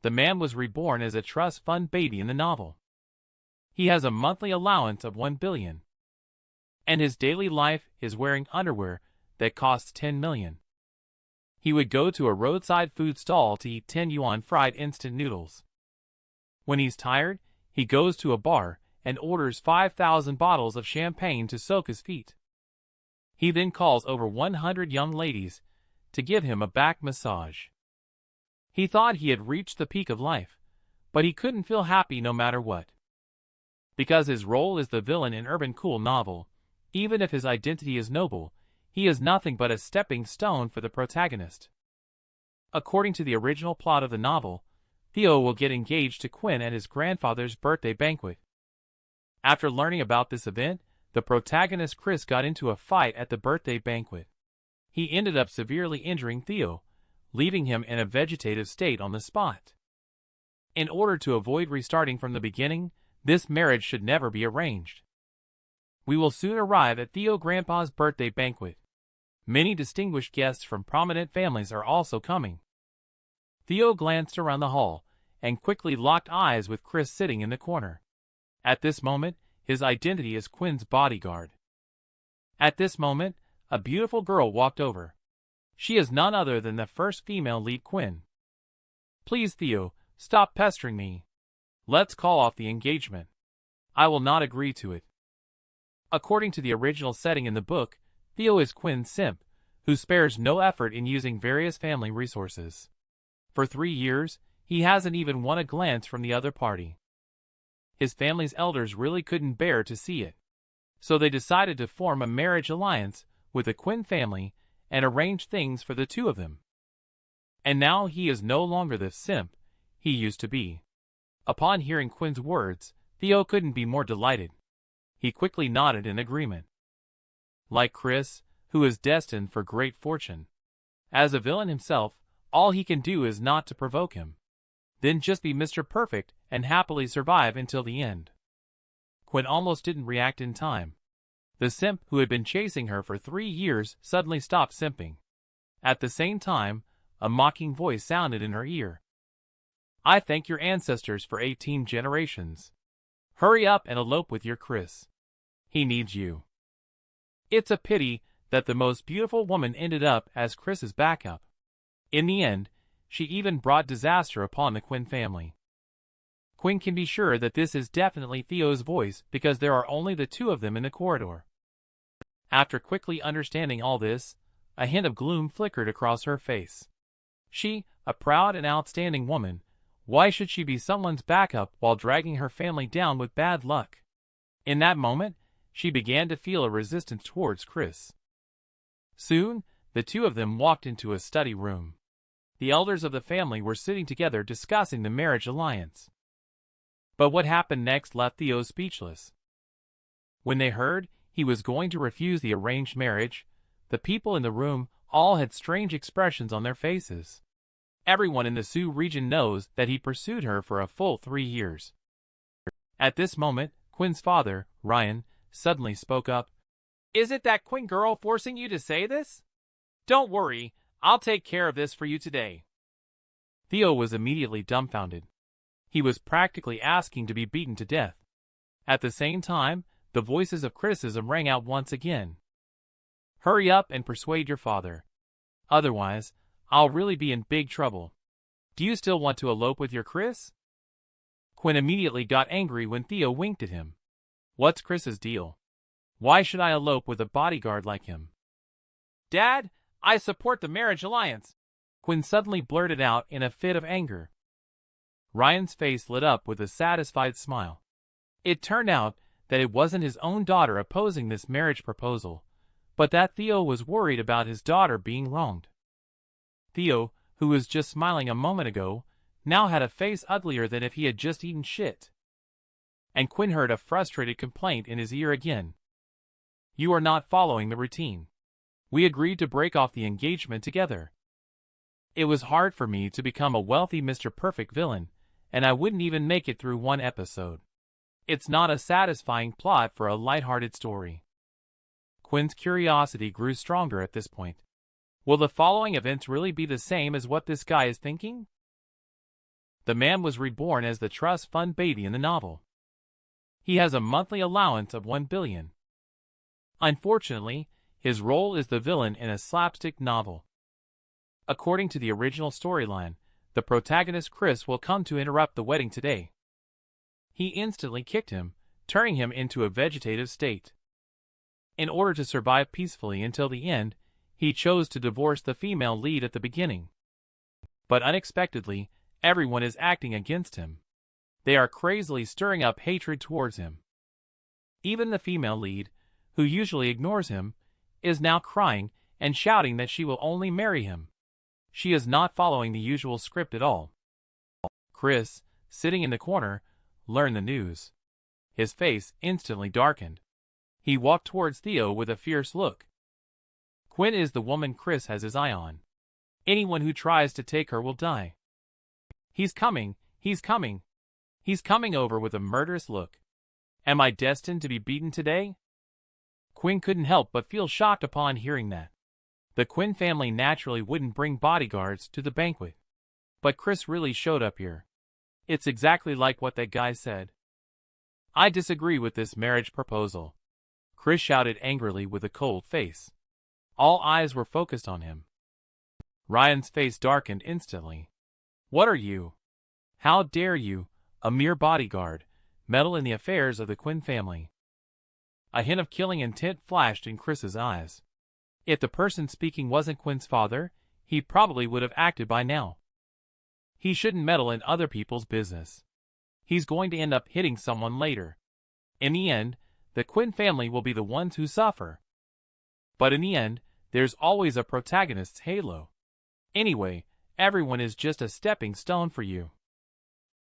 The man was reborn as a trust fund baby in the novel. He has a monthly allowance of 1 billion. And his daily life is wearing underwear that costs 10 million. He would go to a roadside food stall to eat 10 yuan fried instant noodles. When he's tired, he goes to a bar and orders 5,000 bottles of champagne to soak his feet. He then calls over 100 young ladies to give him a back massage. He thought he had reached the peak of life, but he couldn't feel happy no matter what. Because his role is the villain in urban cool novel, even if his identity is noble, he is nothing but a stepping stone for the protagonist. According to the original plot of the novel, Theo will get engaged to Quinn at his grandfather's birthday banquet. After learning about this event, the protagonist Chris got into a fight at the birthday banquet. He ended up severely injuring Theo, leaving him in a vegetative state on the spot. In order to avoid restarting from the beginning, this marriage should never be arranged. We will soon arrive at Theo Grandpa's birthday banquet. Many distinguished guests from prominent families are also coming. Theo glanced around the hall and quickly locked eyes with Chris sitting in the corner. At this moment, his identity is Quinn's bodyguard. At this moment, a beautiful girl walked over. She is none other than the first female lead Quinn. Please, Theo, stop pestering me. Let's call off the engagement. I will not agree to it. According to the original setting in the book, Theo is Quinn's simp, who spares no effort in using various family resources. For 3 years, he hasn't even won a glance from the other party. His family's elders really couldn't bear to see it, so they decided to form a marriage alliance with the Quinn family and arrange things for the two of them. And now he is no longer the simp he used to be. Upon hearing Quinn's words, Theo couldn't be more delighted. He quickly nodded in agreement. Like Chris, who is destined for great fortune. As a villain himself, all he can do is not to provoke him. Then just be Mr. Perfect and happily survive until the end. Quinn almost didn't react in time. The simp who had been chasing her for 3 years suddenly stopped simping. At the same time, a mocking voice sounded in her ear. I thank your ancestors for 18 generations. Hurry up and elope with your Chris. He needs you. It's a pity that the most beautiful woman ended up as Chris's backup. In the end, she even brought disaster upon the Quinn family. Quinn can be sure that this is definitely Theo's voice because there are only the two of them in the corridor. After quickly understanding all this, a hint of gloom flickered across her face. She, a proud and outstanding woman, why should she be someone's backup while dragging her family down with bad luck? In that moment, she began to feel a resistance towards Chris. Soon, the two of them walked into a study room. The elders of the family were sitting together discussing the marriage alliance. But what happened next left Theo speechless. When they heard he was going to refuse the arranged marriage, the people in the room all had strange expressions on their faces. Everyone in the Sioux region knows that he pursued her for a full 3 years. At this moment, Quinn's father, Ryan, suddenly spoke up. Is it that Quinn girl forcing you to say this? Don't worry, I'll take care of this for you today. Theo was immediately dumbfounded. He was practically asking to be beaten to death. At the same time, the voices of criticism rang out once again. Hurry up and persuade your father. Otherwise, I'll really be in big trouble. Do you still want to elope with your Chris? Quinn immediately got angry when Theo winked at him. What's Chris's deal? Why should I elope with a bodyguard like him? Dad, I support the marriage alliance, Quinn suddenly blurted out in a fit of anger. Ryan's face lit up with a satisfied smile. It turned out that it wasn't his own daughter opposing this marriage proposal, but that Theo was worried about his daughter being wronged. Theo, who was just smiling a moment ago, now had a face uglier than if he had just eaten shit. And Quinn heard a frustrated complaint in his ear again. You are not following the routine. We agreed to break off the engagement together. It was hard for me to become a wealthy Mr. Perfect villain, and I wouldn't even make it through 1 episode. It's not a satisfying plot for a lighthearted story. Quinn's curiosity grew stronger at this point. Will the following events really be the same as what this guy is thinking? The man was reborn as the trust fund baby in the novel. He has a monthly allowance of 1 billion. Unfortunately, his role is the villain in a slapstick novel. According to the original storyline, the protagonist Chris will come to interrupt the wedding today. He instantly kicked him, turning him into a vegetative state. In order to survive peacefully until the end, he chose to divorce the female lead at the beginning. But unexpectedly, everyone is acting against him. They are crazily stirring up hatred towards him. Even the female lead, who usually ignores him, is now crying and shouting that she will only marry him. She is not following the usual script at all. Chris, sitting in the corner, learned the news. His face instantly darkened. He walked towards Theo with a fierce look. Quinn is the woman Chris has his eye on. Anyone who tries to take her will die. He's coming, he's coming. He's coming over with a murderous look. Am I destined to be beaten today? Quinn couldn't help but feel shocked upon hearing that. The Quinn family naturally wouldn't bring bodyguards to the banquet. But Chris really showed up here. It's exactly like what that guy said. I disagree with this marriage proposal. Chris shouted angrily with a cold face. All eyes were focused on him. Ryan's face darkened instantly. What are you? How dare you, a mere bodyguard, meddle in the affairs of the Quinn family? A hint of killing intent flashed in Chris's eyes. If the person speaking wasn't Quinn's father, he probably would have acted by now. He shouldn't meddle in other people's business. He's going to end up hitting someone later. In the end, the Quinn family will be the ones who suffer. But in the end, there's always a protagonist's halo. Anyway, everyone is just a stepping stone for you.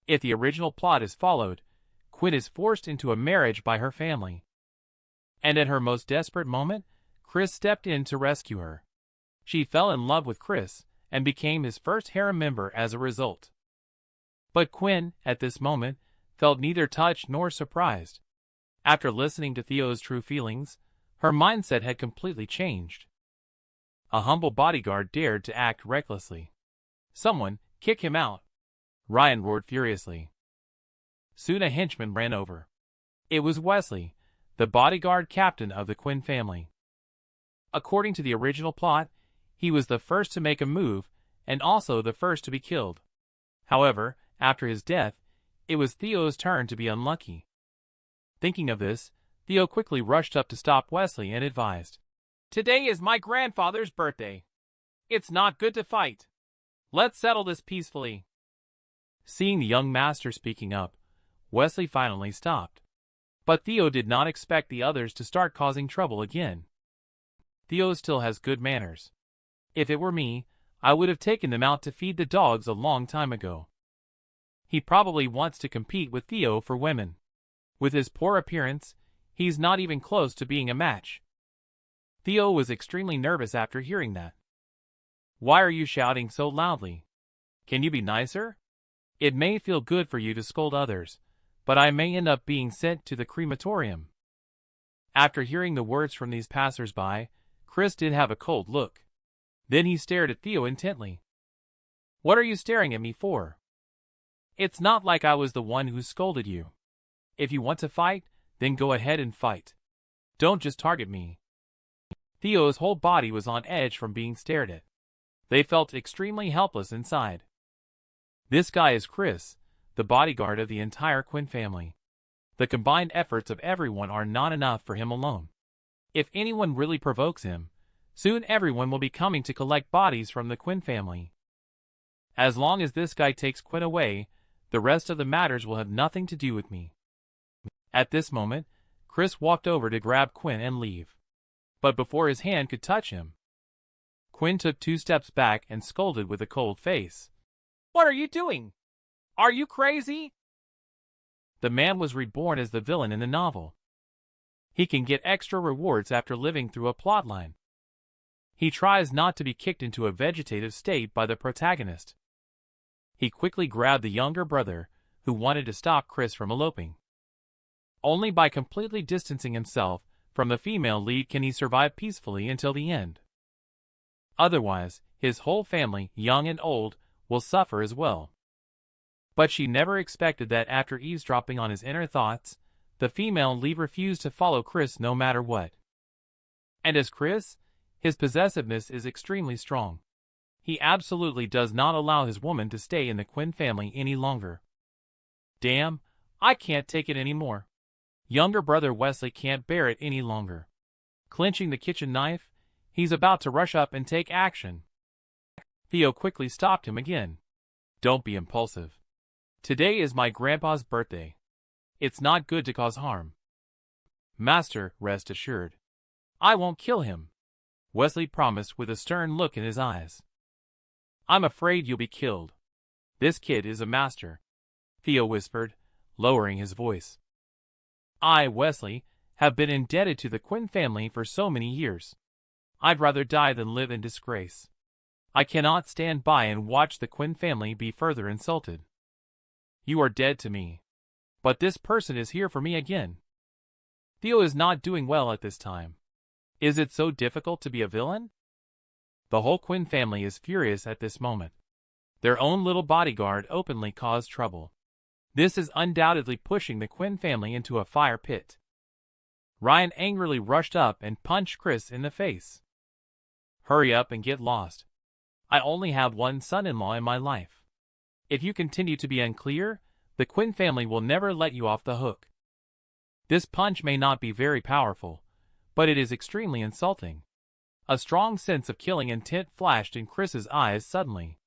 If the original plot is followed, Quinn is forced into a marriage by her family. And at her most desperate moment, Chris stepped in to rescue her. She fell in love with Chris and became his first harem member as a result. But Quinn, at this moment, felt neither touched nor surprised. After listening to Theo's true feelings, her mindset had completely changed. A humble bodyguard dared to act recklessly. Someone, kick him out! Ryan roared furiously. Soon a henchman ran over. It was Wesley, the bodyguard captain of the Quinn family. According to the original plot, he was the first to make a move and also the first to be killed. However, after his death, it was Theo's turn to be unlucky. Thinking of this, Theo quickly rushed up to stop Wesley and advised, "Today is my grandfather's birthday. It's not good to fight. Let's settle this peacefully." Seeing the young master speaking up, Wesley finally stopped. But Theo did not expect the others to start causing trouble again. Theo still has good manners. If it were me, I would have taken them out to feed the dogs a long time ago. He probably wants to compete with Theo for women. With his poor appearance, he's not even close to being a match. Theo was extremely nervous after hearing that. Why are you shouting so loudly? Can you be nicer? It may feel good for you to scold others, but I may end up being sent to the crematorium. After hearing the words from these passers-by, Chris did have a cold look. Then he stared at Theo intently. What are you staring at me for? It's not like I was the one who scolded you. If you want to fight, then go ahead and fight. Don't just target me. Theo's whole body was on edge from being stared at. They felt extremely helpless inside. This guy is Chris, the bodyguard of the entire Quinn family. The combined efforts of everyone are not enough for him alone. If anyone really provokes him, soon everyone will be coming to collect bodies from the Quinn family. As long as this guy takes Quinn away, the rest of the matters will have nothing to do with me. At this moment, Chris walked over to grab Quinn and leave. But before his hand could touch him, Quinn took 2 steps back and scolded with a cold face. What are you doing? Are you crazy? The man was reborn as the villain in the novel. He can get extra rewards after living through a plotline. He tries not to be kicked into a vegetative state by the protagonist. He quickly grabbed the younger brother, who wanted to stop Chris from eloping. Only by completely distancing himself from the female lead can he survive peacefully until the end. Otherwise, his whole family, young and old, will suffer as well. But she never expected that after eavesdropping on his inner thoughts, the female lead refused to follow Chris no matter what. And as Chris, his possessiveness is extremely strong. He absolutely does not allow his woman to stay in the Quinn family any longer. Damn, I can't take it anymore. Younger brother Wesley can't bear it any longer. Clenching the kitchen knife, he's about to rush up and take action. Theo quickly stopped him again. Don't be impulsive. Today is my grandpa's birthday. It's not good to cause harm. Master, rest assured. I won't kill him, Wesley promised with a stern look in his eyes. I'm afraid you'll be killed. This kid is a master, Theo whispered, lowering his voice. I, Wesley, have been indebted to the Quinn family for so many years. I'd rather die than live in disgrace. I cannot stand by and watch the Quinn family be further insulted. You are dead to me. But this person is here for me again. Theo is not doing well at this time. Is it so difficult to be a villain? The whole Quinn family is furious at this moment. Their own little bodyguard openly caused trouble. This is undoubtedly pushing the Quinn family into a fire pit. Ryan angrily rushed up and punched Chris in the face. Hurry up and get lost. I only have one son-in-law in my life. If you continue to be unclear, the Quinn family will never let you off the hook. This punch may not be very powerful, but it is extremely insulting. A strong sense of killing intent flashed in Chris's eyes suddenly.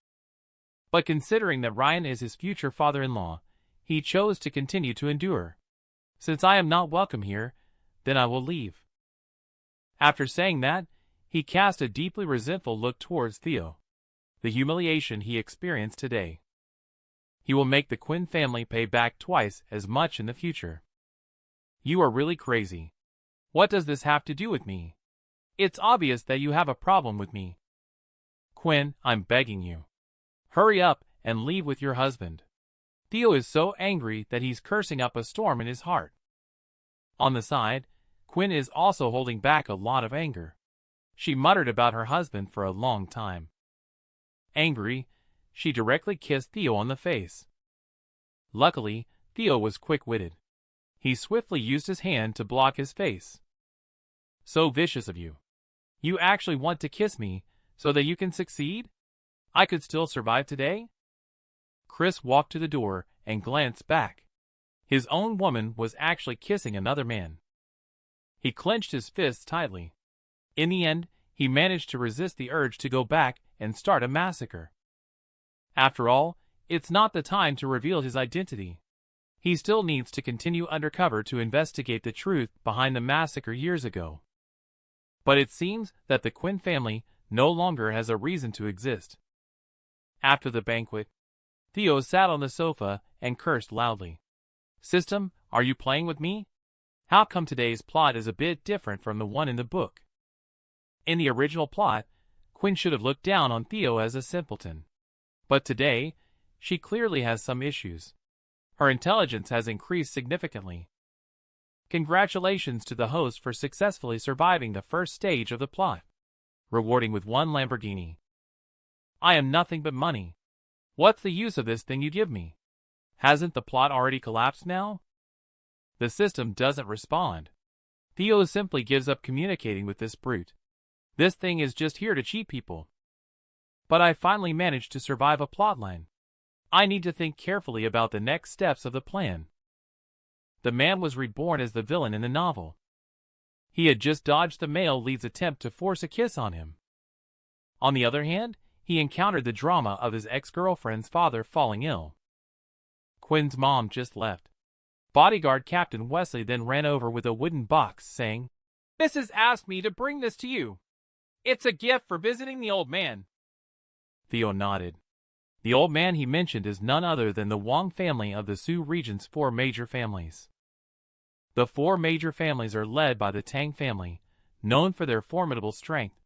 But considering that Ryan is his future father-in-law, he chose to continue to endure. Since I am not welcome here, then I will leave. After saying that, he cast a deeply resentful look towards Theo. The humiliation he experienced today. He will make the Quinn family pay back twice as much in the future. You are really crazy. What does this have to do with me? It's obvious that you have a problem with me. Quinn, I'm begging you. Hurry up and leave with your husband. Theo is so angry that he's cursing up a storm in his heart. On the side, Quinn is also holding back a lot of anger. She muttered about her husband for a long time. Angry, she directly kissed Theo on the face. Luckily, Theo was quick-witted. He swiftly used his hand to block his face. So vicious of you. You actually want to kiss me so that you can succeed? I could still survive today? Chris walked to the door and glanced back. His own woman was actually kissing another man. He clenched his fists tightly. In the end, he managed to resist the urge to go back and start a massacre. After all, it's not the time to reveal his identity. He still needs to continue undercover to investigate the truth behind the massacre years ago. But it seems that the Quinn family no longer has a reason to exist. After the banquet, Theo sat on the sofa and cursed loudly. System, are you playing with me? How come today's plot is a bit different from the one in the book? In the original plot, Quinn should have looked down on Theo as a simpleton. But today, she clearly has some issues. Her intelligence has increased significantly. Congratulations to the host for successfully surviving the first stage of the plot, rewarding with one Lamborghini. I am nothing but money. What's the use of this thing you give me? Hasn't the plot already collapsed now? The system doesn't respond. Theo simply gives up communicating with this brute. This thing is just here to cheat people. But I finally managed to survive a plotline. I need to think carefully about the next steps of the plan. The man was reborn as the villain in the novel. He had just dodged the male lead's attempt to force a kiss on him. On the other hand, he encountered the drama of his ex-girlfriend's father falling ill. Quinn's mom just left. Bodyguard Captain Wesley then ran over with a wooden box, saying, "Mrs. asked me to bring this to you. It's a gift for visiting the old man." Theo nodded. The old man he mentioned is none other than the Wang family of the Sioux region's 4 major families. The 4 major families are led by the Tang family, known for their formidable strength.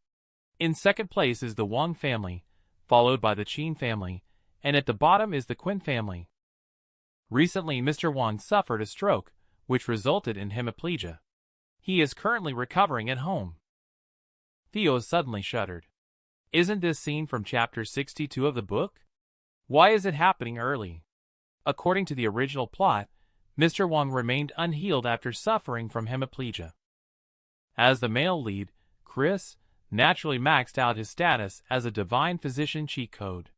In second place is the Wang family, followed by the Qin family, and at the bottom is the Quinn family. Recently, Mr. Wang suffered a stroke, which resulted in hemiplegia. He is currently recovering at home. Theo suddenly shuddered. Isn't this scene from chapter 62 of the book? Why is it happening early? According to the original plot, Mr. Wang remained unhealed after suffering from hemiplegia. As the male lead, Chris naturally maxed out his status as a divine physician cheat code.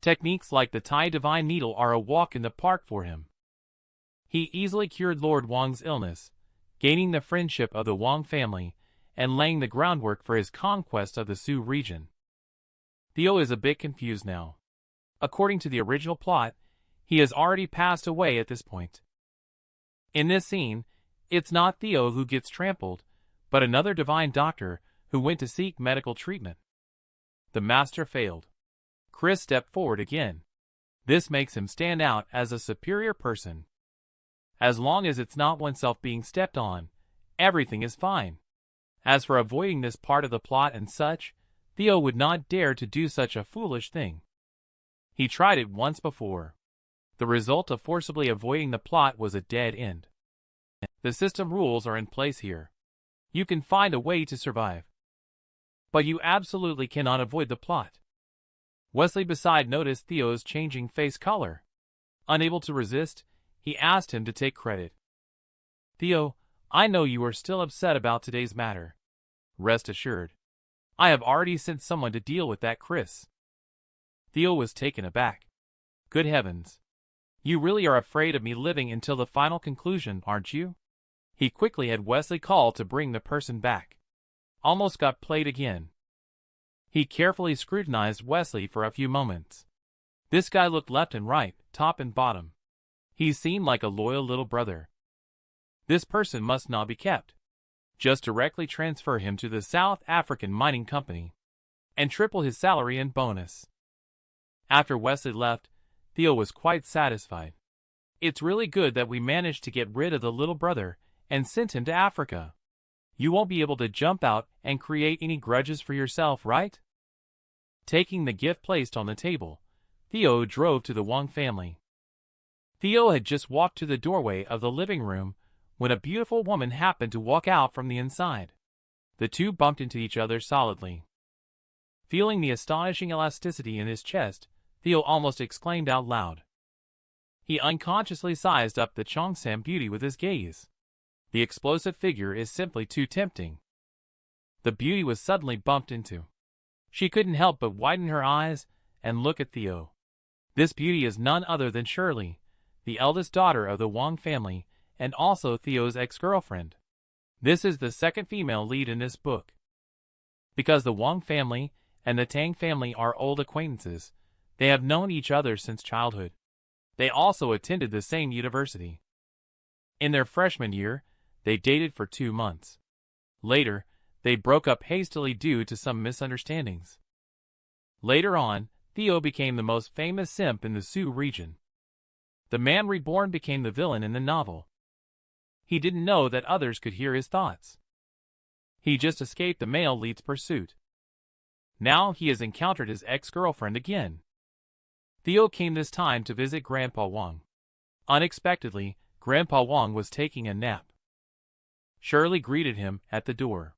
Techniques like the Thai divine needle are a walk in the park for him. He easily cured Lord Wang's illness, gaining the friendship of the Wang family and laying the groundwork for his conquest of the Sioux region. Theo is a bit confused now. According to the original plot, he has already passed away at this point. In this scene, it's not Theo who gets trampled, but another divine doctor who went to seek medical treatment. The master failed. Chris stepped forward again. This makes him stand out as a superior person. As long as it's not oneself being stepped on, everything is fine. As for avoiding this part of the plot and such, Theo would not dare to do such a foolish thing. He tried it once before. The result of forcibly avoiding the plot was a dead end. The system rules are in place here. You can find a way to survive. But you absolutely cannot avoid the plot. Wesley beside noticed Theo's changing face color. Unable to resist, he asked him to take credit. Theo, I know you are still upset about today's matter. Rest assured. I have already sent someone to deal with that Chris. Theo was taken aback. Good heavens. You really are afraid of me living until the final conclusion, aren't you? He quickly had Wesley call to bring the person back. Almost got played again. He carefully scrutinized Wesley for a few moments. This guy looked left and right, top and bottom. He seemed like a loyal little brother. This person must not be kept. Just directly transfer him to the South African Mining Company and triple his salary and bonus. After Wesley left, Theo was quite satisfied. It's really good that we managed to get rid of the little brother and sent him to Africa. You won't be able to jump out and create any grudges for yourself, right? Taking the gift placed on the table, Theo drove to the Wang family. Theo had just walked to the doorway of the living room when a beautiful woman happened to walk out from the inside. The two bumped into each other solidly. Feeling the astonishing elasticity in his chest, Theo almost exclaimed out loud. He unconsciously sized up the Cheongsam beauty with his gaze. The explosive figure is simply too tempting. The beauty was suddenly bumped into. She couldn't help but widen her eyes and look at Theo. This beauty is none other than Shirley, the eldest daughter of the Wang family and also Theo's ex-girlfriend. This is the second female lead in this book. Because the Wang family and the Tang family are old acquaintances, they have known each other since childhood. They also attended the same university. In their freshman year, they dated for 2 months. Later, they broke up hastily due to some misunderstandings. Later on, Theo became the most famous simp in the Sioux region. The man reborn became the villain in the novel. He didn't know that others could hear his thoughts. He just escaped the male lead's pursuit. Now he has encountered his ex-girlfriend again. Theo came this time to visit Grandpa Wang. Unexpectedly, Grandpa Wang was taking a nap. Shirley greeted him at the door.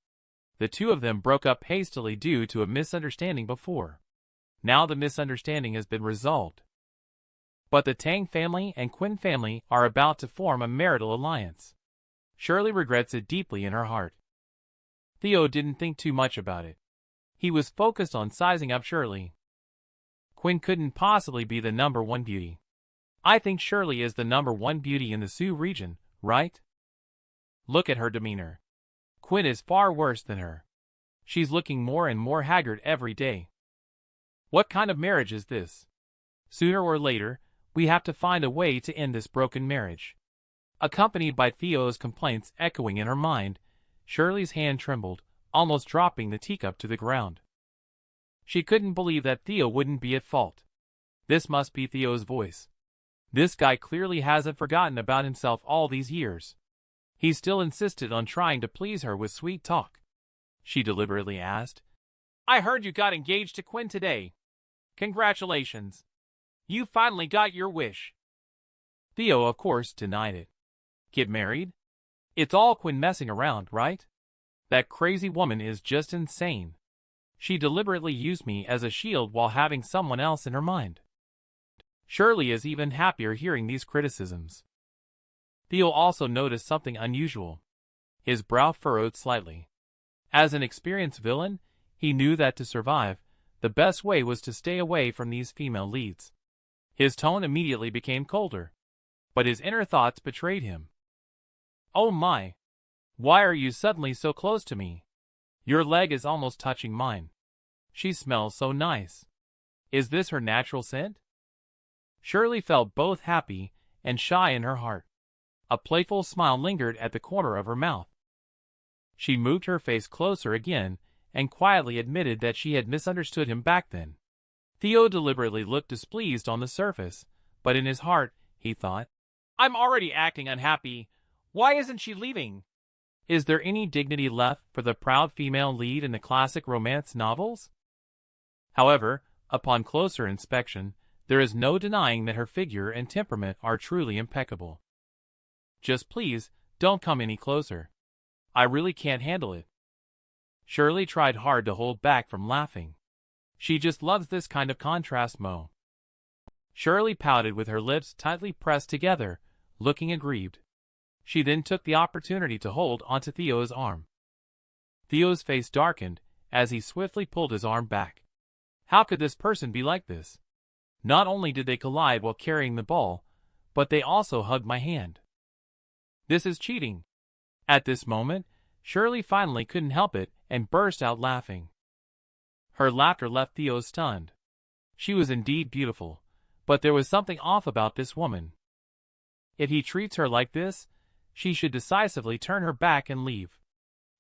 The two of them broke up hastily due to a misunderstanding before. Now the misunderstanding has been resolved. But the Tang family and Quinn family are about to form a marital alliance. Shirley regrets it deeply in her heart. Theo didn't think too much about it. He was focused on sizing up Shirley. Quinn couldn't possibly be the number one beauty. I think Shirley is the number one beauty in the Sioux region, right? Look at her demeanor. Quinn is far worse than her. She's looking more and more haggard every day. What kind of marriage is this? Sooner or later, we have to find a way to end this broken marriage. Accompanied by Theo's complaints echoing in her mind, Shirley's hand trembled, almost dropping the teacup to the ground. She couldn't believe that Theo wouldn't be at fault. This must be Theo's voice. This guy clearly hasn't forgotten about himself all these years. He still insisted on trying to please her with sweet talk. She deliberately asked, I heard you got engaged to Quinn today. Congratulations. You finally got your wish. Theo, of course, denied it. Get married? It's all Quinn messing around, right? That crazy woman is just insane. She deliberately used me as a shield while having someone else in her mind. Shirley is even happier hearing these criticisms. Theo also noticed something unusual. His brow furrowed slightly. As an experienced villain, he knew that to survive, the best way was to stay away from these female leads. His tone immediately became colder, but his inner thoughts betrayed him. Oh my! Why are you suddenly so close to me? Your leg is almost touching mine. She smells so nice. Is this her natural scent? Shirley felt both happy and shy in her heart. A playful smile lingered at the corner of her mouth. She moved her face closer again and quietly admitted that she had misunderstood him back then. Theo deliberately looked displeased on the surface, but in his heart, he thought, I'm already acting unhappy. Why isn't she leaving? Is there any dignity left for the proud female lead in the classic romance novels? However, upon closer inspection, there is no denying that her figure and temperament are truly impeccable. Just please, don't come any closer. I really can't handle it. Shirley tried hard to hold back from laughing. She just loves this kind of contrast, Mo. Shirley pouted with her lips tightly pressed together, looking aggrieved. She then took the opportunity to hold onto Theo's arm. Theo's face darkened as he swiftly pulled his arm back. How could this person be like this? Not only did they collide while carrying the ball, but they also hugged my hand. This is cheating. At this moment, Shirley finally couldn't help it and burst out laughing. Her laughter left Theo stunned. She was indeed beautiful, but there was something off about this woman. If he treats her like this, she should decisively turn her back and leave.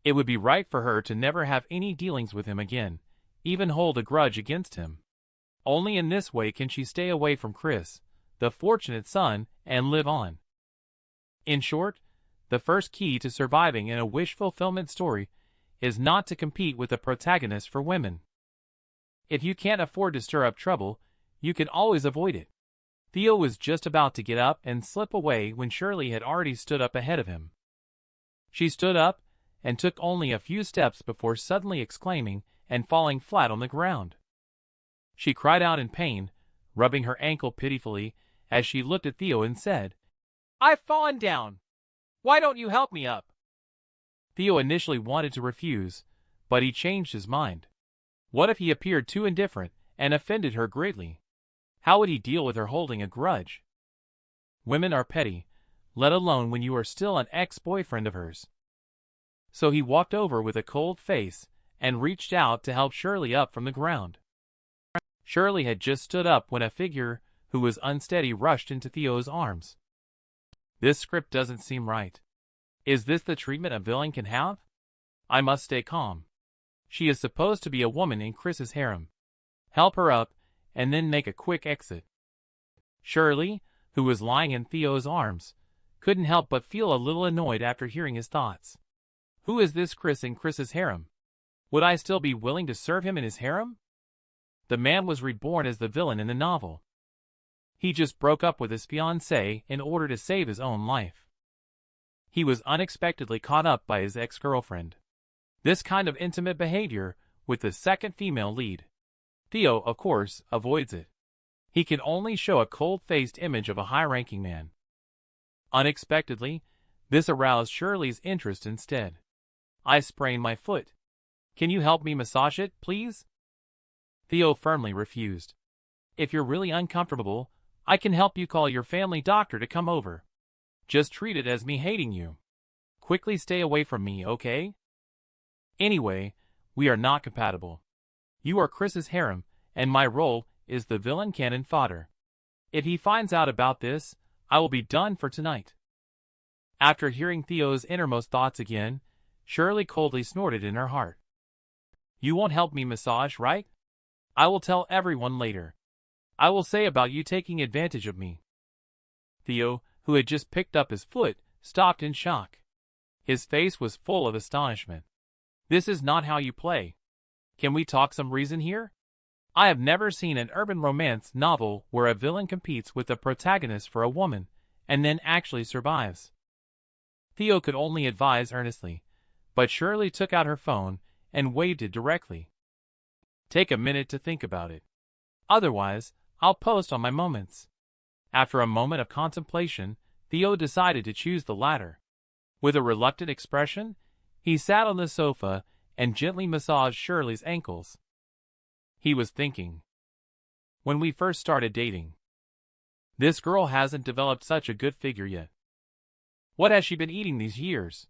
It would be right for her to never have any dealings with him again, even hold a grudge against him. Only in this way can she stay away from Chris, the fortunate son, and live on. In short, the first key to surviving in a wish fulfillment story is not to compete with the protagonist for women. If you can't afford to stir up trouble, you can always avoid it. Theo was just about to get up and slip away when Shirley had already stood up ahead of him. She stood up and took only a few steps before suddenly exclaiming and falling flat on the ground. She cried out in pain, rubbing her ankle pitifully as she looked at Theo and said, I've fallen down. Why don't you help me up? Theo initially wanted to refuse, but he changed his mind. What if he appeared too indifferent and offended her greatly? How would he deal with her holding a grudge? Women are petty, let alone when you are still an ex-boyfriend of hers. So he walked over with a cold face and reached out to help Shirley up from the ground. Shirley had just stood up when a figure who was unsteady rushed into Theo's arms. This script doesn't seem right. Is this the treatment a villain can have? I must stay calm. She is supposed to be a woman in Chris's harem. Help her up, and then make a quick exit. Shirley, who was lying in Theo's arms, couldn't help but feel a little annoyed after hearing his thoughts. Who is this Chris in Chris's harem? Would I still be willing to serve him in his harem? The man was reborn as the villain in the novel. He just broke up with his fiancée in order to save his own life. He was unexpectedly caught up by his ex-girlfriend. This kind of intimate behavior with the second female lead. Theo, of course, avoids it. He can only show a cold-faced image of a high-ranking man. Unexpectedly, this aroused Shirley's interest instead. I sprained my foot. Can you help me massage it, please? Theo firmly refused. If you're really uncomfortable, I can help you call your family doctor to come over. Just treat it as me hating you. Quickly stay away from me, okay? Anyway, we are not compatible. You are Chris's harem, and my role is the villain cannon fodder. If he finds out about this, I will be done for tonight. After hearing Theo's innermost thoughts again, Shirley coldly snorted in her heart. You won't help me massage, right? I will tell everyone later. I will say about you taking advantage of me. Theo, who had just picked up his foot, stopped in shock. His face was full of astonishment. This is not how you play. Can we talk some reason here? I have never seen an urban romance novel where a villain competes with the protagonist for a woman, and then actually survives. Theo could only advise earnestly, but Shirley took out her phone and waved it directly. Take a minute to think about it. Otherwise, I'll post on my moments. After a moment of contemplation, Theo decided to choose the latter. With a reluctant expression, he sat on the sofa and gently massaged Shirley's ankles. He was thinking. When we first started dating, this girl hasn't developed such a good figure yet. What has she been eating these years?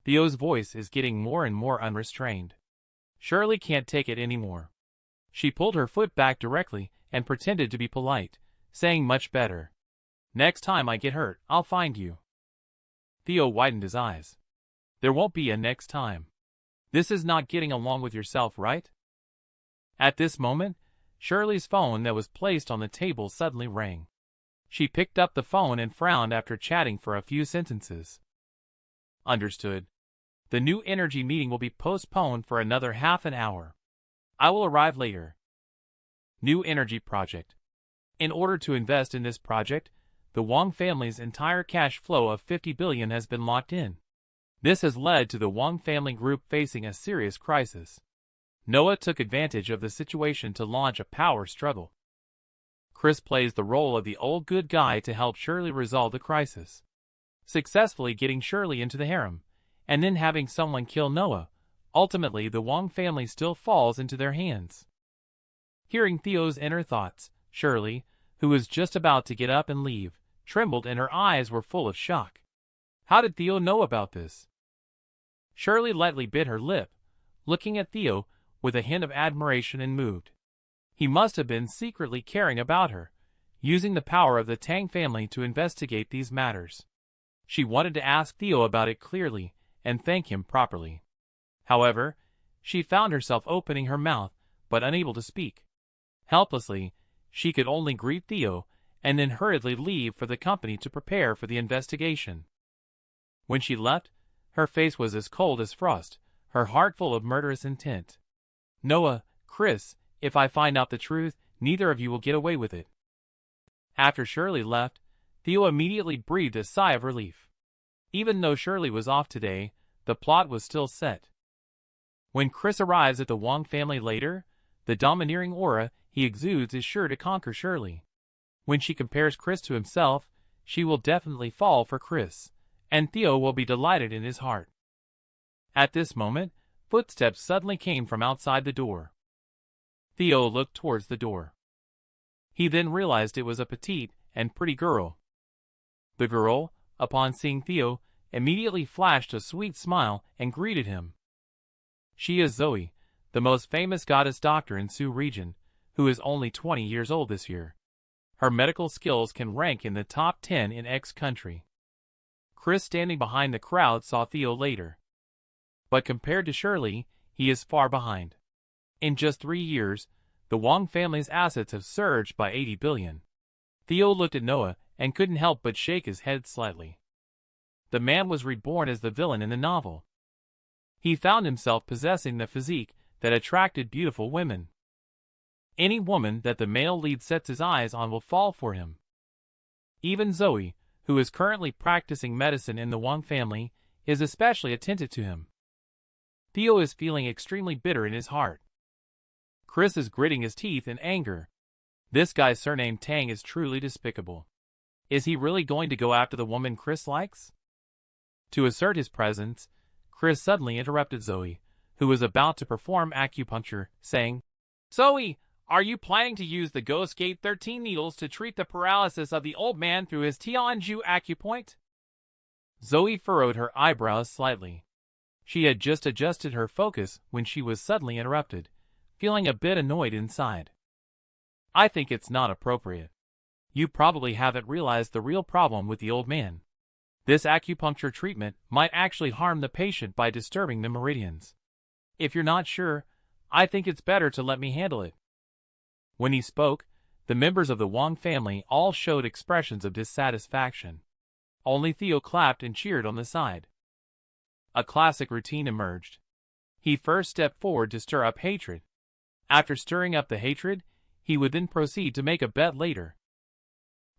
Theo's voice is getting more and more unrestrained. Shirley can't take it anymore. She pulled her foot back directly and pretended to be polite, saying much better. Next time I get hurt, I'll find you. Theo widened his eyes. There won't be a next time. This is not getting along with yourself, right? At this moment, Shirley's phone that was placed on the table suddenly rang. She picked up the phone and frowned after chatting for a few sentences. Understood. The new energy meeting will be postponed for another half an hour. I will arrive later. New energy project. In order to invest in this project, the Wang family's entire cash flow of 50 billion has been locked in. This has led to the Wang family group facing a serious crisis. Noah took advantage of the situation to launch a power struggle. Chris plays the role of the old good guy to help Shirley resolve the crisis, successfully getting Shirley into the harem, and then having someone kill Noah. Ultimately, the Wang family still falls into their hands. Hearing Theo's inner thoughts, Shirley, who was just about to get up and leave, trembled and her eyes were full of shock. How did Theo know about this? Shirley lightly bit her lip, looking at Theo with a hint of admiration and moved. He must have been secretly caring about her, using the power of the Tang family to investigate these matters. She wanted to ask Theo about it clearly and thank him properly. However, she found herself opening her mouth but unable to speak. Helplessly, she could only greet Theo and then hurriedly leave for the company to prepare for the investigation. When she left, her face was as cold as frost, her heart full of murderous intent. Noah, Chris, if I find out the truth, neither of you will get away with it. After Shirley left, Theo immediately breathed a sigh of relief. Even though Shirley was off today, the plot was still set. When Chris arrives at the Wang family later, the domineering aura he exudes is sure to conquer Shirley. When she compares Chris to himself, she will definitely fall for Chris, and Theo will be delighted in his heart. At this moment, footsteps suddenly came from outside the door. Theo looked towards the door. He then realized it was a petite and pretty girl. The girl, upon seeing Theo, immediately flashed a sweet smile and greeted him. She is Zoe, the most famous goddess doctor in Sioux region, who is only 20 years old this year. Her medical skills can rank in the top 10 in X country. Chris, standing behind the crowd, saw Theo later. But compared to Shirley, he is far behind. In just 3 years, the Wang family's assets have surged by 80 billion. Theo looked at Noah and couldn't help but shake his head slightly. The man was reborn as the villain in the novel. He found himself possessing the physique that attracted beautiful women. Any woman that the male lead sets his eyes on will fall for him. Even Zoe, who is currently practicing medicine in the Wang family, is especially attentive to him. Theo is feeling extremely bitter in his heart. Chris is gritting his teeth in anger. This guy's surname Tang is truly despicable. Is he really going to go after the woman Chris likes? To assert his presence, Chris suddenly interrupted Zoe, who was about to perform acupuncture, saying, Zoe, are you planning to use the Ghost Gate 13 needles to treat the paralysis of the old man through his Tianju acupoint? Zoe furrowed her eyebrows slightly. She had just adjusted her focus when she was suddenly interrupted, feeling a bit annoyed inside. I think it's not appropriate. You probably haven't realized the real problem with the old man. This acupuncture treatment might actually harm the patient by disturbing the meridians. If you're not sure, I think it's better to let me handle it. When he spoke, the members of the Wang family all showed expressions of dissatisfaction. Only Theo clapped and cheered on the side. A classic routine emerged. He first stepped forward to stir up hatred. After stirring up the hatred, he would then proceed to make a bet later.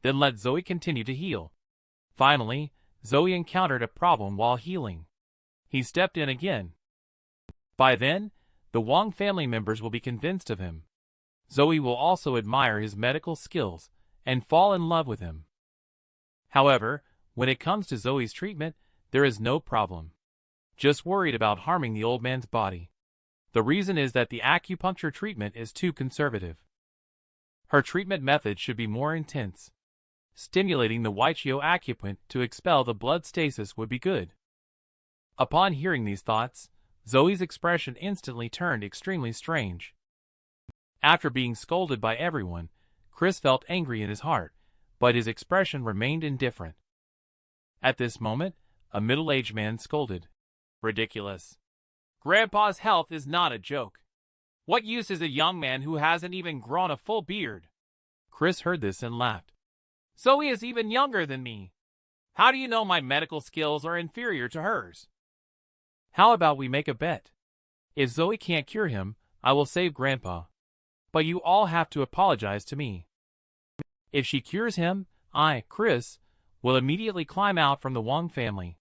Then let Zoe continue to heal. Finally, Zoe encountered a problem while healing. He stepped in again. By then, the Wang family members will be convinced of him. Zoe will also admire his medical skills, and fall in love with him. However, when it comes to Zoe's treatment, there is no problem. Just worried about harming the old man's body. The reason is that the acupuncture treatment is too conservative. Her treatment method should be more intense. Stimulating the Waifu acupoint to expel the blood stasis would be good. Upon hearing these thoughts, Zoe's expression instantly turned extremely strange. After being scolded by everyone, Chris felt angry in his heart, but his expression remained indifferent. At this moment, a middle-aged man scolded. "Ridiculous. Grandpa's health is not a joke. What use is a young man who hasn't even grown a full beard?" Chris heard this and laughed. "Zoe is even younger than me. How do you know my medical skills are inferior to hers?" "How about we make a bet? If Zoe can't cure him, I will save Grandpa. But you all have to apologize to me. If she cures him, I, Chris, will immediately climb out from the Wong family."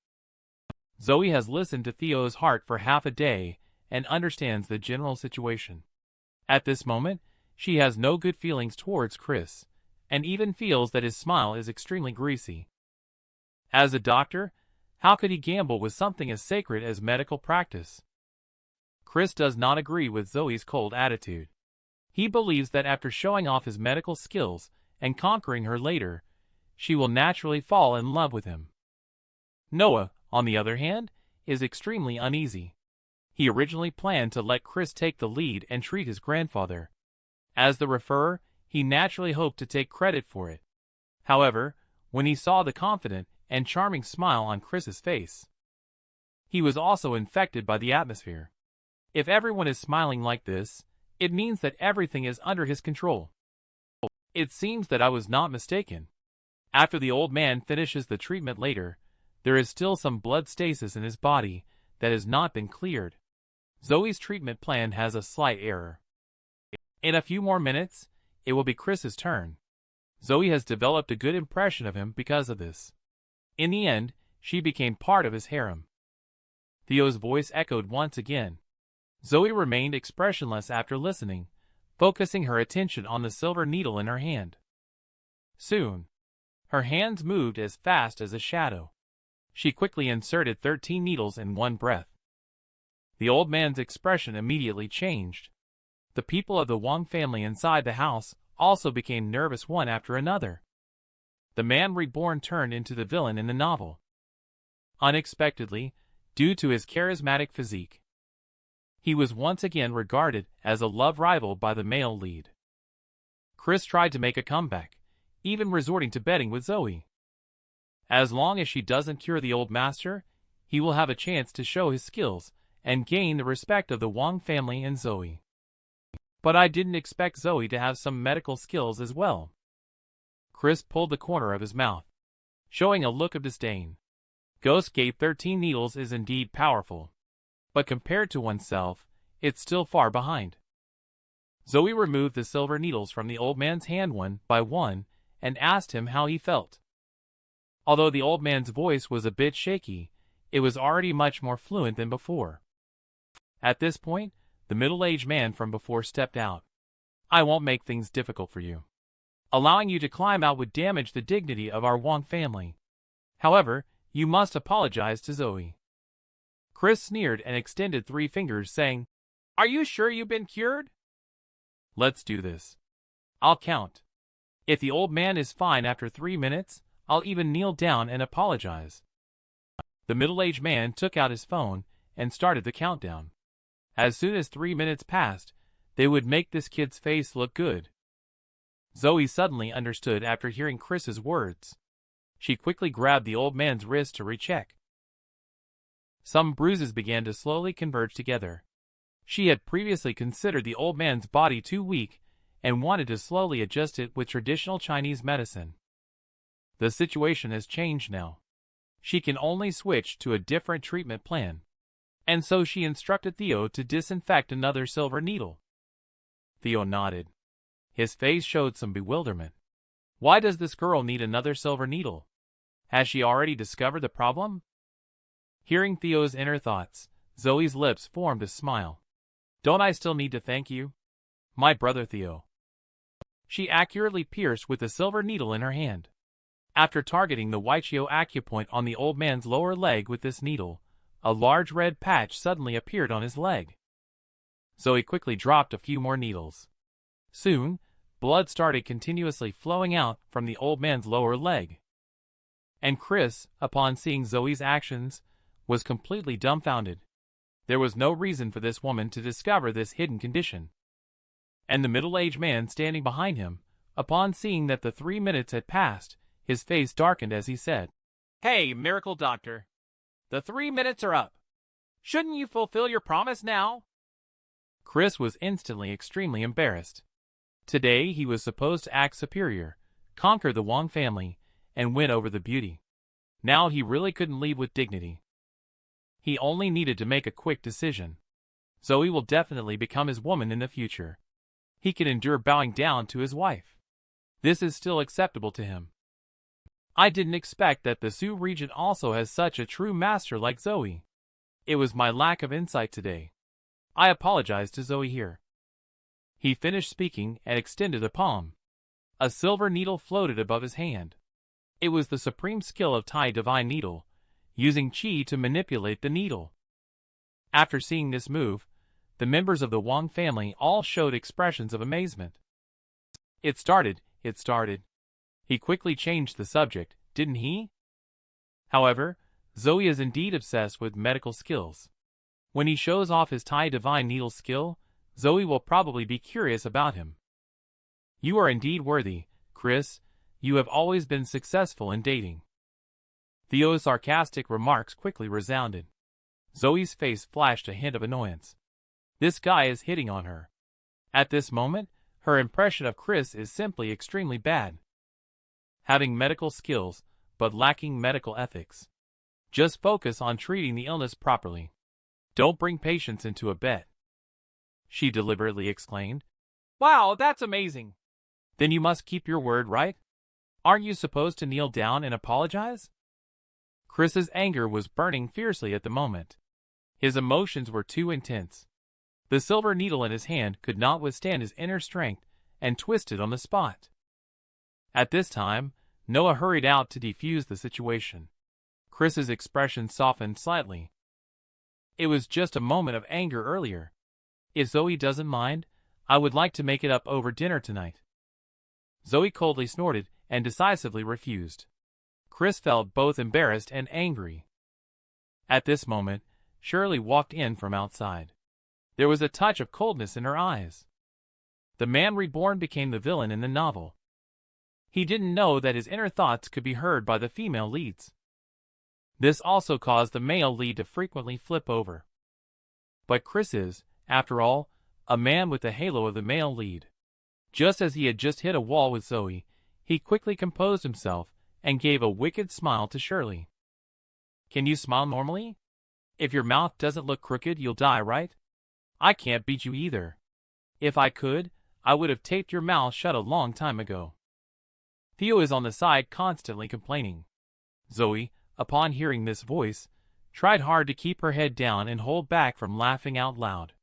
Zoe has listened to Theo's heart for half a day and understands the general situation. At this moment, she has no good feelings towards Chris, and even feels that his smile is extremely greasy. As a doctor, how could he gamble with something as sacred as medical practice? Chris does not agree with Zoe's cold attitude. He believes that after showing off his medical skills and conquering her later, she will naturally fall in love with him. Noah, on the other hand, is extremely uneasy. He originally planned to let Chris take the lead and treat his grandfather. As the referrer, he naturally hoped to take credit for it. However, when he saw the confident and charming smile on Chris's face, he was also infected by the atmosphere. If everyone is smiling like this, it means that everything is under his control. It seems that I was not mistaken. After the old man finishes the treatment later, there is still some blood stasis in his body that has not been cleared. Zoe's treatment plan has a slight error. In a few more minutes, it will be Chris's turn. Zoe has developed a good impression of him because of this. In the end, she became part of his harem. Theo's voice echoed once again. Zoe remained expressionless after listening, focusing her attention on the silver needle in her hand. Soon, her hands moved as fast as a shadow. She quickly inserted 13 needles in one breath. The old man's expression immediately changed. The people of the Wang family inside the house also became nervous one after another. The man reborn turned into the villain in the novel. Unexpectedly, due to his charismatic physique, he was once again regarded as a love rival by the male lead. Chris tried to make a comeback, even resorting to betting with Zoe. As long as she doesn't cure the old master, he will have a chance to show his skills and gain the respect of the Wang family and Zoe. But I didn't expect Zoe to have some medical skills as well. Chris pulled the corner of his mouth, showing a look of disdain. Ghost Gate 13 needles is indeed powerful, but compared to oneself, it's still far behind. Zoe removed the silver needles from the old man's hand one by one and asked him how he felt. Although the old man's voice was a bit shaky, it was already much more fluent than before. At this point, the middle-aged man from before stepped out. "I won't make things difficult for you. Allowing you to climb out would damage the dignity of our Wang family. However, you must apologize to Zoe." Chris sneered and extended 3 fingers, saying, "Are you sure you've been cured?" "Let's do this. I'll count. If the old man is fine after 3 minutes, I'll even kneel down and apologize." The middle-aged man took out his phone and started the countdown. As soon as 3 minutes passed, they would make this kid's face look good. Zoe suddenly understood after hearing Chris's words. She quickly grabbed the old man's wrist to recheck. Some bruises began to slowly converge together. She had previously considered the old man's body too weak and wanted to slowly adjust it with traditional Chinese medicine. The situation has changed now. She can only switch to a different treatment plan, and so she instructed Theo to disinfect another silver needle. Theo nodded. His face showed some bewilderment. Why does this girl need another silver needle? Has she already discovered the problem? Hearing Theo's inner thoughts, Zoe's lips formed a smile. "Don't I still need to thank you? My brother Theo." she accurately pierced with the silver needle in her hand. After targeting the Waifu acupoint on the old man's lower leg with this needle, a large red patch suddenly appeared on his leg. Zoe quickly dropped a few more needles. Soon, blood started continuously flowing out from the old man's lower leg. And Chris, upon seeing Zoe's actions, was completely dumbfounded. There was no reason for this woman to discover this hidden condition. And the middle-aged man standing behind him, upon seeing that the 3 minutes had passed, his face darkened as he said, "Hey, miracle doctor. The 3 minutes are up. Shouldn't you fulfill your promise now?" Chris was instantly extremely embarrassed. Today he was supposed to act superior, conquer the Wong family, and win over the beauty. Now he really couldn't leave with dignity. He only needed to make a quick decision. Zoe will definitely become his woman in the future. He can endure bowing down to his wife. This is still acceptable to him. I didn't expect that the Sioux region also has such a true master like Zoe. It was my lack of insight today. I apologize to Zoe here. He finished speaking and extended a palm. A silver needle floated above his hand. It was the supreme skill of Tai Divine Needle, using Qi to manipulate the needle. After seeing this move, the members of the Wong family all showed expressions of amazement. It started. He quickly changed the subject, didn't he? However, Zoe is indeed obsessed with medical skills. When he shows off his Tai Divine Needle skill, Zoe will probably be curious about him. You are indeed worthy, Chris. You have always been successful in dating. Theo's sarcastic remarks quickly resounded. Zoe's face flashed a hint of annoyance. This guy is hitting on her. At this moment, her impression of Chris is simply extremely bad. Having medical skills, but lacking medical ethics. Just focus on treating the illness properly. Don't bring patients into a bed. She deliberately exclaimed. Wow, that's amazing. Then you must keep your word, right? Aren't you supposed to kneel down and apologize? Chris's anger was burning fiercely at the moment. His emotions were too intense. The silver needle in his hand could not withstand his inner strength and twisted on the spot. At this time, Noah hurried out to defuse the situation. Chris's expression softened slightly. It was just a moment of anger earlier. If Zoe doesn't mind, I would like to make it up over dinner tonight. Zoe coldly snorted and decisively refused. Chris felt both embarrassed and angry. At this moment, Shirley walked in from outside. There was a touch of coldness in her eyes. The man reborn became the villain in the novel. He didn't know that his inner thoughts could be heard by the female leads. This also caused the male lead to frequently flip over. But Chris is, after all, a man with the halo of the male lead. Just as he had just hit a wall with Zoe, he quickly composed himself and gave a wicked smile to Shirley. Can you smile normally? If your mouth doesn't look crooked, you'll die, right? I can't beat you either. If I could, I would have taped your mouth shut a long time ago. Theo is on the side constantly complaining. Zoe, upon hearing this voice, tried hard to keep her head down and hold back from laughing out loud.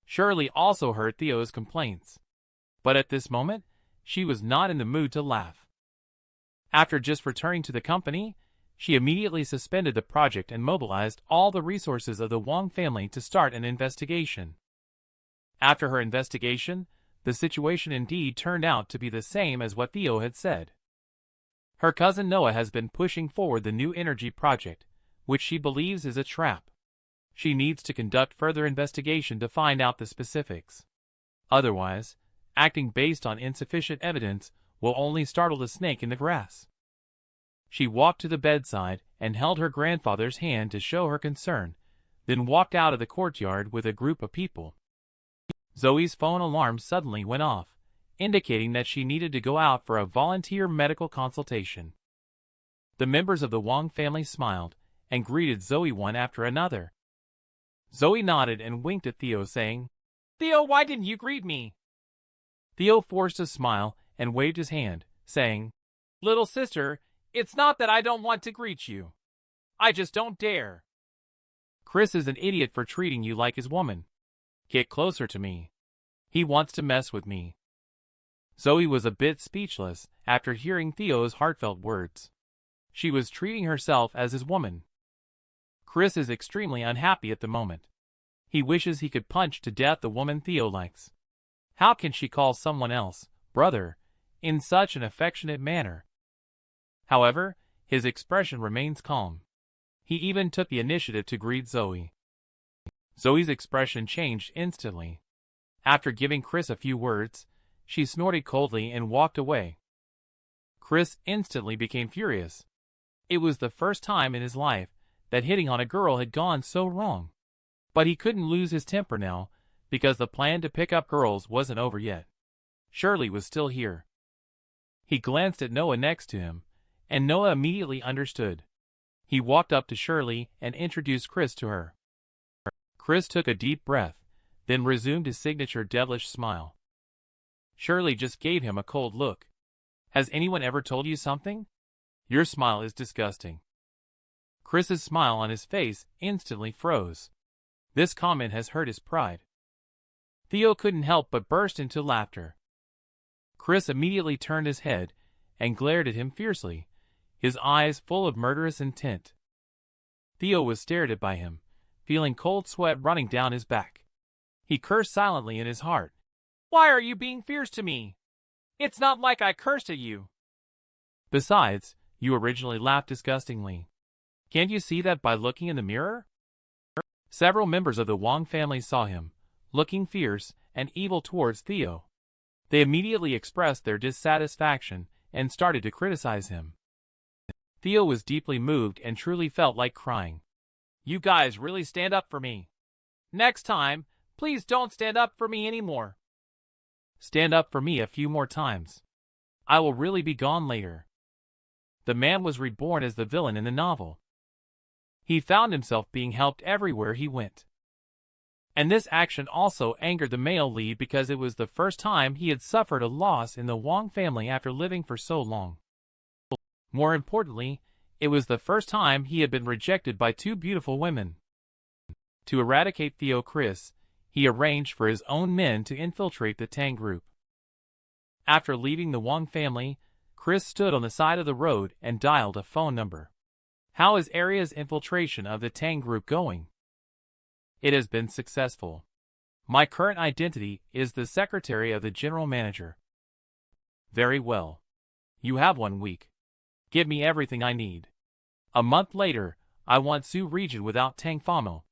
Shirley also heard Theo's complaints. But at this moment, she was not in the mood to laugh. After just returning to the company, she immediately suspended the project and mobilized all the resources of the Wong family to start an investigation. After her investigation, the situation indeed turned out to be the same as what Theo had said. Her cousin Noah has been pushing forward the new energy project, which she believes is a trap. She needs to conduct further investigation to find out the specifics. Otherwise, acting based on insufficient evidence will only startle the snake in the grass. She walked to the bedside and held her grandfather's hand to show her concern, then walked out of the courtyard with a group of people. Zoe's phone alarm suddenly went off, indicating that she needed to go out for a volunteer medical consultation. The members of the Wong family smiled and greeted Zoe one after another. Zoe nodded and winked at Theo, saying, "Theo, why didn't you greet me?" Theo forced a smile and waved his hand, saying, "Little sister, it's not that I don't want to greet you. I just don't dare. Chris is an idiot for treating you like his woman. Get closer to me. He wants to mess with me." Zoe was a bit speechless after hearing Theo's heartfelt words. She was treating herself as his woman. Chris is extremely unhappy at the moment. He wishes he could punch to death the woman Theo likes. How can she call someone else brother in such an affectionate manner? However, his expression remains calm. He even took the initiative to greet Zoe. Zoe's expression changed instantly. After giving Chris a few words, she snorted coldly and walked away. Chris instantly became furious. It was the first time in his life that hitting on a girl had gone so wrong. But he couldn't lose his temper now, because the plan to pick up girls wasn't over yet. Shirley was still here. He glanced at Noah next to him, and Noah immediately understood. He walked up to Shirley and introduced Chris to her. Chris took a deep breath, then resumed his signature devilish smile. Shirley just gave him a cold look. Has anyone ever told you something? Your smile is disgusting. Chris's smile on his face instantly froze. This comment has hurt his pride. Theo couldn't help but burst into laughter. Chris immediately turned his head and glared at him fiercely, his eyes full of murderous intent. Theo was stared at by him, feeling cold sweat running down his back. He cursed silently in his heart. Why are you being fierce to me? It's not like I cursed at you. Besides, you originally laughed disgustingly. Can't you see that by looking in the mirror? Several members of the Wang family saw him, looking fierce and evil towards Theo. They immediately expressed their dissatisfaction and started to criticize him. Theo was deeply moved and truly felt like crying. You guys really stand up for me. Next time, please don't stand up for me anymore. Stand up for me a few more times. I will really be gone later. The man was reborn as the villain in the novel. He found himself being helped everywhere he went. And this action also angered the male lead because it was the first time he had suffered a loss in the Wang family after living for so long. More importantly, it was the first time he had been rejected by two beautiful women. To eradicate Theo Chris, he arranged for his own men to infiltrate the Tang group. After leaving the Wang family, Chris stood on the side of the road and dialed a phone number. How is Area's infiltration of the Tang group going? It has been successful. My current identity is the secretary of the general manager. Very well. You have 1 week. Give me everything I need. A month later, I want Su region without Tang Famo.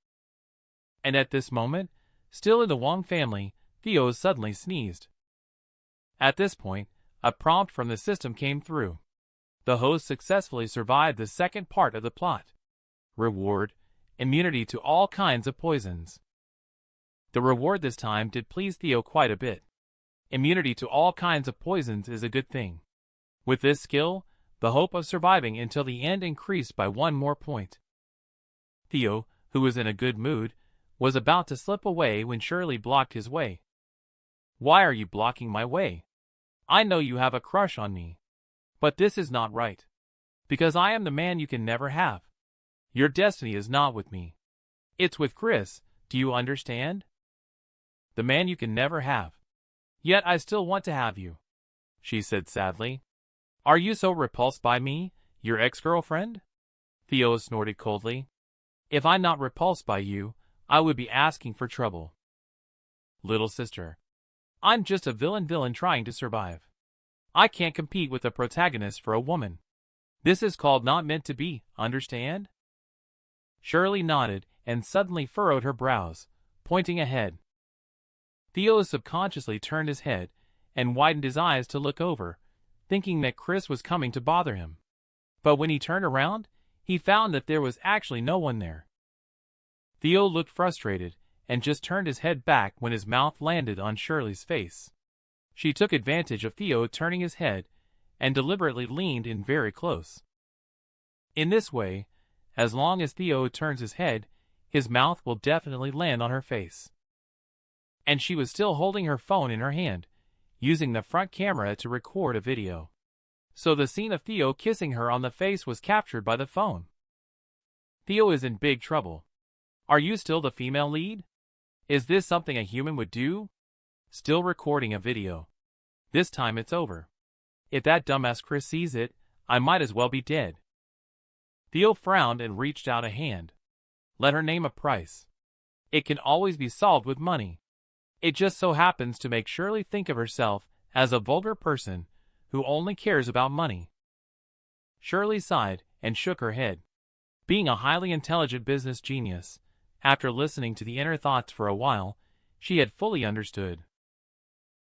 And at this moment, still in the Wang family, Theo suddenly sneezed. At this point, a prompt from the system came through. The host successfully survived the second part of the plot. Reward: immunity to all kinds of poisons. The reward this time did please Theo quite a bit. Immunity to all kinds of poisons is a good thing. With this skill, the hope of surviving until the end increased by 1 more point. Theo, who was in a good mood, was about to slip away when Shirley blocked his way. Why are you blocking my way? I know you have a crush on me. But this is not right. Because I am the man you can never have. Your destiny is not with me. It's with Chris, do you understand? The man you can never have. Yet I still want to have you, she said sadly. Are you so repulsed by me, your ex-girlfriend? Theo snorted coldly. If I'm not repulsed by you, I would be asking for trouble. Little sister. I'm just a villain trying to survive. I can't compete with a protagonist for a woman. This is called not meant to be, understand? Shirley nodded and suddenly furrowed her brows, pointing ahead. Theo subconsciously turned his head and widened his eyes to look over, thinking that Chris was coming to bother him. But when he turned around, he found that there was actually no one there. Theo looked frustrated and just turned his head back when his mouth landed on Shirley's face. She took advantage of Theo turning his head and deliberately leaned in very close. In this way, as long as Theo turns his head, his mouth will definitely land on her face. And she was still holding her phone in her hand, using the front camera to record a video. So the scene of Theo kissing her on the face was captured by the phone. Theo is in big trouble. Are you still the female lead? Is this something a human would do? Still recording a video. This time it's over. If that dumbass Chris sees it, I might as well be dead. Theo frowned and reached out a hand. Let her name a price. It can always be solved with money. It just so happens to make Shirley think of herself as a vulgar person who only cares about money. Shirley sighed and shook her head. Being a highly intelligent business genius, after listening to the inner thoughts for a while, she had fully understood.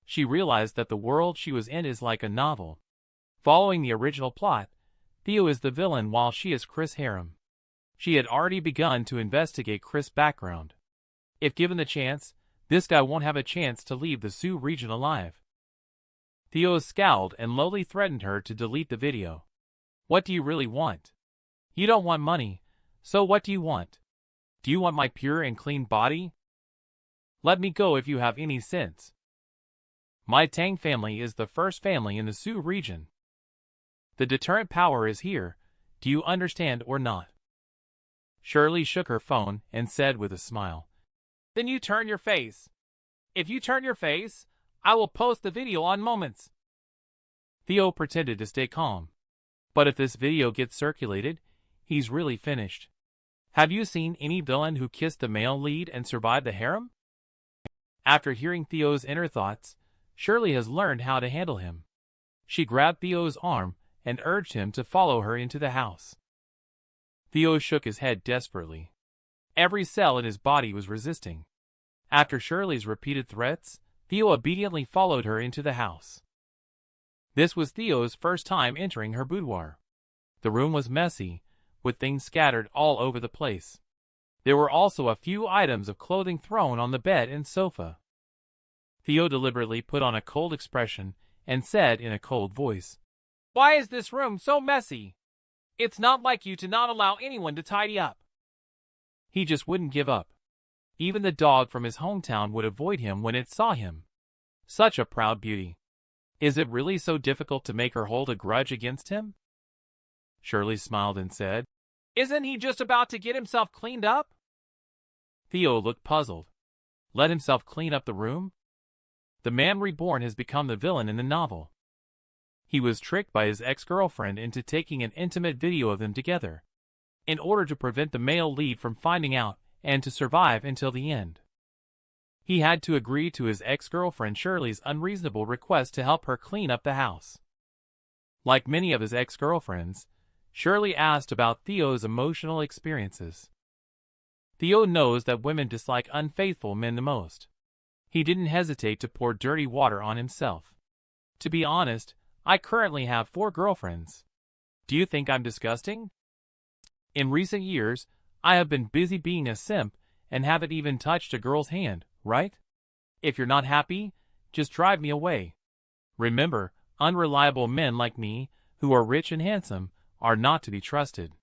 She realized that the world she was in is like a novel. Following the original plot, Theo is the villain while she is Chris' harem. She had already begun to investigate Chris' background. If given the chance, this guy won't have a chance to leave the Sioux region alive. Theo scowled and lowly threatened her to delete the video. What do you really want? You don't want money, so what do you want? Do you want my pure and clean body? Let me go if you have any sense. My Tang family is the first family in the Sioux region. The deterrent power is here, do you understand or not? Shirley shook her phone and said with a smile. Then you turn your face. If you turn your face, I will post the video on Moments. Theo pretended to stay calm. But if this video gets circulated, he's really finished. Have you seen any villain who kissed the male lead and survived the harem? After hearing Theo's inner thoughts, Shirley has learned how to handle him. She grabbed Theo's arm and urged him to follow her into the house. Theo shook his head desperately. Every cell in his body was resisting. After Shirley's repeated threats, Theo obediently followed her into the house. This was Theo's first time entering her boudoir. The room was messy, with things scattered all over the place. There were also a few items of clothing thrown on the bed and sofa. Theo deliberately put on a cold expression and said in a cold voice, "Why is this room so messy? It's not like you to not allow anyone to tidy up." He just wouldn't give up. Even the dog from his hometown would avoid him when it saw him. Such a proud beauty. Is it really so difficult to make her hold a grudge against him? Shirley smiled and said, "Isn't he just about to get himself cleaned up?" Theo looked puzzled. Let himself clean up the room? The man reborn has become the villain in the novel. He was tricked by his ex-girlfriend into taking an intimate video of them together, in order to prevent the male lead from finding out and to survive until the end. He had to agree to his ex-girlfriend Shirley's unreasonable request to help her clean up the house. Like many of his ex-girlfriends, Shirley asked about Theo's emotional experiences. Theo knows that women dislike unfaithful men the most. He didn't hesitate to pour dirty water on himself. To be honest, I currently have 4 girlfriends. Do you think I'm disgusting? In recent years, I have been busy being a simp and haven't even touched a girl's hand, right? If you're not happy, just drive me away. Remember, unreliable men like me, who are rich and handsome, are not to be trusted.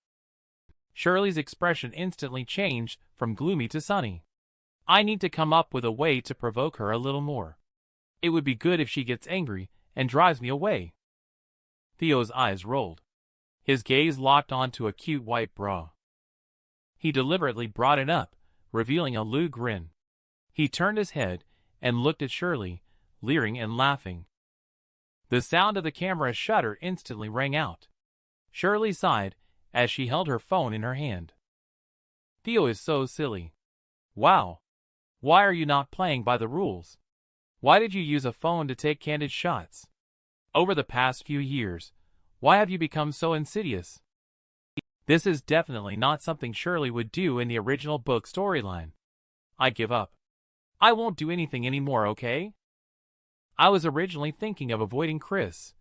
Shirley's expression instantly changed from gloomy to sunny. I need to come up with a way to provoke her a little more. It would be good if she gets angry and drives me away. Theo's eyes rolled. His gaze locked onto a cute white bra. He deliberately brought it up, revealing a lewd grin. He turned his head and looked at Shirley, leering and laughing. The sound of the camera's shutter instantly rang out. Shirley sighed as she held her phone in her hand. Theo is so silly. Wow. Why are you not playing by the rules? Why did you use a phone to take candid shots? Over the past few years, why have you become so insidious? This is definitely not something Shirley would do in the original book storyline. I give up. I won't do anything anymore, okay? I was originally thinking of avoiding Chris,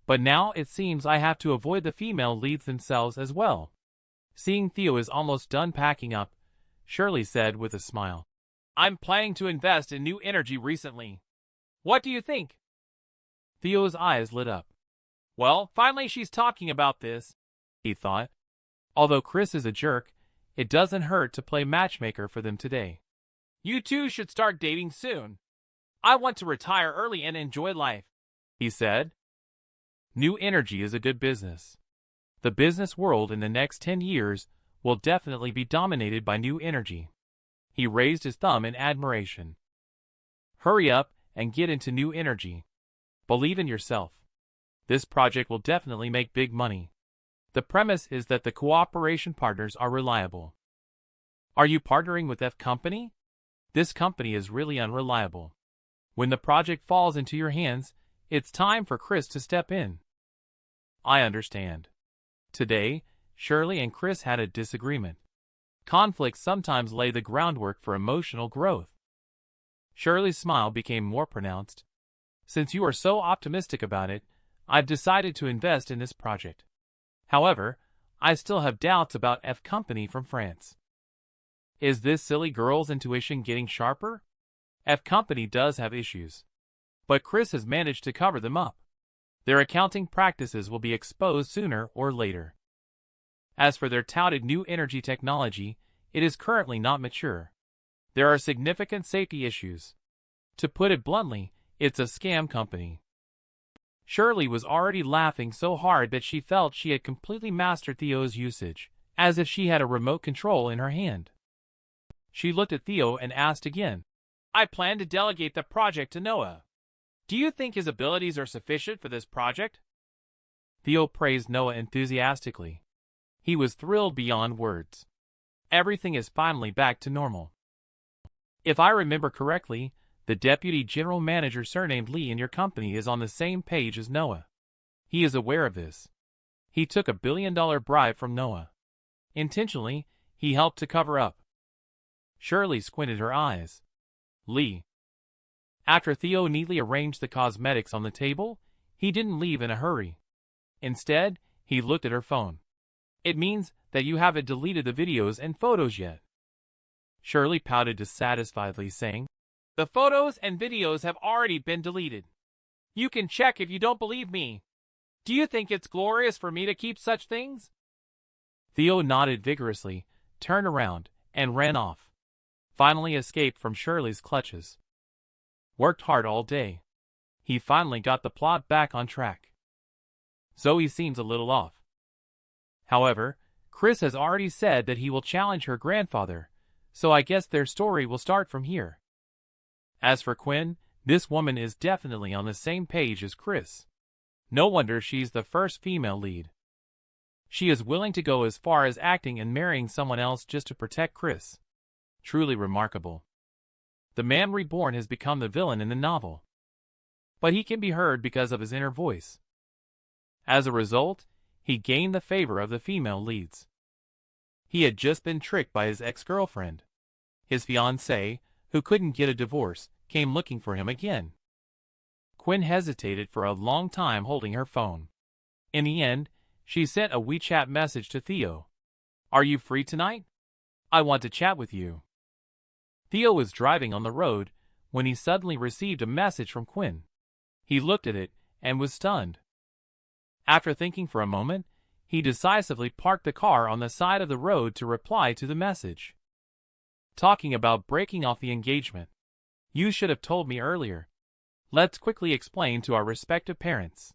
but now it seems I have to avoid the female leads themselves as well. Seeing Theo is almost done packing up, Shirley said with a smile, I'm planning to invest in new energy recently. What do you think? Theo's eyes lit up. Well, finally she's talking about this, he thought. Although Chris is a jerk, it doesn't hurt to play matchmaker for them today. You two should start dating soon. I want to retire early and enjoy life, he said. New energy is a good business. The business world in the next 10 years will definitely be dominated by new energy. He raised his thumb in admiration. Hurry up and get into new energy. Believe in yourself. This project will definitely make big money. The premise is that the cooperation partners are reliable. Are you partnering with F company? This company is really unreliable. When the project falls into your hands, it's time for Chris to step in. I understand. Today, Shirley and Chris had a disagreement. Conflicts sometimes lay the groundwork for emotional growth. Shirley's smile became more pronounced. Since you are so optimistic about it, I've decided to invest in this project. However, I still have doubts about F company from France. Is this silly girl's intuition getting sharper? F company does have issues, but Chris has managed to cover them up. Their accounting practices will be exposed sooner or later. As for their touted new energy technology, it is currently not mature. There are significant safety issues. To put it bluntly, it's a scam company. Shirley was already laughing so hard that she felt she had completely mastered Theo's usage, as if she had a remote control in her hand. She looked at Theo and asked again, I plan to delegate the project to Noah. Do you think his abilities are sufficient for this project? Theo praised Noah enthusiastically. He was thrilled beyond words. Everything is finally back to normal. If I remember correctly, the deputy general manager surnamed Lee in your company is on the same page as Noah. He is aware of this. He took a $1 billion bribe from Noah. Intentionally, he helped to cover up. Shirley squinted her eyes. Lee. After Theo neatly arranged the cosmetics on the table, he didn't leave in a hurry. Instead, he looked at her phone. It means that you haven't deleted the videos and photos yet. Shirley pouted dissatisfiedly, saying, The photos and videos have already been deleted. You can check if you don't believe me. Do you think it's glorious for me to keep such things? Theo nodded vigorously, turned around, and ran off. Finally escaped from Shirley's clutches. Worked hard all day. He finally got the plot back on track. Zoe seems a little off. However, Chris has already said that he will challenge her grandfather, so I guess their story will start from here. As for Quinn, this woman is definitely on the same page as Chris. No wonder she's the first female lead. She is willing to go as far as acting and marrying someone else just to protect Chris. Truly remarkable. The man reborn has become the villain in the novel. But he can be heard because of his inner voice. As a result, he gained the favor of the female leads. He had just been tricked by his ex-girlfriend. His fiancée, who couldn't get a divorce, came looking for him again. Quinn hesitated for a long time holding her phone. In the end, she sent a WeChat message to Theo. Are you free tonight? I want to chat with you. Theo was driving on the road when he suddenly received a message from Quinn. He looked at it and was stunned. After thinking for a moment, he decisively parked the car on the side of the road to reply to the message. Talking about breaking off the engagement. You should have told me earlier. Let's quickly explain to our respective parents.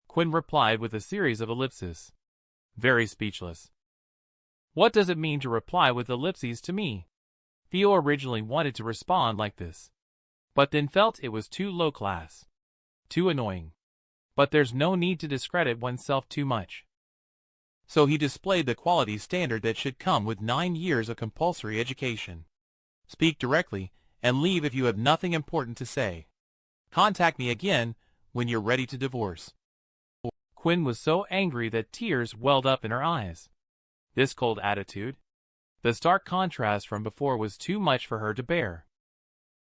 Quinn replied with a series of ellipses. Very speechless. What does it mean to reply with ellipses to me? Theo originally wanted to respond like this, but then felt it was too low class. Too annoying. But there's no need to discredit oneself too much. So he displayed the quality standard that should come with 9 years of compulsory education. Speak directly, and leave if you have nothing important to say. Contact me again when you're ready to divorce. Quinn was so angry that tears welled up in her eyes. This cold attitude, the stark contrast from before, was too much for her to bear.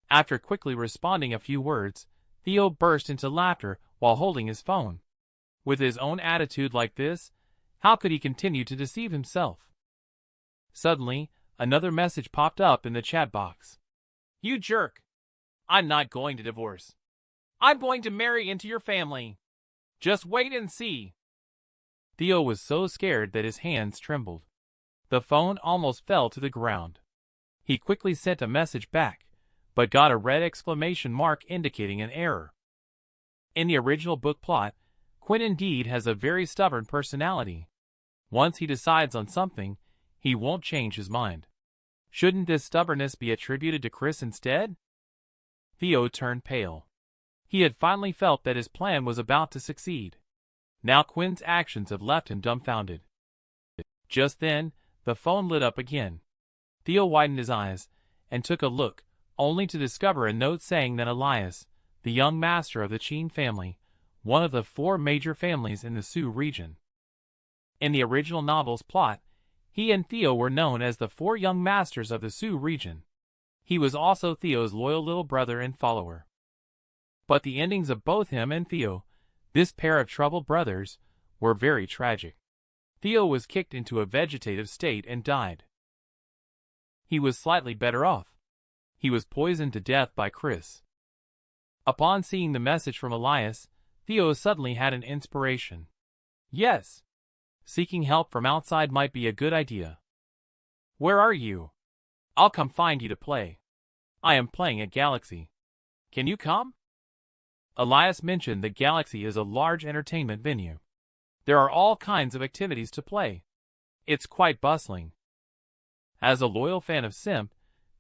After quickly responding a few words, Theo burst into laughter while holding his phone. With his own attitude like this, how could he continue to deceive himself? Suddenly, another message popped up in the chat box. You jerk! I'm not going to divorce. I'm going to marry into your family. Just wait and see. Theo was so scared that his hands trembled. The phone almost fell to the ground. He quickly sent a message back, but got a red exclamation mark indicating an error. In the original book plot, Quinn indeed has a very stubborn personality. Once he decides on something, he won't change his mind. Shouldn't this stubbornness be attributed to Chris instead? Theo turned pale. He had finally felt that his plan was about to succeed. Now Quinn's actions had left him dumbfounded. Just then, the phone lit up again. Theo widened his eyes and took a look, only to discover a note saying that Elias, the young master of the Qin family, one of the 4 major families in the Sioux region. In the original novel's plot, he and Theo were known as the 4 young masters of the Sioux region. He was also Theo's loyal little brother and follower. But the endings of both him and Theo, this pair of troubled brothers, were very tragic. Theo was kicked into a vegetative state and died. He was slightly better off. He was poisoned to death by Chris. Upon seeing the message from Elias, Theo suddenly had an inspiration. Yes, seeking help from outside might be a good idea. Where are you? I'll come find you to play. I am playing at Galaxy. Can you come? Elias mentioned that Galaxy is a large entertainment venue. There are all kinds of activities to play. It's quite bustling. As a loyal fan of Simp,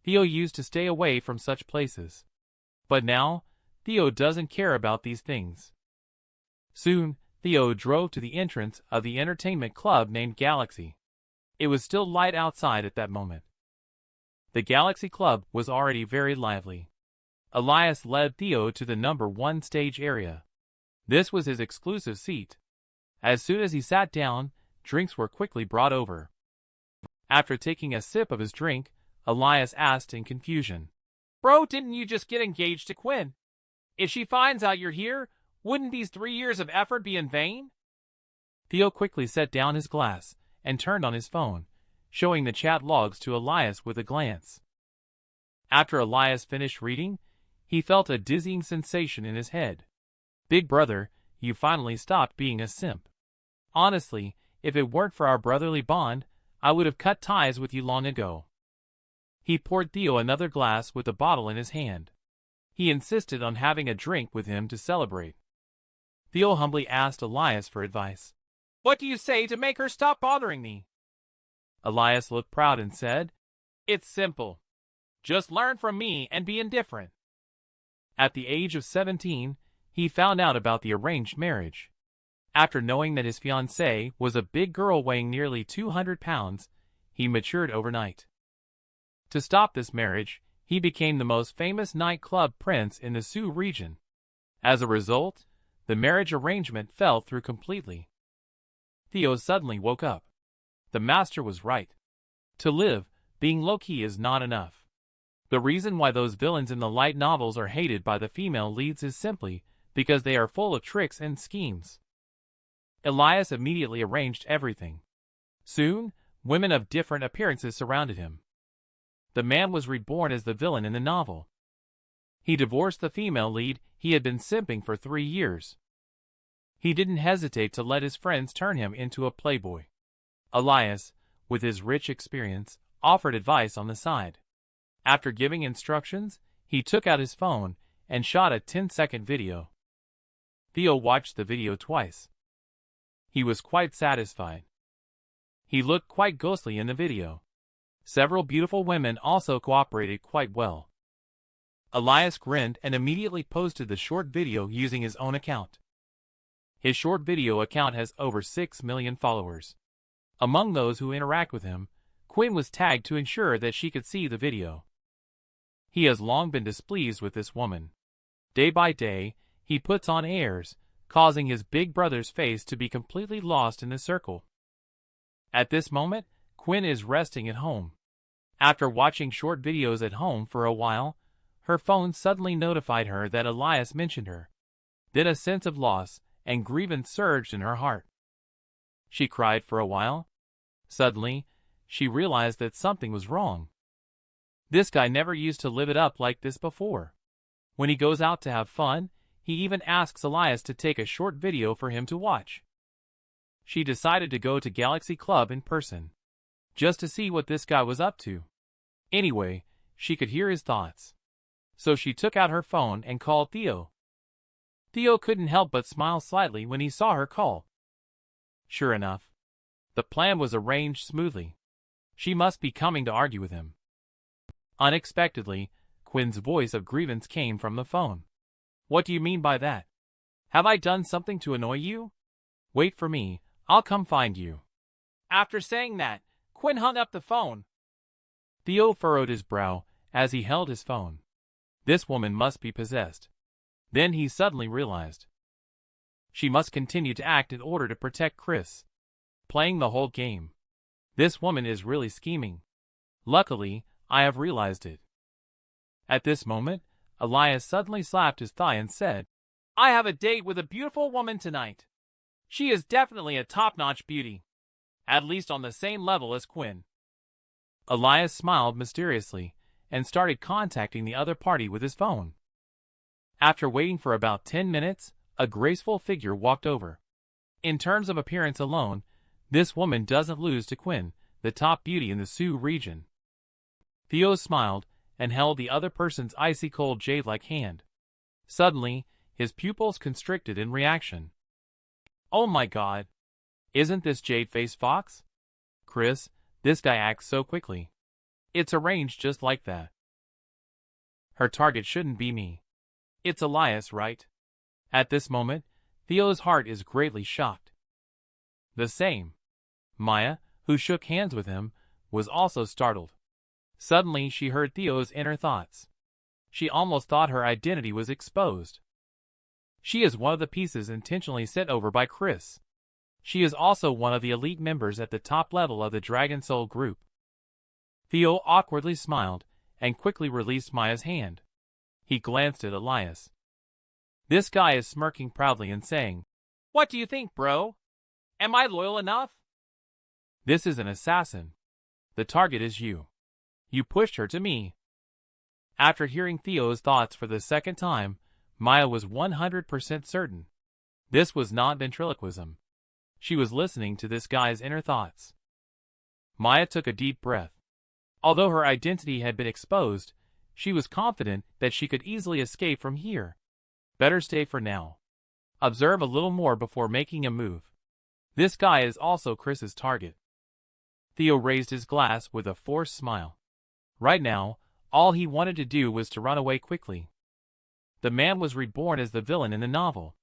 Theo used to stay away from such places. But now, Theo doesn't care about these things. Soon, Theo drove to the entrance of the entertainment club named Galaxy. It was still light outside at that moment. The Galaxy Club was already very lively. Elias led Theo to the number 1 stage area. This was his exclusive seat. As soon as he sat down, drinks were quickly brought over. After taking a sip of his drink, Elias asked in confusion, "Bro, didn't you just get engaged to Quinn? If she finds out you're here, wouldn't these 3 years of effort be in vain?" Theo quickly set down his glass and turned on his phone, showing the chat logs to Elias with a glance. After Elias finished reading, he felt a dizzying sensation in his head. "Big brother, you finally stopped being a simp. Honestly, if it weren't for our brotherly bond, I would have cut ties with you long ago." He poured Theo another glass with the bottle in his hand. He insisted on having a drink with him to celebrate. Theo humbly asked Elias for advice. "What do you say to make her stop bothering me?" Elias looked proud and said, "It's simple. Just learn from me and be indifferent." At the age of 17, he found out about the arranged marriage. After knowing that his fiancée was a big girl weighing nearly 200 pounds, he matured overnight. To stop this marriage, he became the most famous nightclub prince in the Sioux region. As a result, the marriage arrangement fell through completely. Theo suddenly woke up. The master was right. To live, being low-key is not enough. The reason why those villains in the light novels are hated by the female leads is simply because they are full of tricks and schemes. Elias immediately arranged everything. Soon, women of different appearances surrounded him. The man was reborn as the villain in the novel. He divorced the female lead he had been simping for 3 years. He didn't hesitate to let his friends turn him into a playboy. Elias, with his rich experience, offered advice on the side. After giving instructions, he took out his phone and shot a 10-second video. Theo watched the video twice. He was quite satisfied. He looked quite ghostly in the video. Several beautiful women also cooperated quite well. Elias grinned and immediately posted the short video using his own account. His short video account has over 6 million followers. Among those who interact with him, Quinn was tagged to ensure that she could see the video. He has long been displeased with this woman. Day by day, he puts on airs, causing his big brother's face to be completely lost in the circle. At this moment, Quinn is resting at home. After watching short videos at home for a while, her phone suddenly notified her that Elias mentioned her. Then a sense of loss and grievance surged in her heart. She cried for a while. Suddenly, she realized that something was wrong. This guy never used to live it up like this before. When he goes out to have fun, he even asks Elias to take a short video for him to watch. She decided to go to Galaxy Club in person, just to see what this guy was up to. Anyway, she could hear his thoughts. So she took out her phone and called Theo. Theo couldn't help but smile slightly when he saw her call. Sure enough, the plan was arranged smoothly. She must be coming to argue with him. Unexpectedly, Quinn's voice of grievance came from the phone. What do you mean by that? Have I done something to annoy you? Wait for me, I'll come find you. After saying that, Quinn hung up the phone. Theo furrowed his brow as he held his phone. This woman must be possessed. Then he suddenly realized. She must continue to act in order to protect Chris. Playing the whole game. This woman is really scheming. Luckily, I have realized it. At this moment, Elias suddenly slapped his thigh and said, I have a date with a beautiful woman tonight. She is definitely a top-notch beauty. At least on the same level as Quinn. Elias smiled mysteriously and started contacting the other party with his phone. After waiting for about 10 minutes, a graceful figure walked over. In terms of appearance alone, this woman doesn't lose to Quinn, the top beauty in the Sioux region. Theo smiled and held the other person's icy-cold jade-like hand. Suddenly, his pupils constricted in reaction. Oh my god! Isn't this Jade-Face Fox? Chris, this guy acts so quickly. It's arranged just like that. Her target shouldn't be me. It's Elias, right? At this moment, Theo's heart is greatly shocked. The same. Maya, who shook hands with him, was also startled. Suddenly she heard Theo's inner thoughts. She almost thought her identity was exposed. She is one of the pieces intentionally sent over by Chris. She is also one of the elite members at the top level of the Dragon Soul group. Theo awkwardly smiled and quickly released Maya's hand. He glanced at Elias. This guy is smirking proudly and saying, What do you think, bro? Am I loyal enough? This is an assassin. The target is you. You pushed her to me. After hearing Theo's thoughts for the second time, Maya was 100% certain. This was not ventriloquism. She was listening to this guy's inner thoughts. Maya took a deep breath. Although her identity had been exposed, she was confident that she could easily escape from here. Better stay for now. Observe a little more before making a move. This guy is also Chris's target. Theo raised his glass with a forced smile. Right now, all he wanted to do was to run away quickly. The man was reborn as the villain in the novel.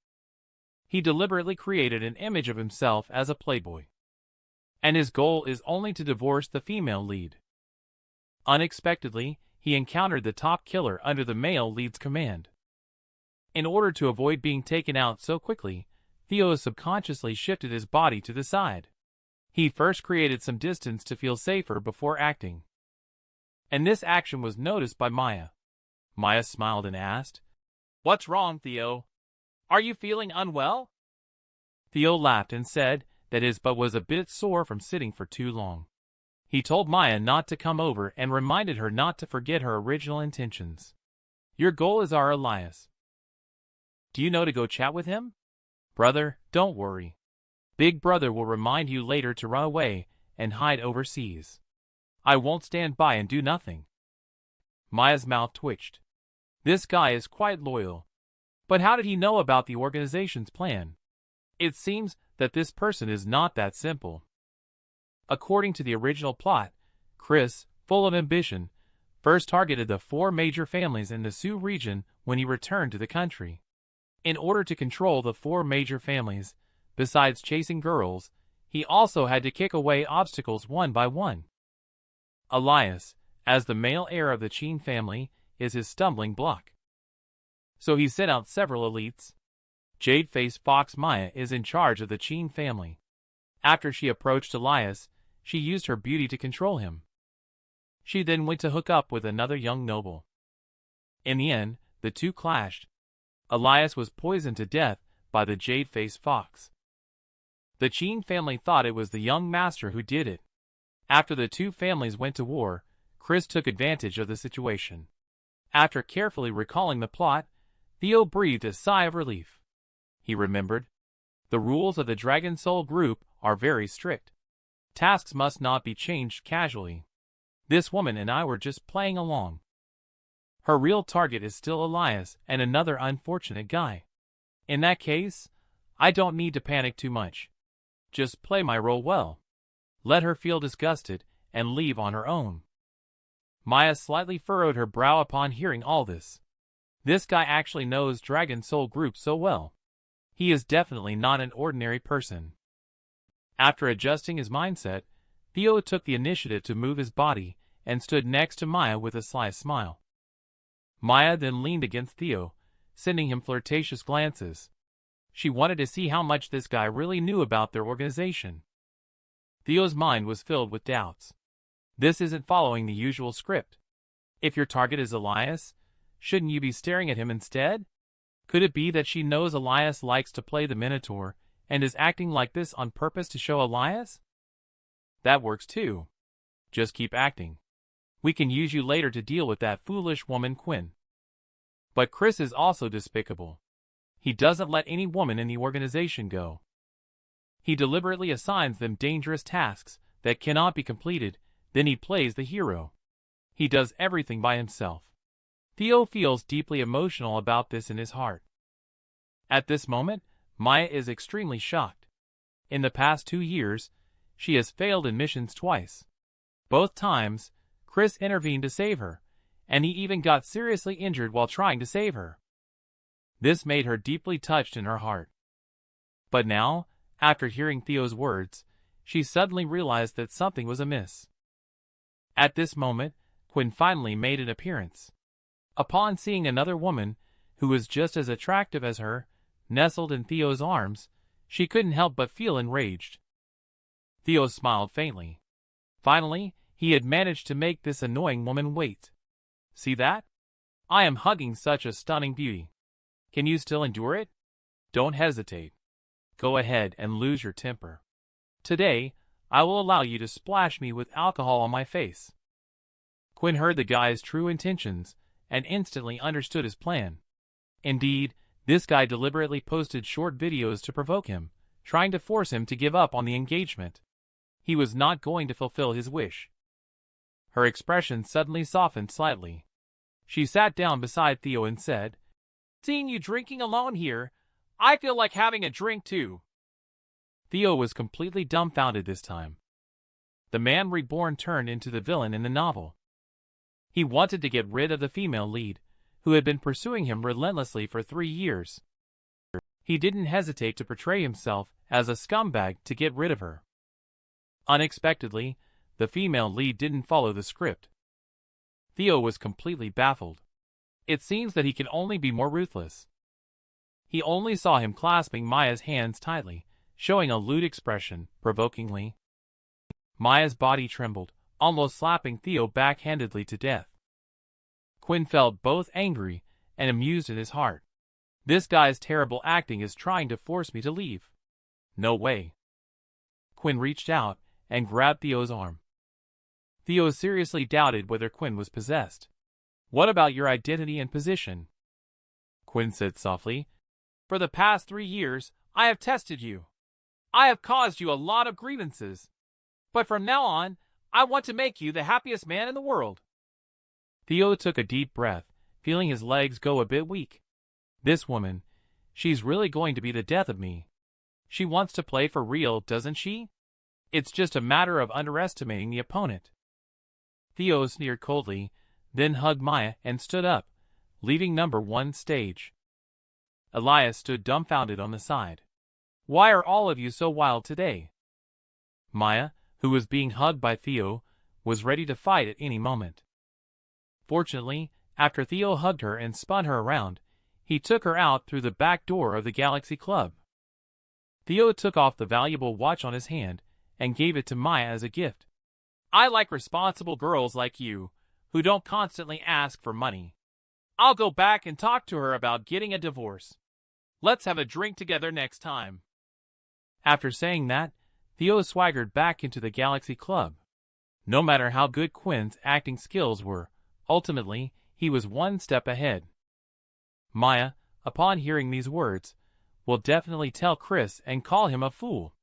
He deliberately created an image of himself as a playboy. And his goal is only to divorce the female lead. Unexpectedly, he encountered the top killer under the male lead's command. In order to avoid being taken out so quickly, Theo subconsciously shifted his body to the side. He first created some distance to feel safer before acting. And this action was noticed by Maya. Maya smiled and asked, What's wrong, Theo? Are you feeling unwell? Theo laughed and said that his butt was a bit sore from sitting for too long. He told Maya not to come over and reminded her not to forget her original intentions. Your goal is our Elias. Do you know to go chat with him? Brother, don't worry. Big brother will remind you later to run away and hide overseas. I won't stand by and do nothing. Maya's mouth twitched. This guy is quite loyal. But how did he know about the organization's plan? It seems that this person is not that simple. According to the original plot, Chris, full of ambition, first targeted the 4 major families in the Sioux region when he returned to the country. In order to control the 4 major families, besides chasing girls, he also had to kick away obstacles one by one. Elias, as the male heir of the Qin family, is his stumbling block. So he sent out several elites. Jade-Face Fox Maya is in charge of the Qin family. After she approached Elias, she used her beauty to control him. She then went to hook up with another young noble. In the end, the two clashed. Elias was poisoned to death by the Jade-Face Fox. The Qin family thought it was the young master who did it. After the two families went to war, Chris took advantage of the situation. After carefully recalling the plot, Theo breathed a sigh of relief. He remembered. The rules of the Dragon Soul group are very strict. Tasks must not be changed casually. This woman and I were just playing along. Her real target is still Elias and another unfortunate guy. In that case, I don't need to panic too much. Just play my role well. Let her feel disgusted and leave on her own. Maya slightly furrowed her brow upon hearing all this. This guy actually knows Dragon Soul Group so well. He is definitely not an ordinary person. After adjusting his mindset, Theo took the initiative to move his body and stood next to Maya with a sly smile. Maya then leaned against Theo, sending him flirtatious glances. She wanted to see how much this guy really knew about their organization. Theo's mind was filled with doubts. This isn't following the usual script. If your target is Elias, shouldn't you be staring at him instead? Could it be that she knows Elias likes to play the Minotaur and is acting like this on purpose to show Elias? That works too. Just keep acting. We can use you later to deal with that foolish woman Quinn. But Chris is also despicable. He doesn't let any woman in the organization go. He deliberately assigns them dangerous tasks that cannot be completed, then he plays the hero. He does everything by himself. Theo feels deeply emotional about this in his heart. At this moment, Maya is extremely shocked. In the past 2 years, she has failed in missions twice. Both times, Chris intervened to save her, and he even got seriously injured while trying to save her. This made her deeply touched in her heart. But now, after hearing Theo's words, she suddenly realized that something was amiss. At this moment, Quinn finally made an appearance. Upon seeing another woman, who was just as attractive as her, nestled in Theo's arms, she couldn't help but feel enraged. Theo smiled faintly. Finally, he had managed to make this annoying woman wait. See that? I am hugging such a stunning beauty. Can you still endure it? Don't hesitate. Go ahead and lose your temper. Today, I will allow you to splash me with alcohol on my face. Quinn heard the guy's true intentions and instantly understood his plan. Indeed, this guy deliberately posted short videos to provoke him, trying to force him to give up on the engagement. He was not going to fulfill his wish. Her expression suddenly softened slightly. She sat down beside Theo and said, "Seeing you drinking alone here, I feel like having a drink too." Theo was completely dumbfounded this time. The man reborn turned into the villain in the novel. He wanted to get rid of the female lead, who had been pursuing him relentlessly for 3 years. He didn't hesitate to portray himself as a scumbag to get rid of her. Unexpectedly, the female lead didn't follow the script. Theo was completely baffled. It seems that he can only be more ruthless. He only saw him clasping Maya's hands tightly, showing a lewd expression, provokingly. Maya's body trembled, almost slapping Theo backhandedly to death. Quinn felt both angry and amused in his heart. This guy's terrible acting is trying to force me to leave. No way. Quinn reached out and grabbed Theo's arm. Theo seriously doubted whether Quinn was possessed. "What about your identity and position?" Quinn said softly. "For the past 3 years, I have tested you. I have caused you a lot of grievances. But from now on, I want to make you the happiest man in the world." Theo took a deep breath, feeling his legs go a bit weak. This woman, she's really going to be the death of me. She wants to play for real, doesn't she? It's just a matter of underestimating the opponent. Theo sneered coldly, then hugged Maya and stood up, leaving number 1 stage. Elias stood dumbfounded on the side. "Why are all of you so wild today?" Maya, who was being hugged by Theo, was ready to fight at any moment. Fortunately, after Theo hugged her and spun her around, he took her out through the back door of the Galaxy Club. Theo took off the valuable watch on his hand and gave it to Maya as a gift. "I like responsible girls like you, who don't constantly ask for money. I'll go back and talk to her about getting a divorce. Let's have a drink together next time." After saying that, Theo swaggered back into the Galaxy Club. No matter how good Quinn's acting skills were, ultimately, he was 1 step ahead. Maya, upon hearing these words, will definitely tell Chris and call him a fool.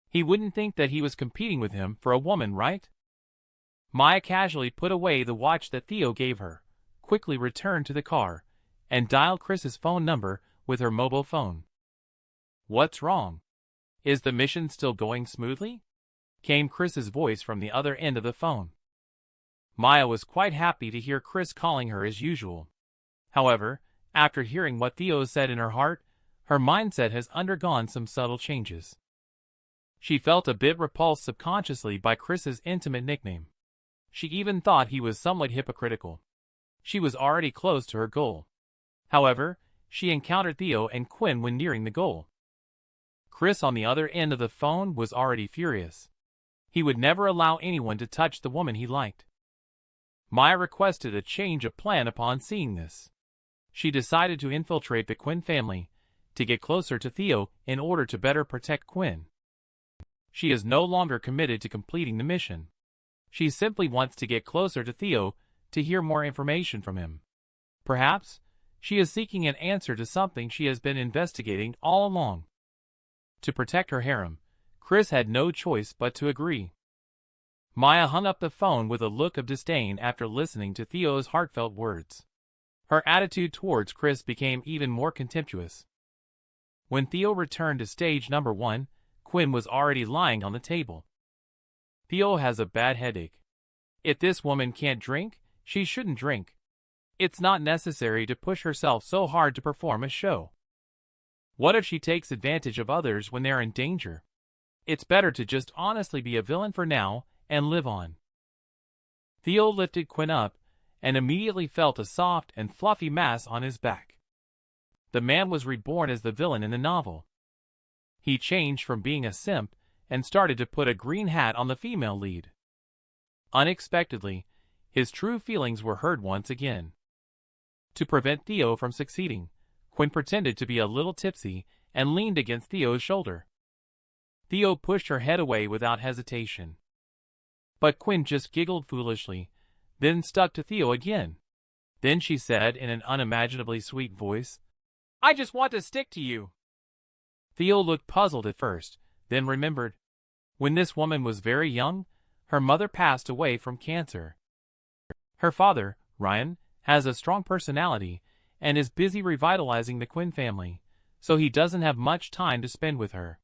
He wouldn't think that he was competing with him for a woman, right? Maya casually put away the watch that Theo gave her, quickly returned to the car, and dialed Chris's phone number with her mobile phone. "What's wrong? Is the mission still going smoothly?" came Chris's voice from the other end of the phone. Maya was quite happy to hear Chris calling her as usual. However, After hearing what Theo said in her heart, her mindset has undergone some subtle changes. She felt a bit repulsed subconsciously by Chris's intimate nickname. She even thought he was somewhat hypocritical. She was already close to her goal. However, she encountered Theo and Quinn when nearing the goal. Chris on the other end of the phone was already furious. He would never allow anyone to touch the woman he liked. Maya requested a change of plan upon seeing this. She decided to infiltrate the Quinn family, to get closer to Theo in order to better protect Quinn. She is no longer committed to completing the mission. She simply wants to get closer to Theo to hear more information from him. Perhaps, she is seeking an answer to something she has been investigating all along. To protect her harem, Chris had no choice but to agree. Maya hung up the phone with a look of disdain after listening to Theo's heartfelt words. Her attitude towards Chris became even more contemptuous. When Theo returned to stage number 1, Quinn was already lying on the table. Theo has a bad headache. If this woman can't drink, she shouldn't drink. It's not necessary to push herself so hard to perform a show. What if she takes advantage of others when they're in danger? It's better to just honestly be a villain for now and live on. Theo lifted Quinn up and immediately felt a soft and fluffy mass on his back. The man was reborn as the villain in the novel. He changed from being a simp and started to put a green hat on the female lead. Unexpectedly, his true feelings were heard once again. To prevent Theo from succeeding, Quinn pretended to be a little tipsy and leaned against Theo's shoulder. Theo pushed her head away without hesitation. But Quinn just giggled foolishly, then stuck to Theo again. Then she said in an unimaginably sweet voice, "I just want to stick to you." Theo looked puzzled at first, then remembered. When this woman was very young, her mother passed away from cancer. Her father, Ryan, has a strong personality and is busy revitalizing the Quinn family, so he doesn't have much time to spend with her.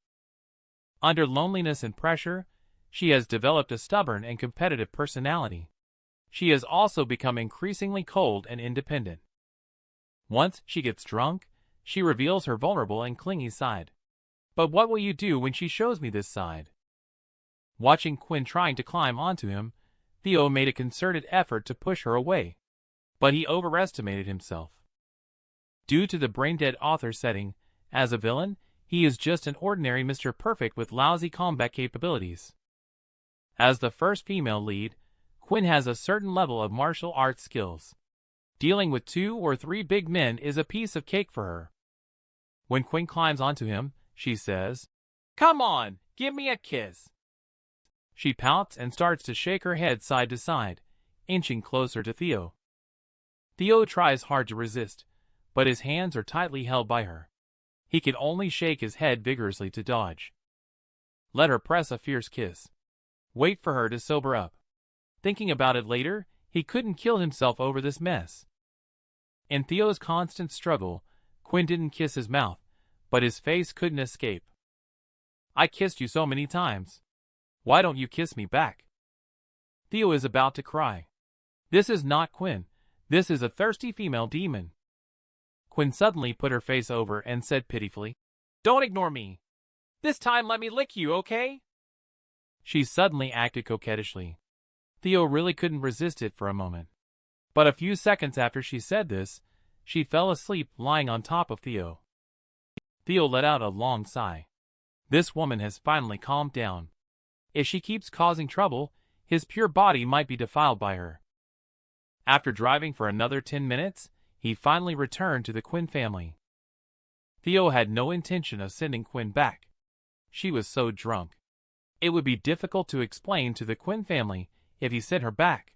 Under loneliness and pressure, she has developed a stubborn and competitive personality. She has also become increasingly cold and independent. Once she gets drunk, she reveals her vulnerable and clingy side. But what will you do when she shows me this side? Watching Quinn trying to climb onto him, Theo made a concerted effort to push her away. But he overestimated himself. Due to the brain-dead author setting, as a villain, he is just an ordinary Mr. Perfect with lousy combat capabilities. As the first female lead, Quinn has a certain level of martial arts skills. Dealing with 2 or 3 big men is a piece of cake for her. When Quinn climbs onto him, she says, "Come on, give me a kiss." She pouts and starts to shake her head side to side, inching closer to Theo. Theo tries hard to resist, but his hands are tightly held by her. He can only shake his head vigorously to dodge. Let her press a fierce kiss. Wait for her to sober up. Thinking about it later, he couldn't kill himself over this mess. In Theo's constant struggle, Quinn didn't kiss his mouth, but his face couldn't escape. "I kissed you so many times. Why don't you kiss me back?" Theo is about to cry. This is not Quinn. This is a thirsty female demon. Quinn suddenly put her face over and said pitifully, "Don't ignore me. This time let me lick you, okay?" She suddenly acted coquettishly. Theo really couldn't resist it for a moment. But a few seconds after she said this, she fell asleep lying on top of Theo. Theo let out a long sigh. This woman has finally calmed down. If she keeps causing trouble, his pure body might be defiled by her. After driving for another 10 minutes, he finally returned to the Quinn family. Theo had no intention of sending Quinn back. She was so drunk. It would be difficult to explain to the Quinn family if he sent her back.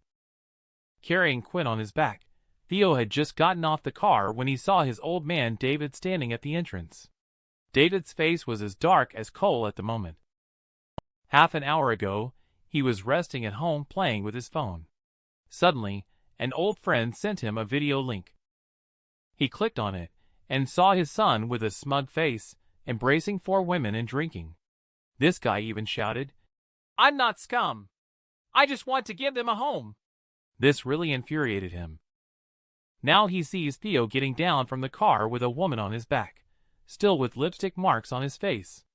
Carrying Quinn on his back, Theo had just gotten off the car when he saw his old man David standing at the entrance. David's face was as dark as coal at the moment. Half an hour ago, he was resting at home playing with his phone. Suddenly, an old friend sent him a video link. He clicked on it and saw his son with a smug face, embracing 4 women and drinking. This guy even shouted, "I'm not scum. I just want to give them a home." This really infuriated him. Now he sees Theo getting down from the car with a woman on his back, still with lipstick marks on his face.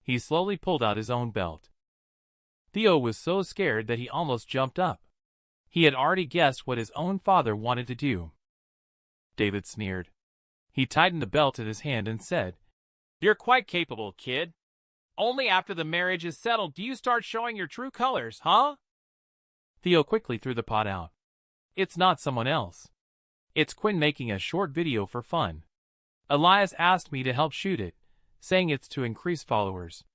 He slowly pulled out his own belt. Theo was so scared that he almost jumped up. He had already guessed what his own father wanted to do. David sneered. He tightened the belt in his hand and said, "You're quite capable, kid. Only after the marriage is settled do you start showing your true colors, huh?" Theo quickly threw the pot out. "It's not someone else. It's Quinn making a short video for fun. Elias asked me to help shoot it, saying it's to increase followers."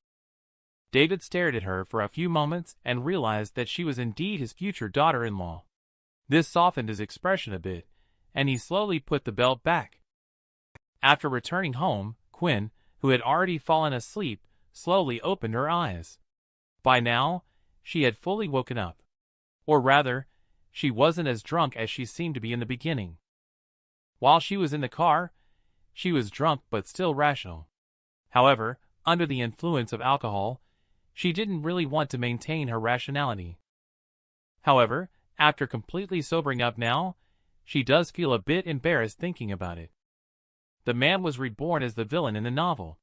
David stared at her for a few moments and realized that she was indeed his future daughter-in-law. This softened his expression a bit, and he slowly put the belt back. After returning home, Quinn, who had already fallen asleep, slowly opened her eyes. By now, she had fully woken up. Or rather, she wasn't as drunk as she seemed to be in the beginning. While she was in the car, she was drunk but still rational. However, under the influence of alcohol, she didn't really want to maintain her rationality. However, after completely sobering up now, she does feel a bit embarrassed thinking about it. The man was reborn as the villain in the novel.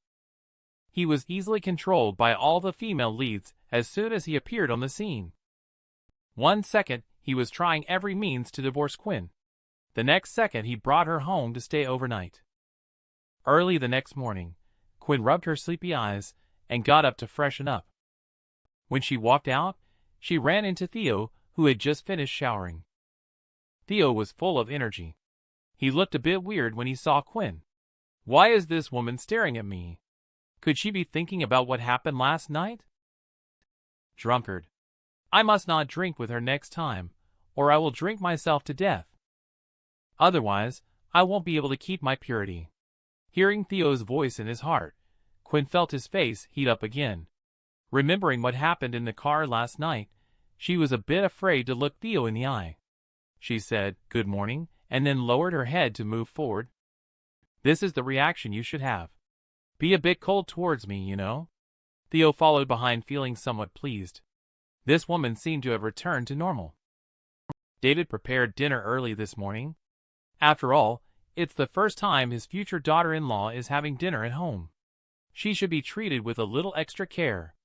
He was easily controlled by all the female leads as soon as he appeared on the scene. 1 second, he was trying every means to divorce Quinn. The next second, he brought her home to stay overnight. Early the next morning, Quinn rubbed her sleepy eyes and got up to freshen up. When she walked out, she ran into Theo, who had just finished showering. Theo was full of energy. He looked a bit weird when he saw Quinn. "Why is this woman staring at me? Could she be thinking about what happened last night?" Drunkard. "I must not drink with her next time, or I will drink myself to death. Otherwise, I won't be able to keep my purity." Hearing Theo's voice in his heart, Quinn felt his face heat up again. Remembering what happened in the car last night, she was a bit afraid to look Theo in the eye. She said, "Good morning," and then lowered her head to move forward. "This is the reaction you should have. Be a bit cold towards me, you know." Theo followed behind, feeling somewhat pleased. This woman seemed to have returned to normal. David prepared dinner early this morning. After all, it's the first time his future daughter-in-law is having dinner at home. She should be treated with a little extra care.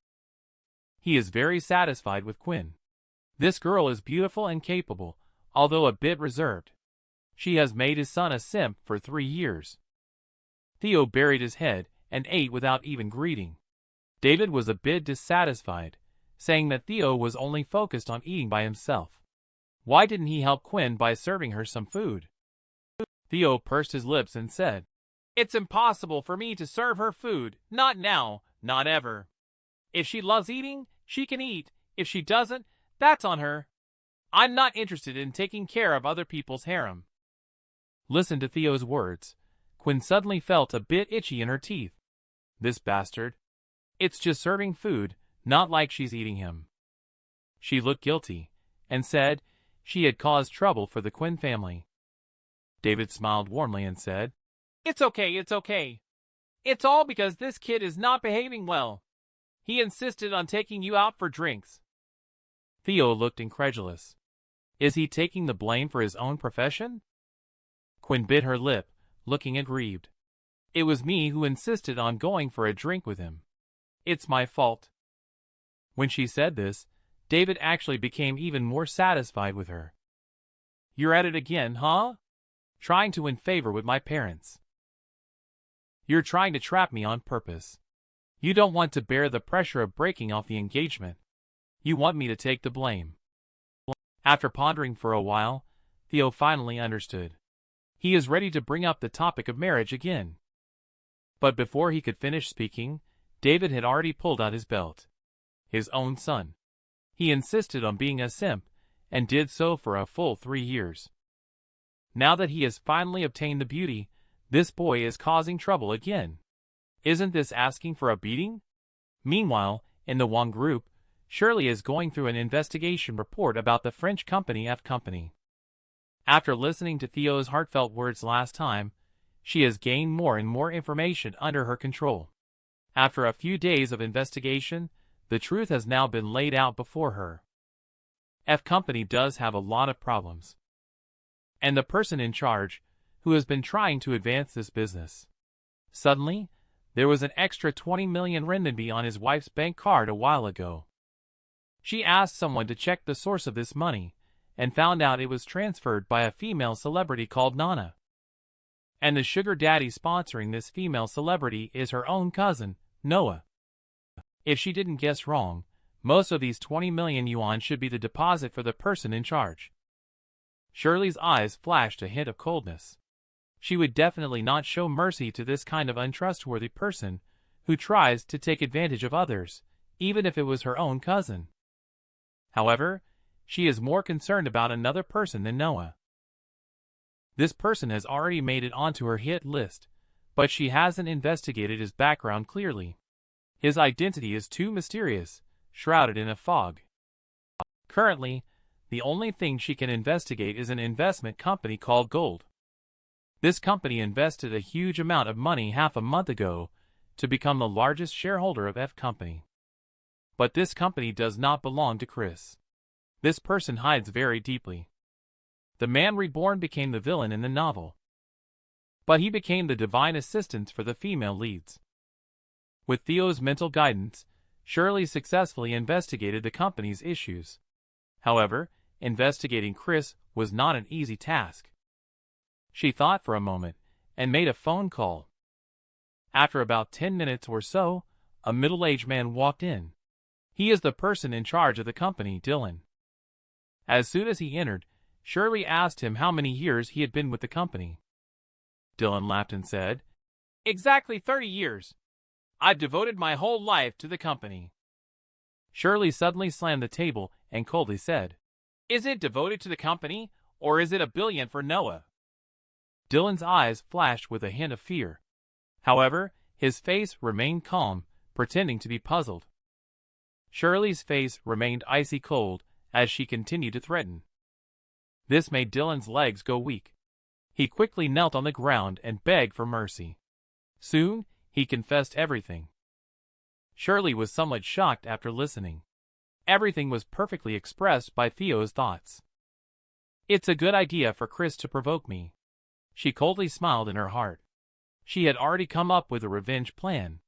He is very satisfied with Quinn. This girl is beautiful and capable, although a bit reserved. She has made his son a simp for 3 years. Theo buried his head and ate without even greeting. David was a bit dissatisfied, saying that Theo was only focused on eating by himself. Why didn't he help Quinn by serving her some food? Theo pursed his lips and said, "It's impossible for me to serve her food, not now, not ever. If she loves eating, she can eat. If she doesn't, that's on her. I'm not interested in taking care of other people's harem." Listen to Theo's words. Quinn suddenly felt a bit itchy in her teeth. This bastard. It's just serving food, not like she's eating him. She looked guilty, and said she had caused trouble for the Quinn family. David smiled warmly and said, "It's okay, it's okay. It's all because this kid is not behaving well. He insisted on taking you out for drinks." Theo looked incredulous. Is he taking the blame for his own profession? Quinn bit her lip, looking aggrieved. "It was me who insisted on going for a drink with him. It's my fault." When she said this, David actually became even more satisfied with her. "You're at it again, huh? Trying to win favor with my parents. You're trying to trap me on purpose. You don't want to bear the pressure of breaking off the engagement. You want me to take the blame." After pondering for a while, Theo finally understood. He is ready to bring up the topic of marriage again. But before he could finish speaking, David had already pulled out his belt. His own son. He insisted on being a simp, and did so for a full 3 years. Now that he has finally obtained the beauty, this boy is causing trouble again. Isn't this asking for a beating? Meanwhile, in the Wang group, Shirley is going through an investigation report about the French company F Company. After listening to Theo's heartfelt words last time, she has gained more and more information under her control. After a few days of investigation, the truth has now been laid out before her. F Company does have a lot of problems. and the person in charge, who has been trying to advance this business. Suddenly, there was an extra 20 million renminbi on his wife's bank card a while ago. She asked someone to check the source of this money, and found out it was transferred by a female celebrity called Nana. And the sugar daddy sponsoring this female celebrity is her own cousin, Noah. If she didn't guess wrong, most of these 20 million yuan should be the deposit for the person in charge. Shirley's eyes flashed a hint of coldness. She would definitely not show mercy to this kind of untrustworthy person who tries to take advantage of others, even if it was her own cousin. However, she is more concerned about another person than Noah. This person has already made it onto her hit list, but she hasn't investigated his background clearly. His identity is too mysterious, shrouded in a fog. Currently, the only thing she can investigate is an investment company called Gold. This company invested a huge amount of money half a month ago to become the largest shareholder of F Company. But this company does not belong to Chris. This person hides very deeply. The man reborn became the villain in the novel, but he became the divine assistant for the female leads. With Theo's mental guidance, Shirley successfully investigated the company's issues. However, investigating Chris was not an easy task. She thought for a moment and made a phone call. After about 10 minutes or so, a middle-aged man walked in. He is the person in charge of the company, Dylan. As soon as he entered, Shirley asked him how many years he had been with the company. Dylan laughed and said, "Exactly 30 years. I've devoted my whole life to the company." Shirley suddenly slammed the table and coldly said, "Is it devoted to the company, or is it $1 billion for Noah?" Dylan's eyes flashed with a hint of fear. However, his face remained calm, pretending to be puzzled. Shirley's face remained icy cold as she continued to threaten. This made Dylan's legs go weak. He quickly knelt on the ground and begged for mercy. Soon, he confessed everything. Shirley was somewhat shocked after listening. Everything was perfectly expressed by Theo's thoughts. "It's a good idea for Chris to provoke me." She coldly smiled in her heart. She had already come up with a revenge plan.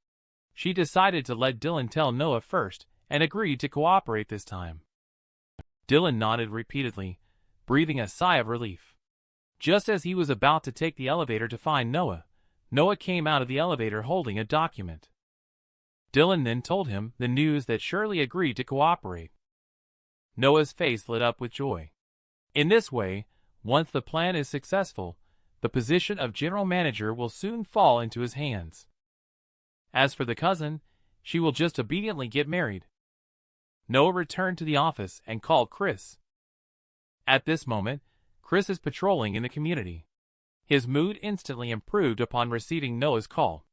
She decided to let Dylan tell Noah first and agreed to cooperate this time. Dylan nodded repeatedly, breathing a sigh of relief. Just as he was about to take the elevator to find Noah, Noah came out of the elevator holding a document. Dylan then told him the news that Shirley agreed to cooperate. Noah's face lit up with joy. In this way, once the plan is successful, the position of general manager will soon fall into his hands. As for the cousin, she will just obediently get married. Noah returned to the office and called Chris. At this moment, Chris is patrolling in the community. His mood instantly improved upon receiving Noah's call.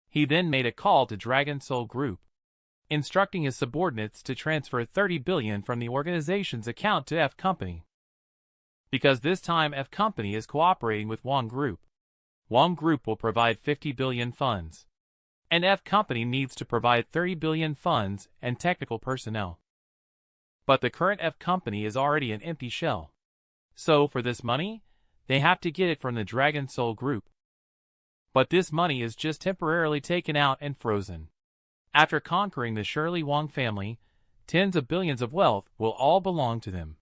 He then made a call to Dragon Soul Group, instructing his subordinates to transfer 30 billion from the organization's account to F Company. Because this time F Company is cooperating with Wong Group. Wong Group will provide 50 billion funds, and F Company needs to provide 30 billion funds and technical personnel. But the current F Company is already an empty shell. So for this money, they have to get it from the Dragon Soul Group. But this money is just temporarily taken out and frozen. After conquering the Shirley Wong family, tens of billions of wealth will all belong to them.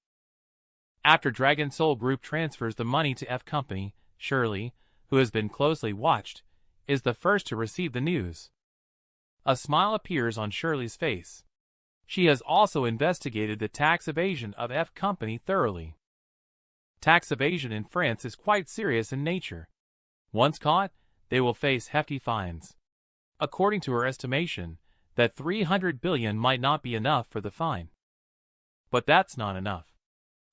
After Dragon Soul Group transfers the money to F Company, Shirley, who has been closely watched, is the first to receive the news. A smile appears on Shirley's face. She has also investigated the tax evasion of F Company thoroughly. Tax evasion in France is quite serious in nature. Once caught, they will face hefty fines. According to her estimation, that 300 billion might not be enough for the fine. But that's not enough.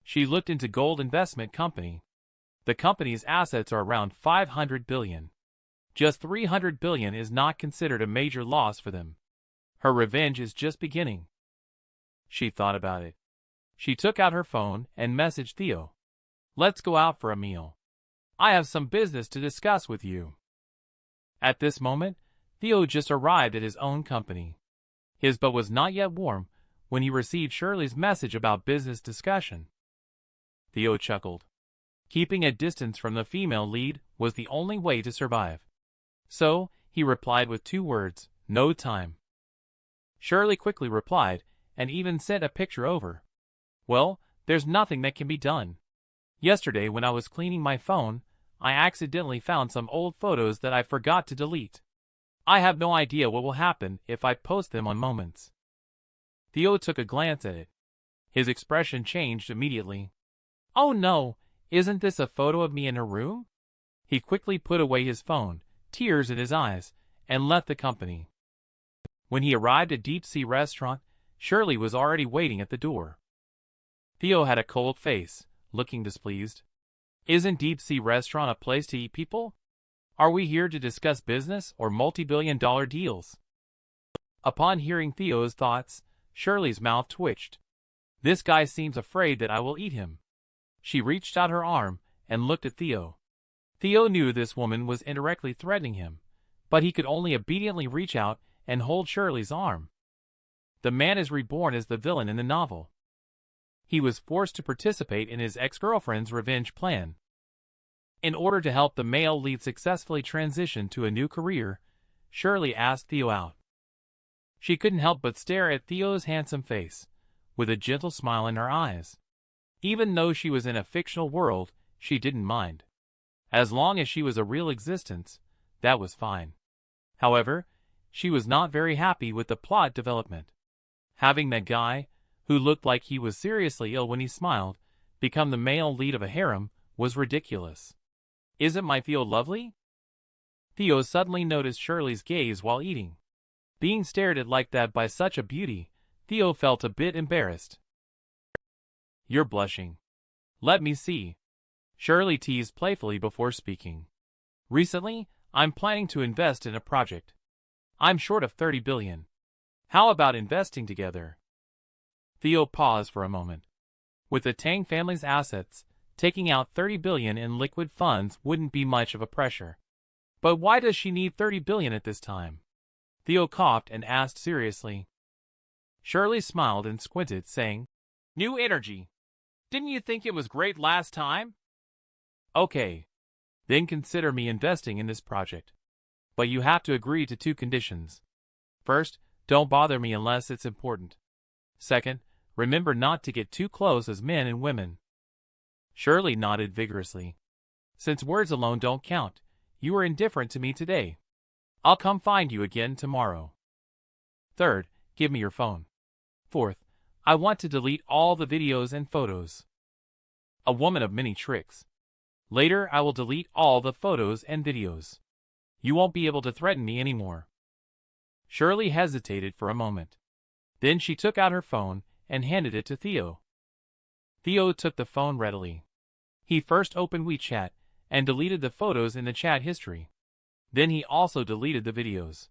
She looked into Gold Investment Company. The company's assets are around 500 billion. Just 300 billion is not considered a major loss for them. Her revenge is just beginning. She thought about it. She took out her phone and messaged Theo. "Let's go out for a meal. I have some business to discuss with you." At this moment, Theo just arrived at his own company. His butt was not yet warm when he received Shirley's message about business discussion. Theo chuckled. Keeping a distance from the female lead was the only way to survive. So, he replied with 2 words, "No time." Shirley quickly replied, and even sent a picture over. "Well, there's nothing that can be done. Yesterday when I was cleaning my phone, I accidentally found some old photos that I forgot to delete. I have no idea what will happen if I post them on Moments." Theo took a glance at it. His expression changed immediately. "Oh no, isn't this a photo of me in her room?" He quickly put away his phone, tears in his eyes, and left the company. When he arrived at Deep Sea Restaurant, Shirley was already waiting at the door. Theo had a cold face, looking displeased. "Isn't Deep Sea Restaurant a place to eat people? Are we here to discuss business or multi-billion-dollar deals?" Upon hearing Theo's thoughts, Shirley's mouth twitched. "This guy seems afraid that I will eat him." She reached out her arm and looked at Theo. Theo knew this woman was indirectly threatening him, but he could only obediently reach out and hold Shirley's arm. The man is reborn as the villain in the novel. He was forced to participate in his ex-girlfriend's revenge plan. In order to help the male lead successfully transition to a new career, Shirley asked Theo out. She couldn't help but stare at Theo's handsome face, with a gentle smile in her eyes. Even though she was in a fictional world, she didn't mind. As long as she was a real existence, that was fine. However, she was not very happy with the plot development. Having that guy, who looked like he was seriously ill when he smiled, become the male lead of a harem was ridiculous. "Isn't my Theo lovely?" Theo suddenly noticed Shirley's gaze while eating. Being stared at like that by such a beauty, Theo felt a bit embarrassed. "You're blushing. Let me see." Shirley teased playfully before speaking. "Recently, I'm planning to invest in a project. I'm short of 30 billion. How about investing together?" Theo paused for a moment. With the Tang family's assets, taking out 30 billion in liquid funds wouldn't be much of a pressure. But why does she need 30 billion at this time? Theo coughed and asked seriously. Shirley smiled and squinted, saying, "New energy. Didn't you think it was great last time? Okay. Then consider me investing in this project. But you have to agree to 2 conditions. First, don't bother me unless it's important. Second, remember not to get too close as men and women." Shirley nodded vigorously. "Since words alone don't count, you are indifferent to me today. I'll come find you again tomorrow. Third, give me your phone. Fourth, I want to delete all the videos and photos." A woman of many tricks. "Later I will delete all the photos and videos. You won't be able to threaten me anymore." Shirley hesitated for a moment. Then she took out her phone and handed it to Theo. Theo took the phone readily. He first opened WeChat and deleted the photos in the chat history. Then he also deleted the videos.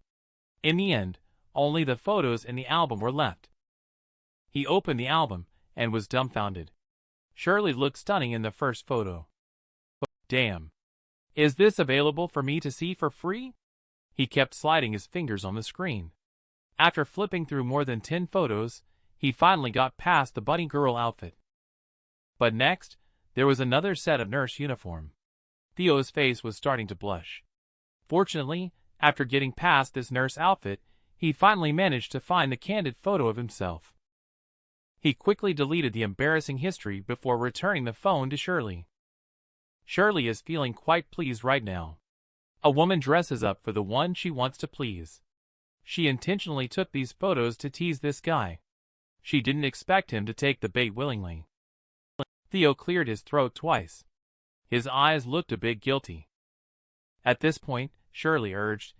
In the end, only the photos in the album were left. He opened the album and was dumbfounded. Shirley looked stunning in the first photo. "Damn. Is this available for me to see for free?" He kept sliding his fingers on the screen. After flipping through more than 10 photos, he finally got past the bunny girl outfit. But next, there was another set of nurse uniform. Theo's face was starting to blush. Fortunately, after getting past this nurse outfit, he finally managed to find the candid photo of himself. He quickly deleted the embarrassing history before returning the phone to Shirley. Shirley is feeling quite pleased right now. A woman dresses up for the one she wants to please. She intentionally took these photos to tease this guy. She didn't expect him to take the bait willingly. Theo cleared his throat twice. His eyes looked a bit guilty. At this point, Shirley urged,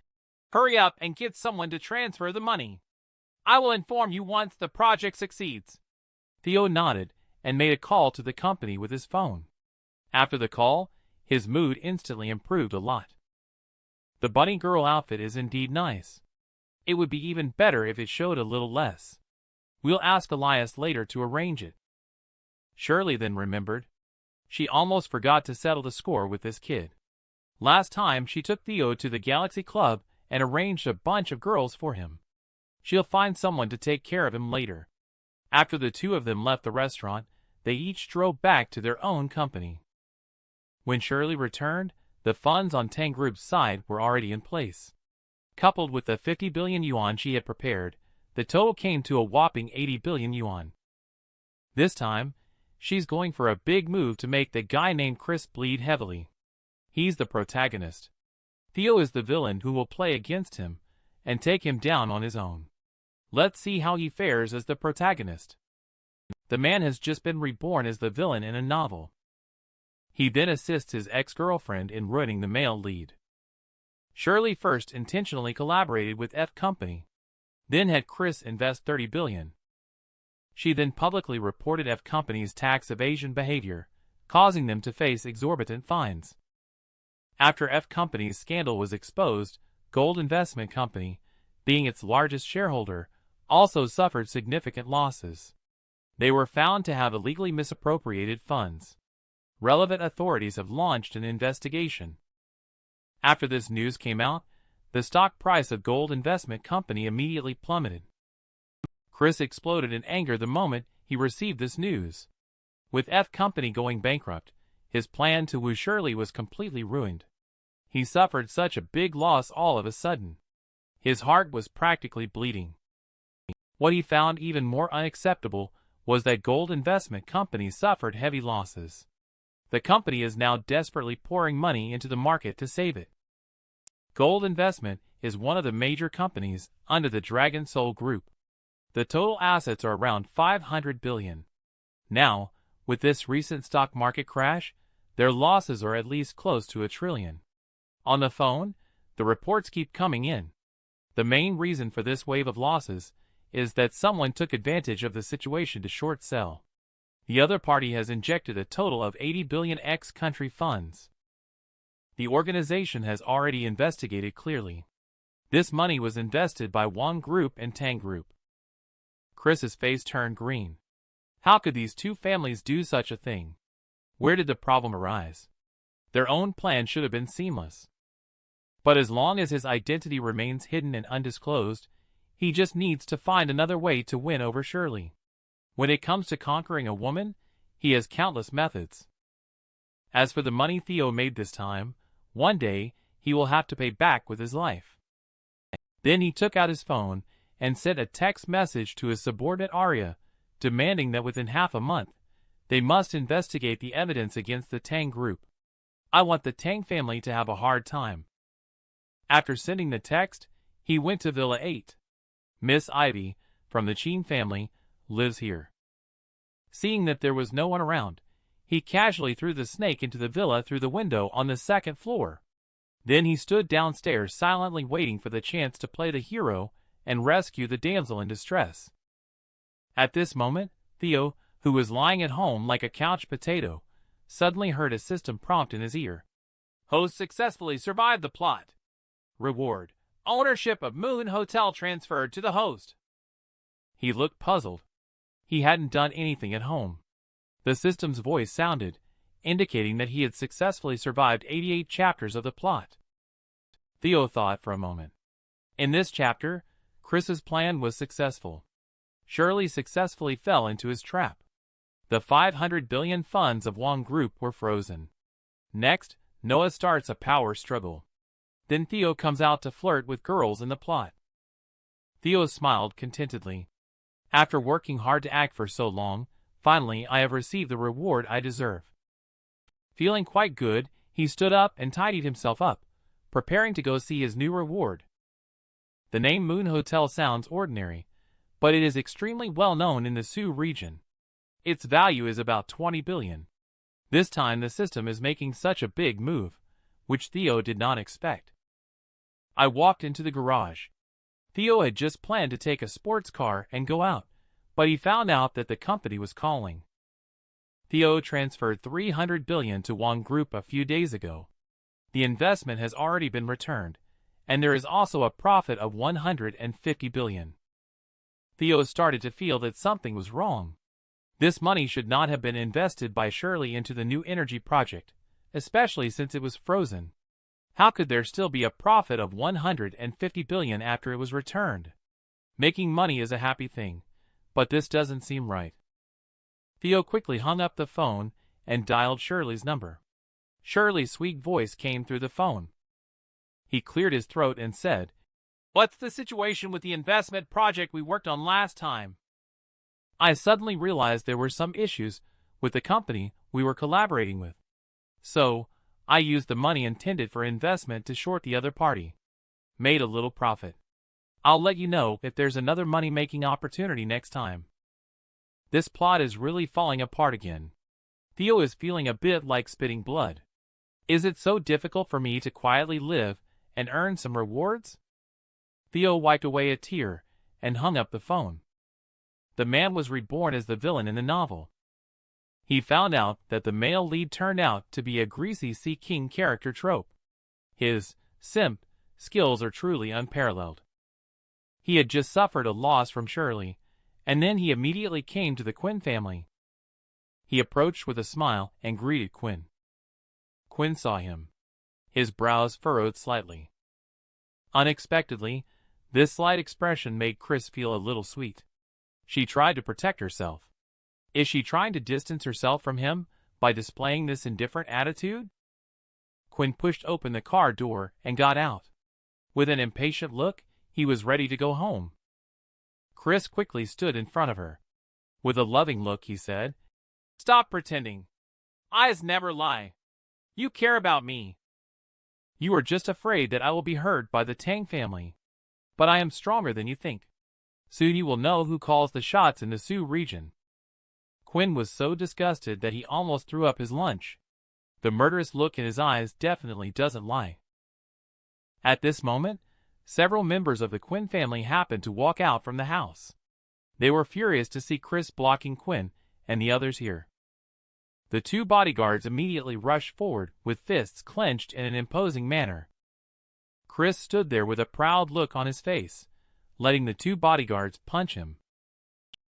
"Hurry up and get someone to transfer the money. I will inform you once the project succeeds." Theo nodded and made a call to the company with his phone. After the call, his mood instantly improved a lot. The bunny girl outfit is indeed nice. It would be even better if it showed a little less. We'll ask Elias later to arrange it. Shirley then remembered. She almost forgot to settle the score with this kid. Last time she took Theo to the Galaxy Club and arranged a bunch of girls for him. She'll find someone to take care of him later. After the 2 of them left the restaurant, they each drove back to their own company. When Shirley returned, the funds on Tang Group's side were already in place. Coupled with the 50 billion yuan she had prepared, the total came to a whopping 80 billion yuan. This time, she's going for a big move to make the guy named Chris bleed heavily. He's the protagonist. Theo is the villain who will play against him and take him down on his own. Let's see how he fares as the protagonist. The man has just been reborn as the villain in a novel. He then assists his ex-girlfriend in ruining the male lead. Shirley first intentionally collaborated with F Company, then had Chris invest 30 billion. She then publicly reported F Company's tax evasion behavior, causing them to face exorbitant fines. After F Company's scandal was exposed, Gold Investment Company, being its largest shareholder, also suffered significant losses. They were found to have illegally misappropriated funds. Relevant authorities have launched an investigation. After this news came out, the stock price of Gold Investment Company immediately plummeted. Chris exploded in anger the moment he received this news. With F Company going bankrupt, his plan to woo Shirley was completely ruined. He suffered such a big loss all of a sudden. His heart was practically bleeding. What he found even more unacceptable was that Gold Investment Company suffered heavy losses. The company is now desperately pouring money into the market to save it. Gold Investment is one of the major companies under the Dragon Soul Group. The total assets are around 500 billion. Now, with this recent stock market crash, their losses are at least close to 1 trillion. On the phone, the reports keep coming in. The main reason for this wave of losses is that someone took advantage of the situation to short sell. The other party has injected a total of 80 billion ex-country funds. The organization has already investigated clearly. This money was invested by Wang Group and Tang Group. Chris's face turned green. How could these two families do such a thing? Where did the problem arise? Their own plan should have been seamless. But as long as his identity remains hidden and undisclosed, he just needs to find another way to win over Shirley. When it comes to conquering a woman, he has countless methods. As for the money Theo made this time, one day he will have to pay back with his life. Then he took out his phone and sent a text message to his subordinate Arya, demanding that within half a month, they must investigate the evidence against the Tang Group. I want the Tang family to have a hard time. After sending the text, he went to Villa 8. Miss Ivy, from the Qin family, lives here. Seeing that there was no one around, he casually threw the snake into the villa through the window on the second floor. Then he stood downstairs silently waiting for the chance to play the hero and rescue the damsel in distress. At this moment, Theo, who was lying at home like a couch potato, suddenly heard a system prompt in his ear. Host successfully survived the plot. Reward: ownership of Moon Hotel transferred to the host. He looked puzzled. He hadn't done anything at home. The system's voice sounded, indicating that he had successfully survived 88 chapters of the plot. Theo thought for a moment. In this chapter, Chris's plan was successful. Shirley successfully fell into his trap. The 500 billion funds of Wang Group were frozen. Next, Noah starts a power struggle. Then Theo comes out to flirt with girls in the plot. Theo smiled contentedly. After working hard to act for so long, finally I have received the reward I deserve. Feeling quite good, he stood up and tidied himself up, preparing to go see his new reward. The name Moon Hotel sounds ordinary, but it is extremely well known in the Sioux region. Its value is about 20 billion. This time the system is making such a big move, which Theo did not expect. I walked into the garage. Theo had just planned to take a sports car and go out, but he found out that the company was calling. Theo transferred 300 billion to Wang Group a few days ago. The investment has already been returned, and there is also a profit of 150 billion. Theo started to feel that something was wrong. This money should not have been invested by Shirley into the new energy project, especially since it was frozen. How could there still be a profit of 150 billion after it was returned? Making money is a happy thing, but this doesn't seem right. Theo quickly hung up the phone and dialed Shirley's number. Shirley's sweet voice came through the phone. He cleared his throat and said, "What's the situation with the investment project we worked on last time?" I suddenly realized there were some issues with the company we were collaborating with. So, I used the money intended for investment to short the other party. Made a little profit. I'll let you know if there's another money-making opportunity next time. This plot is really falling apart again. Theo is feeling a bit like spitting blood. Is it so difficult for me to quietly live and earn some rewards? Theo wiped away a tear and hung up the phone. The man was reborn as the villain in the novel. He found out that the male lead turned out to be a greasy Sea King character trope. His simp skills are truly unparalleled. He had just suffered a loss from Shirley, and then he immediately came to the Quinn family. He approached with a smile and greeted Quinn. Quinn saw him. His brows furrowed slightly. Unexpectedly, this slight expression made Chris feel a little sweet. She tried to protect herself. Is she trying to distance herself from him by displaying this indifferent attitude? Quinn pushed open the car door and got out. With an impatient look, he was ready to go home. Chris quickly stood in front of her. With a loving look, he said, "Stop pretending. Eyes never lie. You care about me. You are just afraid that I will be hurt by the Tang family. But I am stronger than you think. Soon you will know who calls the shots in the Sioux region." Quinn was so disgusted that he almost threw up his lunch. The murderous look in his eyes definitely doesn't lie. At this moment, several members of the Quinn family happened to walk out from the house. They were furious to see Chris blocking Quinn and the others here. The two bodyguards immediately rushed forward with fists clenched in an imposing manner. Chris stood there with a proud look on his face, letting the two bodyguards punch him.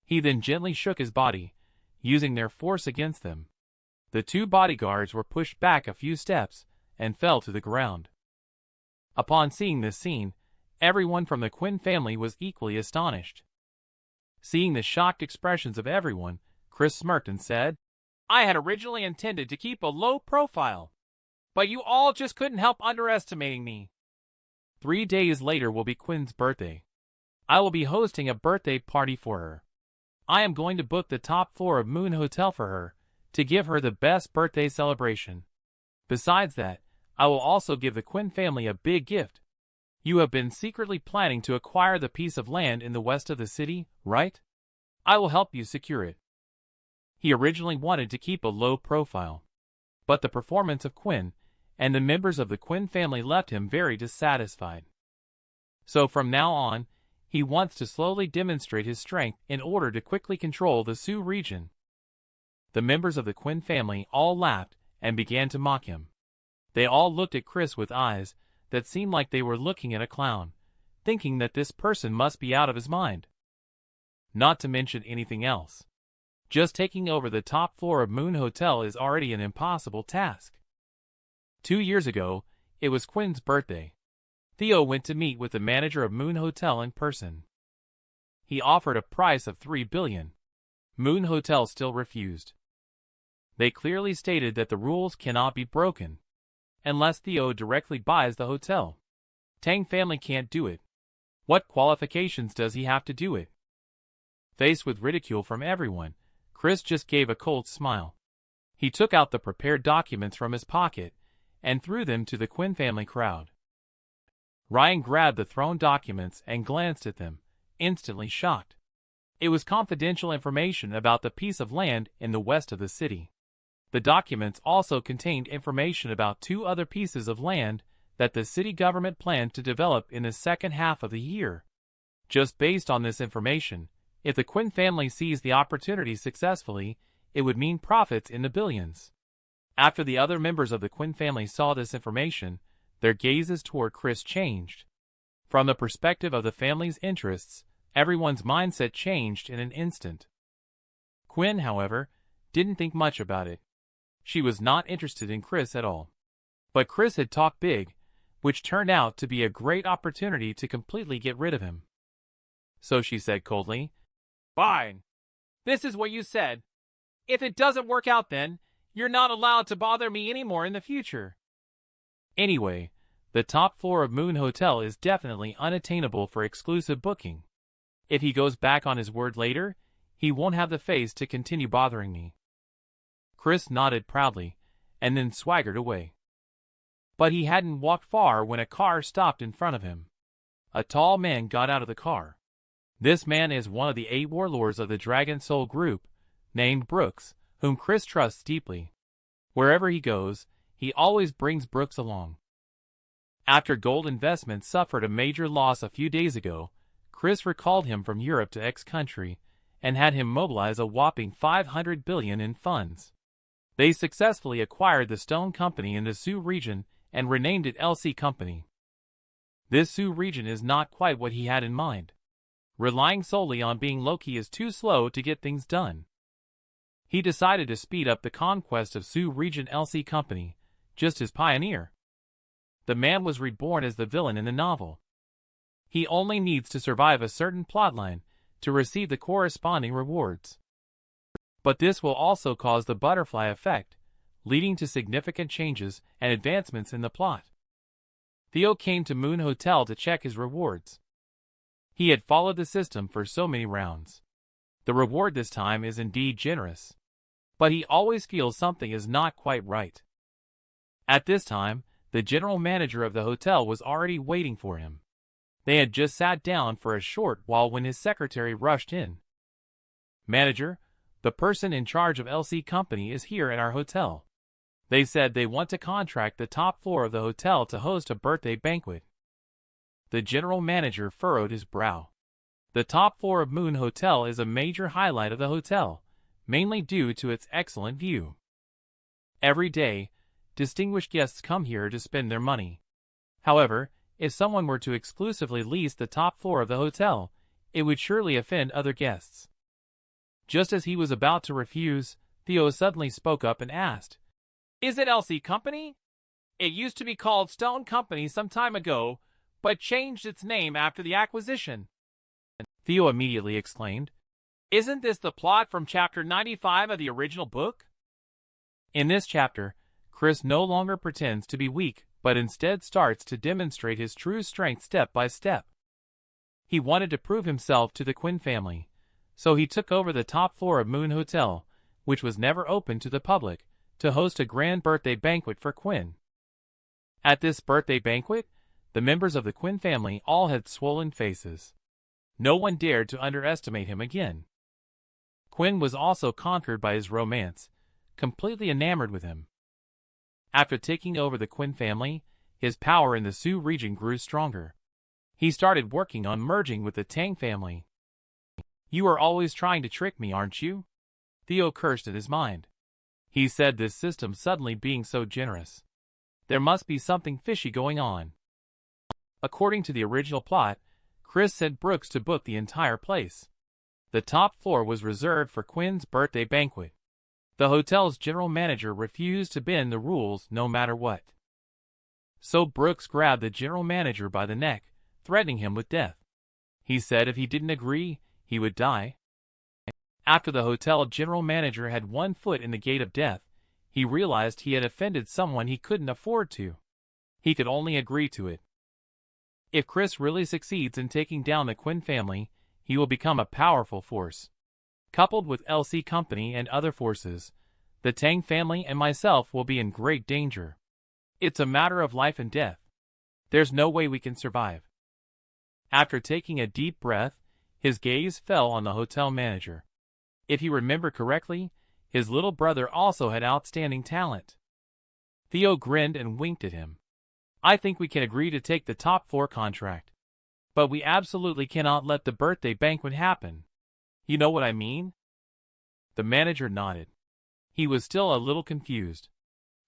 He then gently shook his body, using their force against them. The two bodyguards were pushed back a few steps and fell to the ground. Upon seeing this scene, everyone from the Quinn family was equally astonished. Seeing the shocked expressions of everyone, Chris smirked and said, "I had originally intended to keep a low profile, but you all just couldn't help underestimating me." 3 days later will be Quinn's birthday. I will be hosting a birthday party for her. I am going to book the top floor of Moon Hotel for her, to give her the best birthday celebration. Besides that, I will also give the Quinn family a big gift. You have been secretly planning to acquire the piece of land in the west of the city, right? I will help you secure it. He originally wanted to keep a low profile, but the performance of Quinn and the members of the Quinn family left him very dissatisfied. So from now on, he wants to slowly demonstrate his strength in order to quickly control the Sioux region. The members of the Quinn family all laughed and began to mock him. They all looked at Chris with eyes that seemed like they were looking at a clown, thinking that this person must be out of his mind. Not to mention anything else. Just taking over the top floor of Moon Hotel is already an impossible task. 2 years ago, it was Quinn's birthday. Theo went to meet with the manager of Moon Hotel in person. He offered a price of $3 billion. Moon Hotel still refused. They clearly stated that the rules cannot be broken unless Theo directly buys the hotel. Tang family can't do it. What qualifications does he have to do it? Faced with ridicule from everyone, Chris just gave a cold smile. He took out the prepared documents from his pocket and threw them to the Quinn family crowd. Ryan grabbed the thrown documents and glanced at them, instantly shocked. It was confidential information about the piece of land in the west of the city. The documents also contained information about 2 other pieces of land that the city government planned to develop in the second half of the year. Just based on this information, if the Quinn family seized the opportunity successfully, it would mean profits in the billions. After the other members of the Quinn family saw this information, their gazes toward Chris changed. From the perspective of the family's interests, everyone's mindset changed in an instant. Quinn, however, didn't think much about it. She was not interested in Chris at all. But Chris had talked big, which turned out to be a great opportunity to completely get rid of him. So she said coldly, "Fine. This is what you said. If it doesn't work out then, You're not allowed to bother me anymore in the future. Anyway, the top floor of Moon Hotel is definitely unattainable for exclusive booking. If he goes back on his word later, he won't have the face to continue bothering me. Chris nodded proudly, and then swaggered away. But he hadn't walked far when a car stopped in front of him. A tall man got out of the car. This man is one of the 8 warlords of the Dragon Soul group, named Brooks, whom Chris trusts deeply. Wherever he goes, he always brings Brooks along. After Gold Investments suffered a major loss a few days ago, Chris recalled him from Europe to X country and had him mobilize a whopping $500 billion in funds. They successfully acquired the Stone Company in the Sioux region and renamed it LC Company. This Sioux region is not quite what he had in mind. Relying solely on being low-key is too slow to get things done. He decided to speed up the conquest of Sioux region LC Company, just as pioneer. The man was reborn as the villain in the novel. He only needs to survive a certain plotline to receive the corresponding rewards. But this will also cause the butterfly effect, leading to significant changes and advancements in the plot. Theo came to Moon Hotel to check his rewards. He had followed the system for so many rounds. The reward this time is indeed generous. But he always feels something is not quite right. At this time, the general manager of the hotel was already waiting for him. They had just sat down for a short while when his secretary rushed in. "Manager, the person in charge of LC Company is here at our hotel. They said they want to contract the top floor of the hotel to host a birthday banquet." The general manager furrowed his brow. The top floor of Moon Hotel is a major highlight of the hotel, mainly due to its excellent view. Every day, distinguished guests come here to spend their money. However, if someone were to exclusively lease the top floor of the hotel, it would surely offend other guests. Just as he was about to refuse, Theo suddenly spoke up and asked, "Is it LC Company? It used to be called Stone Company some time ago, but changed its name after the acquisition." Theo immediately exclaimed, "Isn't this the plot from chapter 95 of the original book?" In this chapter, Chris no longer pretends to be weak, but instead starts to demonstrate his true strength step by step. He wanted to prove himself to the Quinn family, so he took over the top floor of Moon Hotel, which was never open to the public, to host a grand birthday banquet for Quinn. At this birthday banquet, the members of the Quinn family all had swollen faces. No one dared to underestimate him again. Quinn was also conquered by his romance, completely enamored with him. After taking over the Quinn family, his power in the Sioux region grew stronger. He started working on merging with the Tang family. "You are always trying to trick me, aren't you?" Theo cursed in his mind. He said this system suddenly being so generous. There must be something fishy going on. According to the original plot, Chris sent Brooks to book the entire place. The top floor was reserved for Quinn's birthday banquet. The hotel's general manager refused to bend the rules no matter what. So Brooks grabbed the general manager by the neck, threatening him with death. He said if he didn't agree, he would die. After the hotel general manager had one foot in the gate of death, he realized he had offended someone he couldn't afford to. He could only agree to it. If Chris really succeeds in taking down the Quinn family, he will become a powerful force. Coupled with LC Company and other forces, the Tang family and myself will be in great danger. It's a matter of life and death. There's no way we can survive. After taking a deep breath, his gaze fell on the hotel manager. If you remember correctly, his little brother also had outstanding talent. Theo grinned and winked at him. "I think we can agree to take the top floor contract. But we absolutely cannot let the birthday banquet happen. You know what I mean?" The manager nodded. He was still a little confused.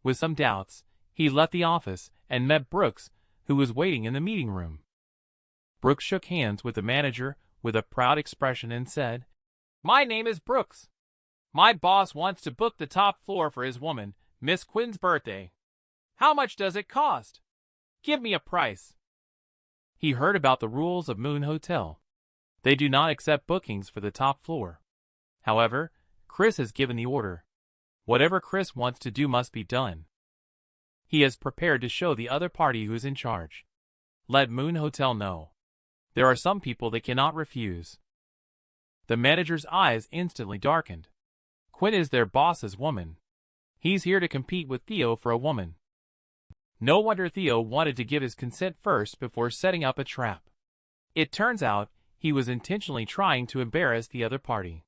With some doubts, he left the office and met Brooks, who was waiting in the meeting room. Brooks shook hands with the manager with a proud expression and said, "My name is Brooks. My boss wants to book the top floor for his woman, Miss Quinn's birthday. How much does it cost? Give me a price." He heard about the rules of Moon Hotel. They do not accept bookings for the top floor. However, Chris has given the order. Whatever Chris wants to do must be done. He is prepared to show the other party who's in charge. Let Moon Hotel know. There are some people they cannot refuse. The manager's eyes instantly darkened. Quinn is their boss's woman. He's here to compete with Theo for a woman. No wonder Theo wanted to give his consent first before setting up a trap. It turns out, he was intentionally trying to embarrass the other party.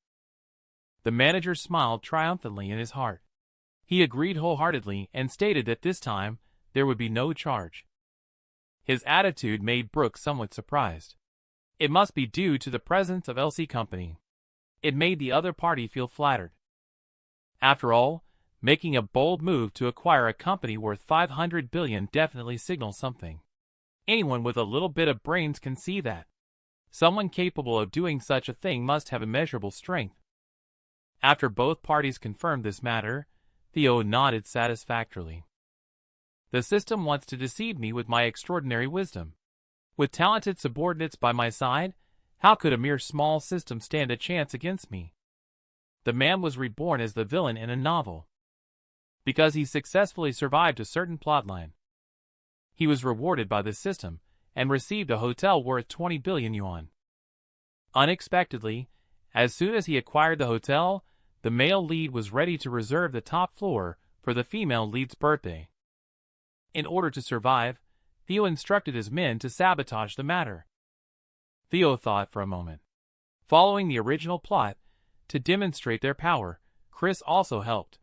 The manager smiled triumphantly in his heart. He agreed wholeheartedly and stated that this time, there would be no charge. His attitude made Brooks somewhat surprised. It must be due to the presence of LC Company. It made the other party feel flattered. After all, making a bold move to acquire a company worth 500 billion definitely signals something. Anyone with a little bit of brains can see that. Someone capable of doing such a thing must have immeasurable strength. After both parties confirmed this matter, Theo nodded satisfactorily. The system wants to deceive me with my extraordinary wisdom. With talented subordinates by my side, how could a mere small system stand a chance against me? The man was reborn as the villain in a novel. Because he successfully survived a certain plotline. He was rewarded by the system, and received a hotel worth 20 billion yuan. Unexpectedly, as soon as he acquired the hotel, the male lead was ready to reserve the top floor for the female lead's birthday. In order to survive, Theo instructed his men to sabotage the matter. Theo thought for a moment. Following the original plot, to demonstrate their power, Chris also helped.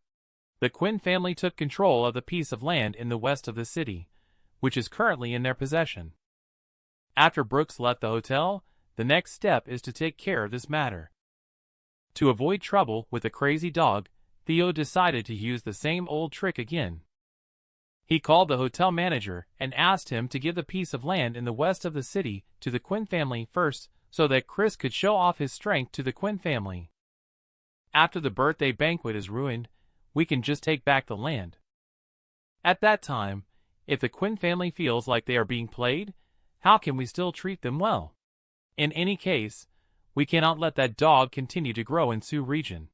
The Quinn family took control of the piece of land in the west of the city, which is currently in their possession. After Brooks left the hotel, the next step is to take care of this matter. To avoid trouble with the crazy dog, Theo decided to use the same old trick again. He called the hotel manager and asked him to give the piece of land in the west of the city to the Quinn family first so that Chris could show off his strength to the Quinn family. After the birthday banquet is ruined, we can just take back the land. At that time, if the Quinn family feels like they are being played, how can we still treat them well? In any case, we cannot let that dog continue to grow in Sioux region.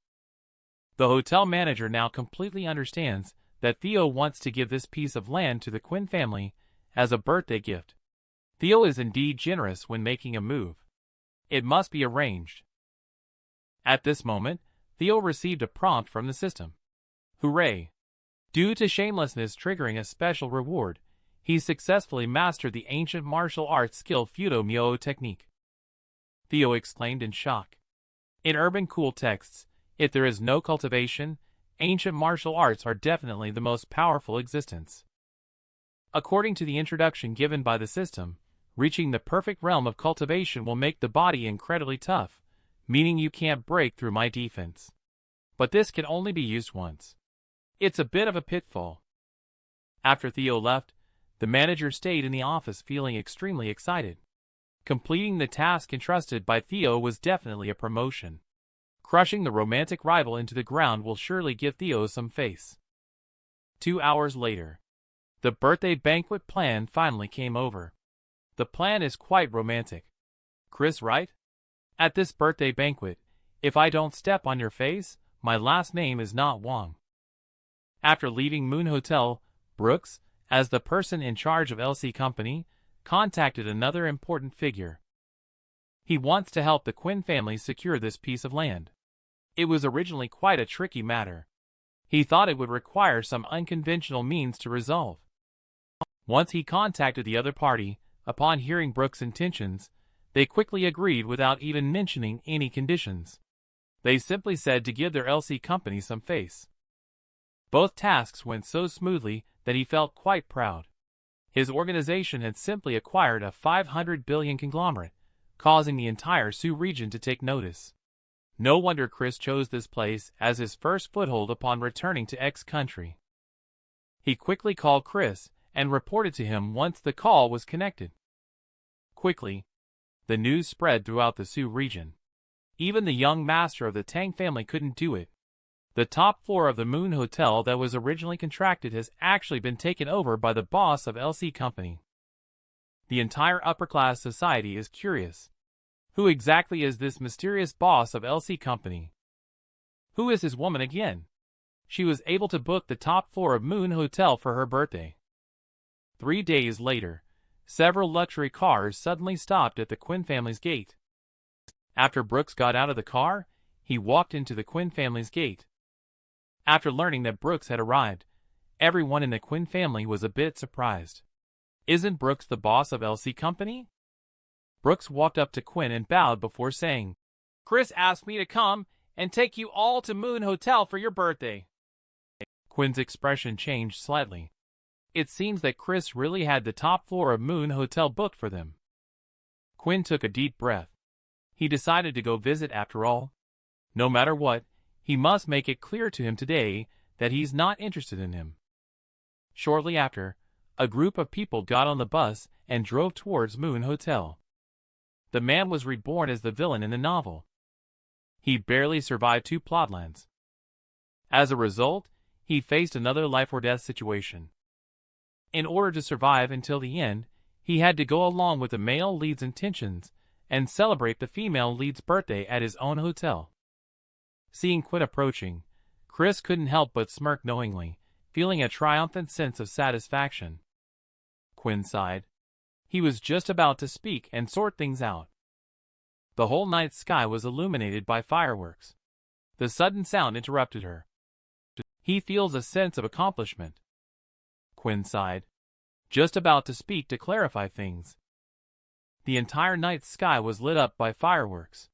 The hotel manager now completely understands that Theo wants to give this piece of land to the Quinn family as a birthday gift. Theo is indeed generous when making a move. It must be arranged. At this moment, Theo received a prompt from the system. Hooray! Due to shamelessness triggering a special reward, he successfully mastered the ancient martial arts skill Fudo Myo technique. Theo exclaimed in shock. In urban cool texts, if there is no cultivation, ancient martial arts are definitely the most powerful existence. According to the introduction given by the system, reaching the perfect realm of cultivation will make the body incredibly tough, meaning you can't break through my defense. But this can only be used once. It's a bit of a pitfall. After Theo left, the manager stayed in the office feeling extremely excited. Completing the task entrusted by Theo was definitely a promotion. Crushing the romantic rival into the ground will surely give Theo some face. 2 hours later, the birthday banquet plan finally came over. The plan is quite romantic. Chris, right? At this birthday banquet, if I don't step on your face, my last name is not Wong. After leaving Moon Hotel, Brooks, as the person in charge of LC Company, contacted another important figure. He wants to help the Quinn family secure this piece of land. It was originally quite a tricky matter. He thought it would require some unconventional means to resolve. Once he contacted the other party, upon hearing Brooks' intentions, they quickly agreed without even mentioning any conditions. They simply said to give their LC company some face. Both tasks went so smoothly that he felt quite proud. His organization had simply acquired a 500 billion conglomerate, causing the entire Sioux region to take notice. No wonder Chris chose this place as his first foothold upon returning to X country. He quickly called Chris and reported to him once the call was connected. Quickly, the news spread throughout the Sioux region. Even the young master of the Tang family couldn't do it. The top floor of the Moon Hotel that was originally contracted has actually been taken over by the boss of LC Company. The entire upper-class society is curious. Who exactly is this mysterious boss of LC Company? Who is his woman again? she was able to book the top floor of Moon Hotel for her birthday. 3 days later, several luxury cars suddenly stopped at the Quinn family's gate. After Brooks got out of the car, he walked into the Quinn family's gate. After learning that Brooks had arrived, everyone in the Quinn family was a bit surprised. "Isn't Brooks the boss of LC Company?" Brooks walked up to Quinn and bowed before saying, "Chris asked me to come and take you all to Moon Hotel for your birthday." Quinn's expression changed slightly. It seems that Chris really had the top floor of Moon Hotel booked for them. Quinn took a deep breath. He decided to go visit after all. No matter what, he must make it clear to him today that he's not interested in him. Shortly after, a group of people got on the bus and drove towards Moon Hotel. The man was reborn as the villain in the novel. He barely survived 2 plotlines. As a result, he faced another life-or-death situation. In order to survive until the end, he had to go along with the male lead's intentions and celebrate the female lead's birthday at his own hotel. Seeing Quinn approaching, Chris couldn't help but smirk knowingly, feeling a triumphant sense of satisfaction. Quinn sighed. He was just about to speak and sort things out. The whole night sky was illuminated by fireworks. The sudden sound interrupted her. He feels a sense of accomplishment. Quinn sighed. Just about to speak to clarify things. The entire night sky was lit up by fireworks.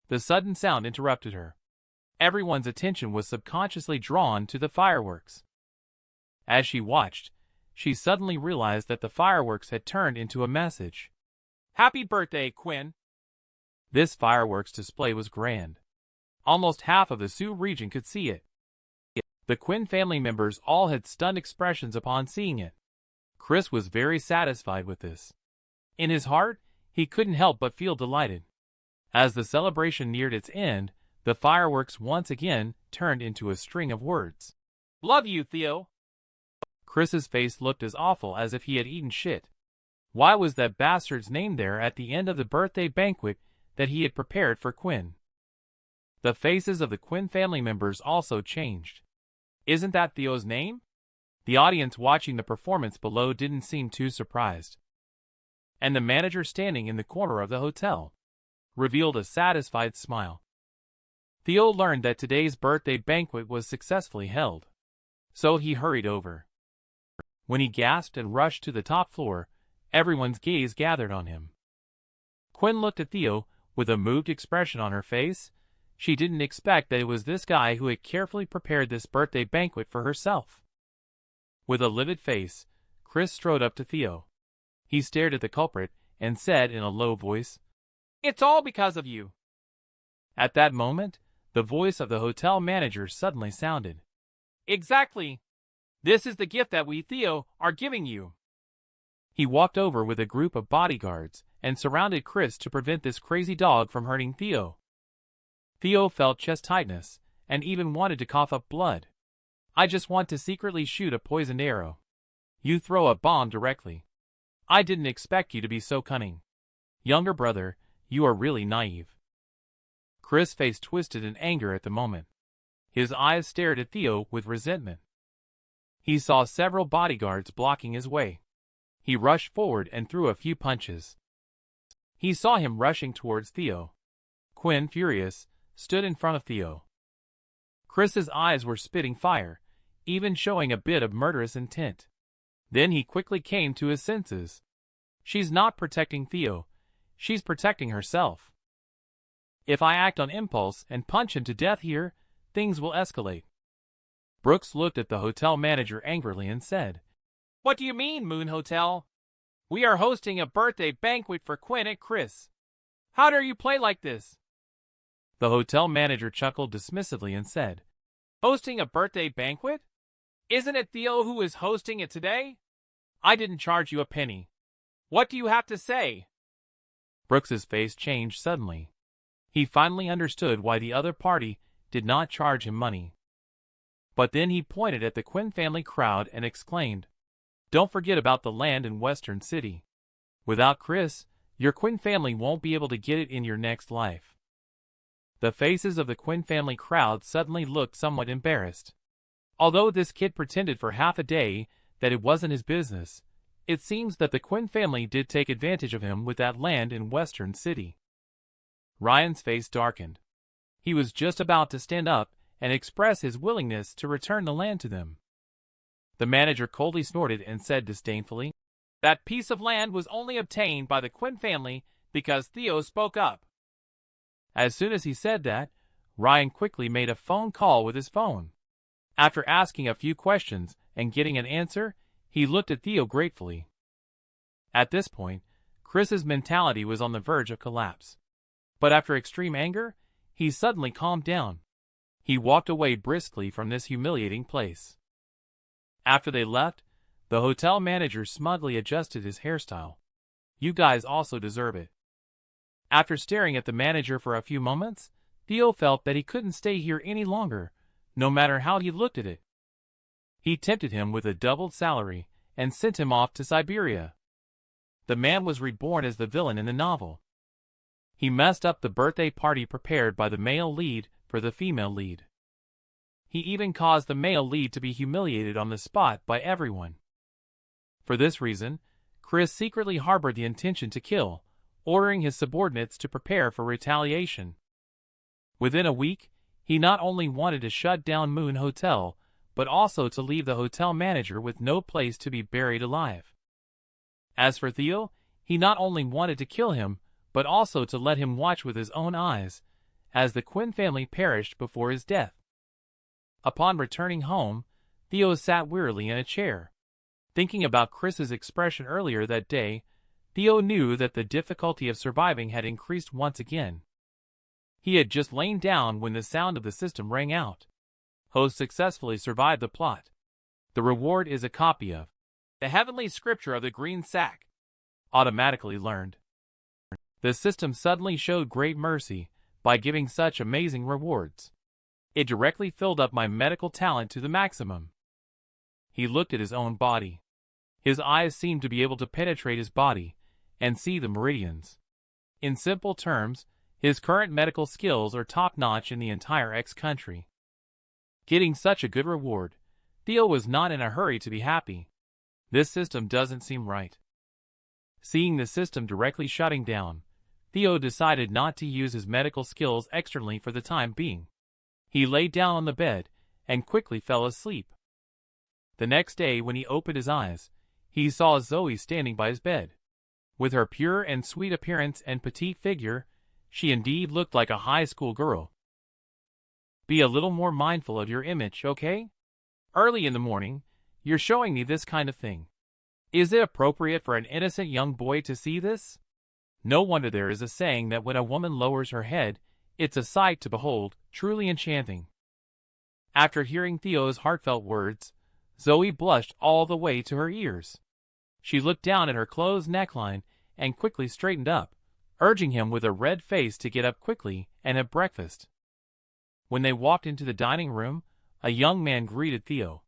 The sudden sound interrupted her. Everyone's attention was subconsciously drawn to the fireworks. As she watched, she suddenly realized that the fireworks had turned into a message. "Happy birthday, Quinn!" This fireworks display was grand. Almost half of the Sioux region could see it. The Quinn family members all had stunned expressions upon seeing it. Chris was very satisfied with this. In his heart, he couldn't help but feel delighted. As the celebration neared its end, the fireworks once again turned into a string of words. "Love you, Theo." Chris's face looked as awful as if he had eaten shit. Why was that bastard's name there at the end of the birthday banquet that he had prepared for Quinn? The faces of the Quinn family members also changed. Isn't that Theo's name? The audience watching the performance below didn't seem too surprised. And the manager standing in the corner of the hotel revealed a satisfied smile. Theo learned that today's birthday banquet was successfully held. So he hurried over. When he gasped and rushed to the top floor, everyone's gaze gathered on him. Quinn looked at Theo with a moved expression on her face. She didn't expect that it was this guy who had carefully prepared this birthday banquet for herself. With a livid face, Chris strode up to Theo. He stared at the culprit and said in a low voice, "It's all because of you." At that moment, the voice of the hotel manager suddenly sounded. "Exactly. This is the gift that we, Theo, are giving you." He walked over with a group of bodyguards and surrounded Chris to prevent this crazy dog from hurting Theo. Theo felt chest tightness and even wanted to cough up blood. "I just want to secretly shoot a poisoned arrow. You throw a bomb directly. I didn't expect you to be so cunning. Younger brother, you are really naive." Chris' face twisted in anger at the moment. His eyes stared at Theo with resentment. He saw several bodyguards blocking his way. He rushed forward and threw a few punches. He saw him rushing towards Theo. Quinn, furious, stood in front of Theo. Chris's eyes were spitting fire, even showing a bit of murderous intent. Then he quickly came to his senses. She's not protecting Theo. She's protecting herself. If I act on impulse and punch him to death here, things will escalate. Brooks looked at the hotel manager angrily and said, "What do you mean, Moon Hotel? We are hosting a birthday banquet for Quinn and Chris. How dare you play like this?" The hotel manager chuckled dismissively and said, "Hosting a birthday banquet? Isn't it Theo who is hosting it today? I didn't charge you a penny. What do you have to say?" Brooks's face changed suddenly. He finally understood why the other party did not charge him money. But then he pointed at the Quinn family crowd and exclaimed, "Don't forget about the land in Western City. Without Chris, your Quinn family won't be able to get it in your next life." The faces of the Quinn family crowd suddenly looked somewhat embarrassed. Although this kid pretended for half a day that it wasn't his business, it seems that the Quinn family did take advantage of him with that land in Western City. Ryan's face darkened. He was just about to stand up and express his willingness to return the land to them. The manager coldly snorted and said disdainfully, "That piece of land was only obtained by the Quinn family because Theo spoke up." As soon as he said that, Ryan quickly made a phone call with his phone. After asking a few questions and getting an answer, he looked at Theo gratefully. At this point, Chris's mentality was on the verge of collapse. But after extreme anger, he suddenly calmed down. He walked away briskly from this humiliating place. After they left, the hotel manager smugly adjusted his hairstyle. "You guys also deserve it." After staring at the manager for a few moments, Theo felt that he couldn't stay here any longer, no matter how he looked at it. He tempted him with a doubled salary and sent him off to Siberia. The man was reborn as the villain in the novel. He messed up the birthday party prepared by the male lead for the female lead. He even caused the male lead to be humiliated on the spot by everyone. For this reason, Chris secretly harbored the intention to kill, ordering his subordinates to prepare for retaliation. Within a week, he not only wanted to shut down Moon Hotel, but also to leave the hotel manager with no place to be buried alive. As for Theo, he not only wanted to kill him, but also to let him watch with his own eyes, as the Quinn family perished before his death. Upon returning home, Theo sat wearily in a chair. Thinking about Chris's expression earlier that day, Theo knew that the difficulty of surviving had increased once again. He had just lain down when the sound of the system rang out. Host successfully survived the plot. The reward is a copy of the Heavenly Scripture of the Green Sack. Automatically learned. The system suddenly showed great mercy by giving such amazing rewards. It directly filled up my medical talent to the maximum. He looked at his own body. His eyes seemed to be able to penetrate his body and see the meridians. In simple terms, his current medical skills are top-notch in the entire X country. Getting such a good reward, Theo was not in a hurry to be happy. This system doesn't seem right. Seeing the system directly shutting down, Theo decided not to use his medical skills externally for the time being. He lay down on the bed and quickly fell asleep. The next day when he opened his eyes, he saw Zoe standing by his bed. With her pure and sweet appearance and petite figure, she indeed looked like a high school girl. "Be a little more mindful of your image, okay? Early in the morning, you're showing me this kind of thing. Is it appropriate for an innocent young boy to see this? No wonder there is a saying that when a woman lowers her head, it's a sight to behold, truly enchanting." After hearing Theo's heartfelt words, Zoe blushed all the way to her ears. She looked down at her closed neckline and quickly straightened up, urging him with a red face to get up quickly and have breakfast. When they walked into the dining room, a young man greeted Theo.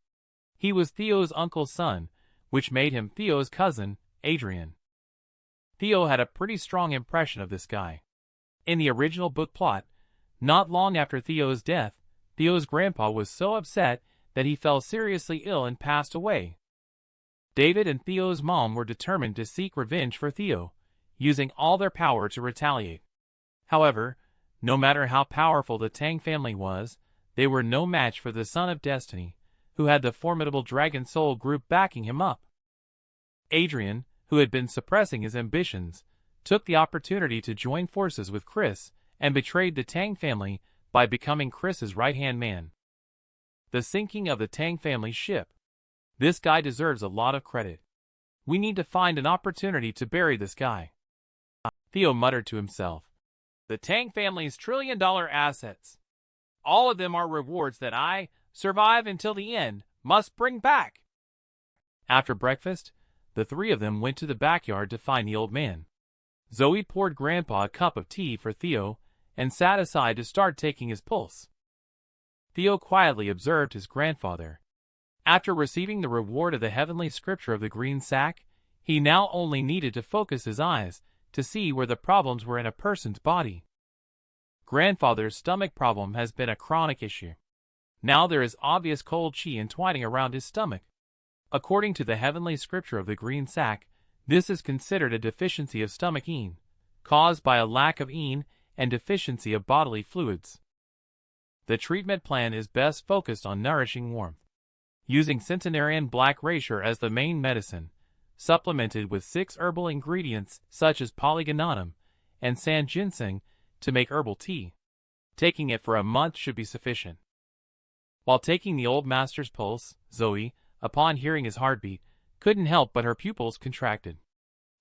He was Theo's uncle's son, which made him Theo's cousin, Adrian. Theo had a pretty strong impression of this guy. In the original book plot, not long after Theo's death, Theo's grandpa was so upset that he fell seriously ill and passed away. David and Theo's mom were determined to seek revenge for Theo, using all their power to retaliate. However, no matter how powerful the Tang family was, they were no match for the Son of Destiny, who had the formidable Dragon Soul group backing him up. Adrian, who had been suppressing his ambitions, took the opportunity to join forces with Chris and betrayed the Tang family by becoming Chris's right-hand man. The sinking of the Tang family ship. This guy deserves a lot of credit. We need to find an opportunity to bury this guy. Theo muttered to himself. The Tang family's trillion-dollar assets. All of them are rewards that I, survive until the end, must bring back. After breakfast, the three of them went to the backyard to find the old man. Zoe poured Grandpa a cup of tea for Theo and sat aside to start taking his pulse. Theo quietly observed his grandfather. After receiving the reward of the Heavenly Scripture of the Green Sack, he now only needed to focus his eyes to see where the problems were in a person's body. Grandfather's stomach problem has been a chronic issue. Now there is obvious cold chi entwining around his stomach. According to the heavenly scripture of the green sack, this is considered a deficiency of stomach yin, caused by a lack of yin and deficiency of bodily fluids. The treatment plan is best focused on nourishing warmth, using centenarian black rasher as the main medicine, supplemented with 6 herbal ingredients such as polygonatum and sand ginseng to make herbal tea. Taking it for a month should be sufficient. While taking the old master's pulse, Zoe, upon hearing his heartbeat, couldn't help but her pupils contracted.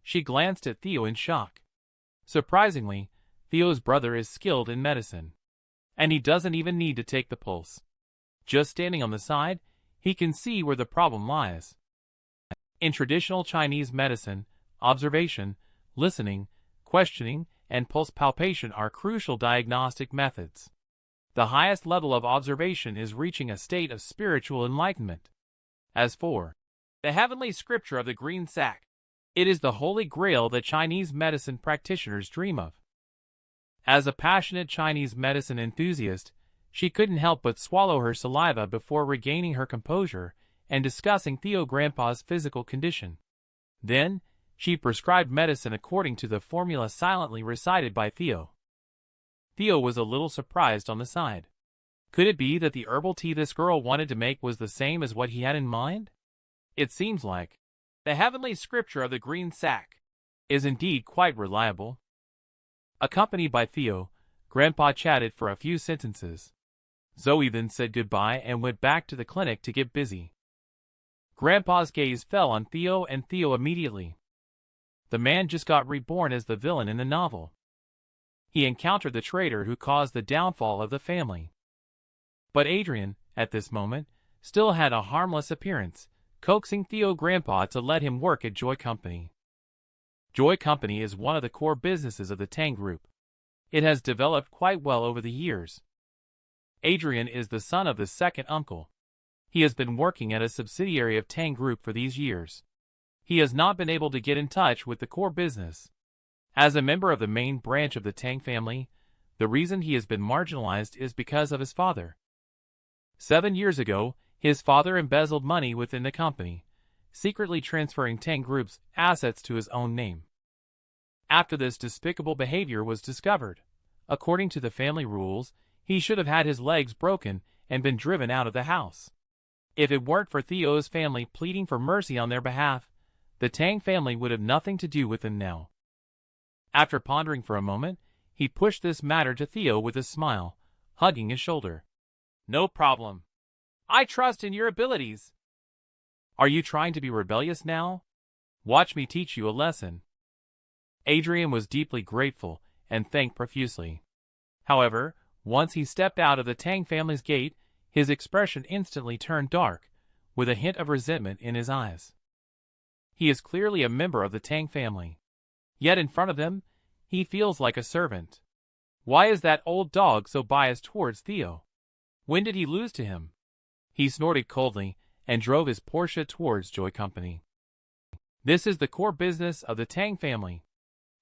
She glanced at Theo in shock. Surprisingly, Theo's brother is skilled in medicine, and he doesn't even need to take the pulse. Just standing on the side, he can see where the problem lies. In traditional Chinese medicine, observation, listening, questioning, and pulse palpation are crucial diagnostic methods. The highest level of observation is reaching a state of spiritual enlightenment. As for the heavenly scripture of the green sack, it is the holy grail that Chinese medicine practitioners dream of. As a passionate Chinese medicine enthusiast, she couldn't help but swallow her saliva before regaining her composure and discussing Theo Grandpa's physical condition. Then, she prescribed medicine according to the formula silently recited by Theo. Theo was a little surprised on the side. Could it be that the herbal tea this girl wanted to make was the same as what he had in mind? It seems like the heavenly scripture of the green sack is indeed quite reliable. Accompanied by Theo, Grandpa chatted for a few sentences. Zoe then said goodbye and went back to the clinic to get busy. Grandpa's gaze fell on Theo, and Theo immediately. The man just got reborn as the villain in the novel. He encountered the traitor who caused the downfall of the family. But Adrian, at this moment, still had a harmless appearance, coaxing Theo Grandpa to let him work at Joy Company. Joy Company is one of the core businesses of the Tang Group. It has developed quite well over the years. Adrian is the son of the second uncle. He has been working at a subsidiary of Tang Group for these years. He has not been able to get in touch with the core business. As a member of the main branch of the Tang family, the reason he has been marginalized is because of his father. 7 years ago, his father embezzled money within the company, secretly transferring Tang Group's assets to his own name. After this despicable behavior was discovered, according to the family rules, he should have had his legs broken and been driven out of the house. If it weren't for Theo's family pleading for mercy on their behalf, the Tang family would have nothing to do with him now. After pondering for a moment, he pushed this matter to Theo with a smile, hugging his shoulder. "No problem. I trust in your abilities." "Are you trying to be rebellious now? Watch me teach you a lesson." Adrian was deeply grateful and thanked profusely. However, once he stepped out of the Tang family's gate, his expression instantly turned dark, with a hint of resentment in his eyes. He is clearly a member of the Tang family. Yet in front of them, he feels like a servant. Why is that old dog so biased towards Theo? When did he lose to him? He snorted coldly and drove his Porsche towards Joy Company. This is the core business of the Tang family.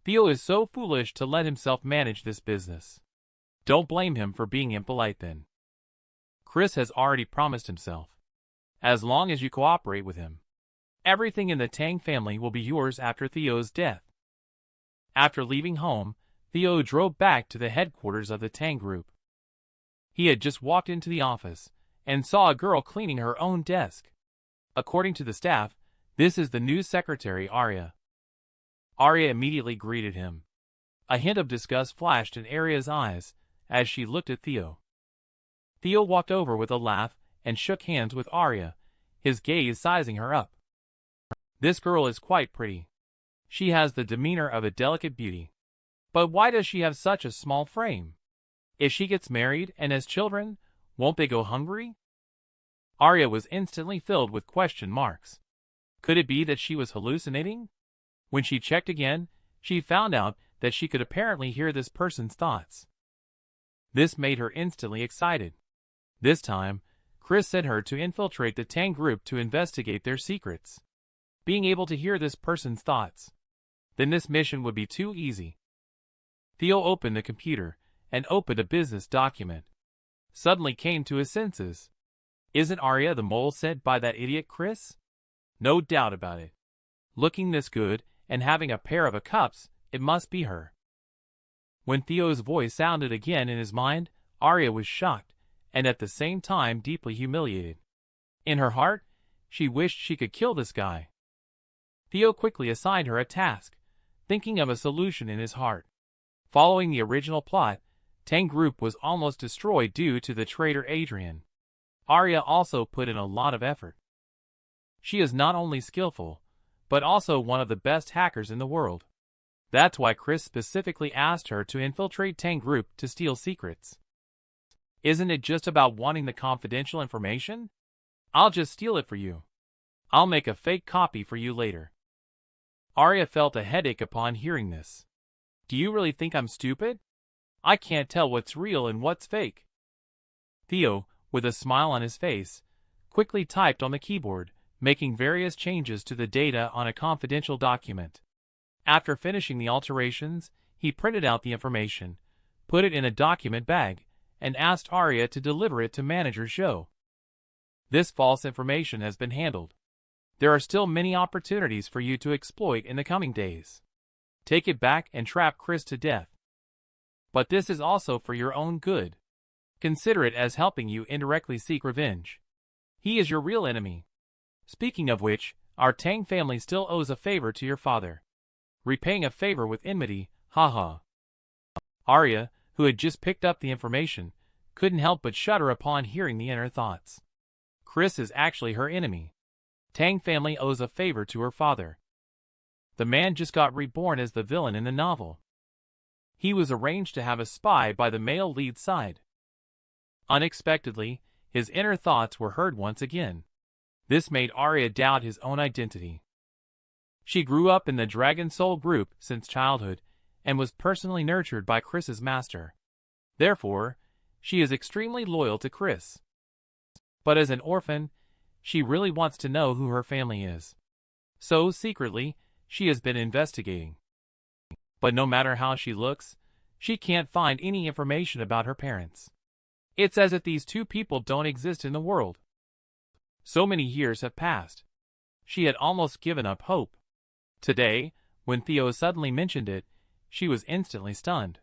Theo is so foolish to let himself manage this business. Don't blame him for being impolite then. Chris has already promised himself. As long as you cooperate with him, everything in the Tang family will be yours after Theo's death. After leaving home, Theo drove back to the headquarters of the Tang Group. He had just walked into the office and saw a girl cleaning her own desk. According to the staff, this is the new secretary, Arya. Arya immediately greeted him. A hint of disgust flashed in Arya's eyes as she looked at Theo. Theo walked over with a laugh and shook hands with Arya, his gaze sizing her up. This girl is quite pretty. She has the demeanor of a delicate beauty. But why does she have such a small frame? If she gets married and has children, won't they go hungry? Arya was instantly filled with question marks. Could it be that she was hallucinating? When she checked again, she found out that she could apparently hear this person's thoughts. This made her instantly excited. This time, Chris sent her to infiltrate the Tang Group to investigate their secrets. Being able to hear this person's thoughts, then this mission would be too easy. Theo opened the computer and opened a business document. suddenly came to his senses. Isn't Arya the mole sent by that idiot Chris? No doubt about it. Looking this good and having a pair of cups, it must be her. When Theo's voice sounded again in his mind, Arya was shocked and at the same time deeply humiliated. In her heart, she wished she could kill this guy. Theo quickly assigned her a task, thinking of a solution in his heart. Following the original plot, Tang Group was almost destroyed due to the traitor Adrian. Arya also put in a lot of effort. She is not only skillful, but also one of the best hackers in the world. That's why Chris specifically asked her to infiltrate Tang Group to steal secrets. Isn't it just about wanting the confidential information? I'll just steal it for you. I'll make a fake copy for you later. Arya felt a headache upon hearing this. Do you really think I'm stupid? I can't tell what's real and what's fake. Theo, with a smile on his face, quickly typed on the keyboard, making various changes to the data on a confidential document. After finishing the alterations, he printed out the information, put it in a document bag, and asked Arya to deliver it to Manager Zhou. This false information has been handled. There are still many opportunities for you to exploit in the coming days. Take it back and trap Chris to death. But this is also for your own good. Consider it as helping you indirectly seek revenge. He is your real enemy. Speaking of which, our Tang family still owes a favor to your father. Repaying a favor with enmity, haha. Arya, who had just picked up the information, couldn't help but shudder upon hearing the inner thoughts. Chris is actually her enemy. Tang family owes a favor to her father. The man just got reborn as the villain in the novel. He was arranged to have a spy by the male lead side. Unexpectedly, his inner thoughts were heard once again. This made Arya doubt his own identity. She grew up in the Dragon Soul group since childhood and was personally nurtured by Chris's master. Therefore, she is extremely loyal to Chris. But as an orphan, she really wants to know who her family is. So, secretly, she has been investigating. But no matter how she looks, she can't find any information about her parents. It's as if these two people don't exist in the world. So many years have passed. She had almost given up hope. Today, when Theo suddenly mentioned it, she was instantly stunned.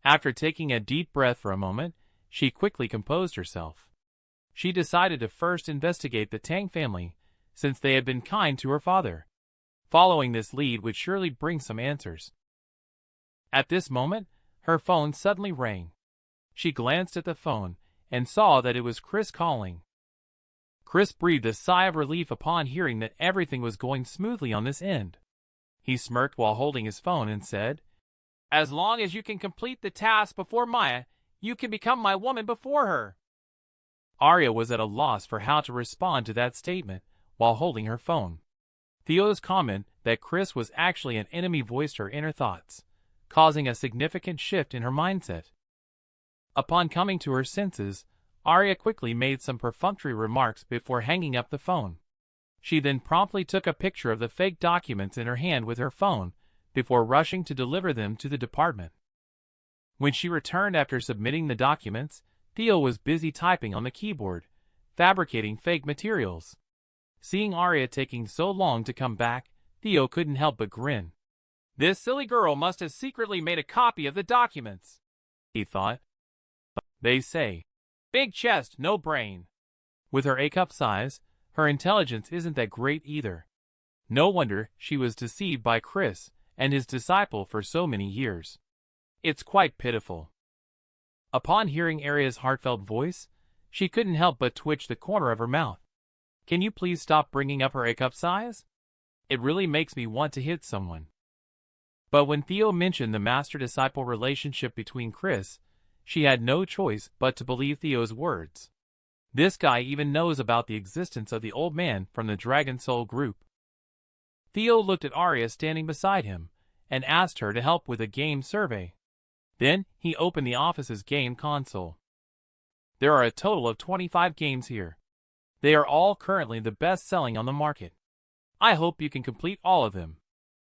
After taking a deep breath for a moment, she quickly composed herself. She decided to first investigate the Tang family, since they had been kind to her father. Following this lead would surely bring some answers. At this moment, her phone suddenly rang. She glanced at the phone and saw that it was Chris calling. Chris breathed a sigh of relief upon hearing that everything was going smoothly on this end. He smirked while holding his phone and said, "As long as you can complete the task before Maya, you can become my woman before her." Arya was at a loss for how to respond to that statement while holding her phone. Theo's comment that Chris was actually an enemy voiced her inner thoughts, causing a significant shift in her mindset. Upon coming to her senses, Arya quickly made some perfunctory remarks before hanging up the phone. She then promptly took a picture of the fake documents in her hand with her phone before rushing to deliver them to the department. When she returned after submitting the documents, Theo was busy typing on the keyboard, fabricating fake materials. Seeing Arya taking so long to come back, Theo couldn't help but grin. "This silly girl must have secretly made a copy of the documents," he thought. They say, "Big chest, no brain." With her A-cup size, her intelligence isn't that great either. No wonder she was deceived by Chris and his disciple for so many years. It's quite pitiful. Upon hearing Arya's heartfelt voice, she couldn't help but twitch the corner of her mouth. "Can you please stop bringing up her A-cup size? It really makes me want to hit someone." But when Theo mentioned the master-disciple relationship between Chris, she had no choice but to believe Theo's words. This guy even knows about the existence of the old man from the Dragon Soul group. Theo looked at Arya standing beside him and asked her to help with a game survey. Then he opened the office's game console. There are a total of 25 games here. They are all currently the best-selling on the market. I hope you can complete all of them.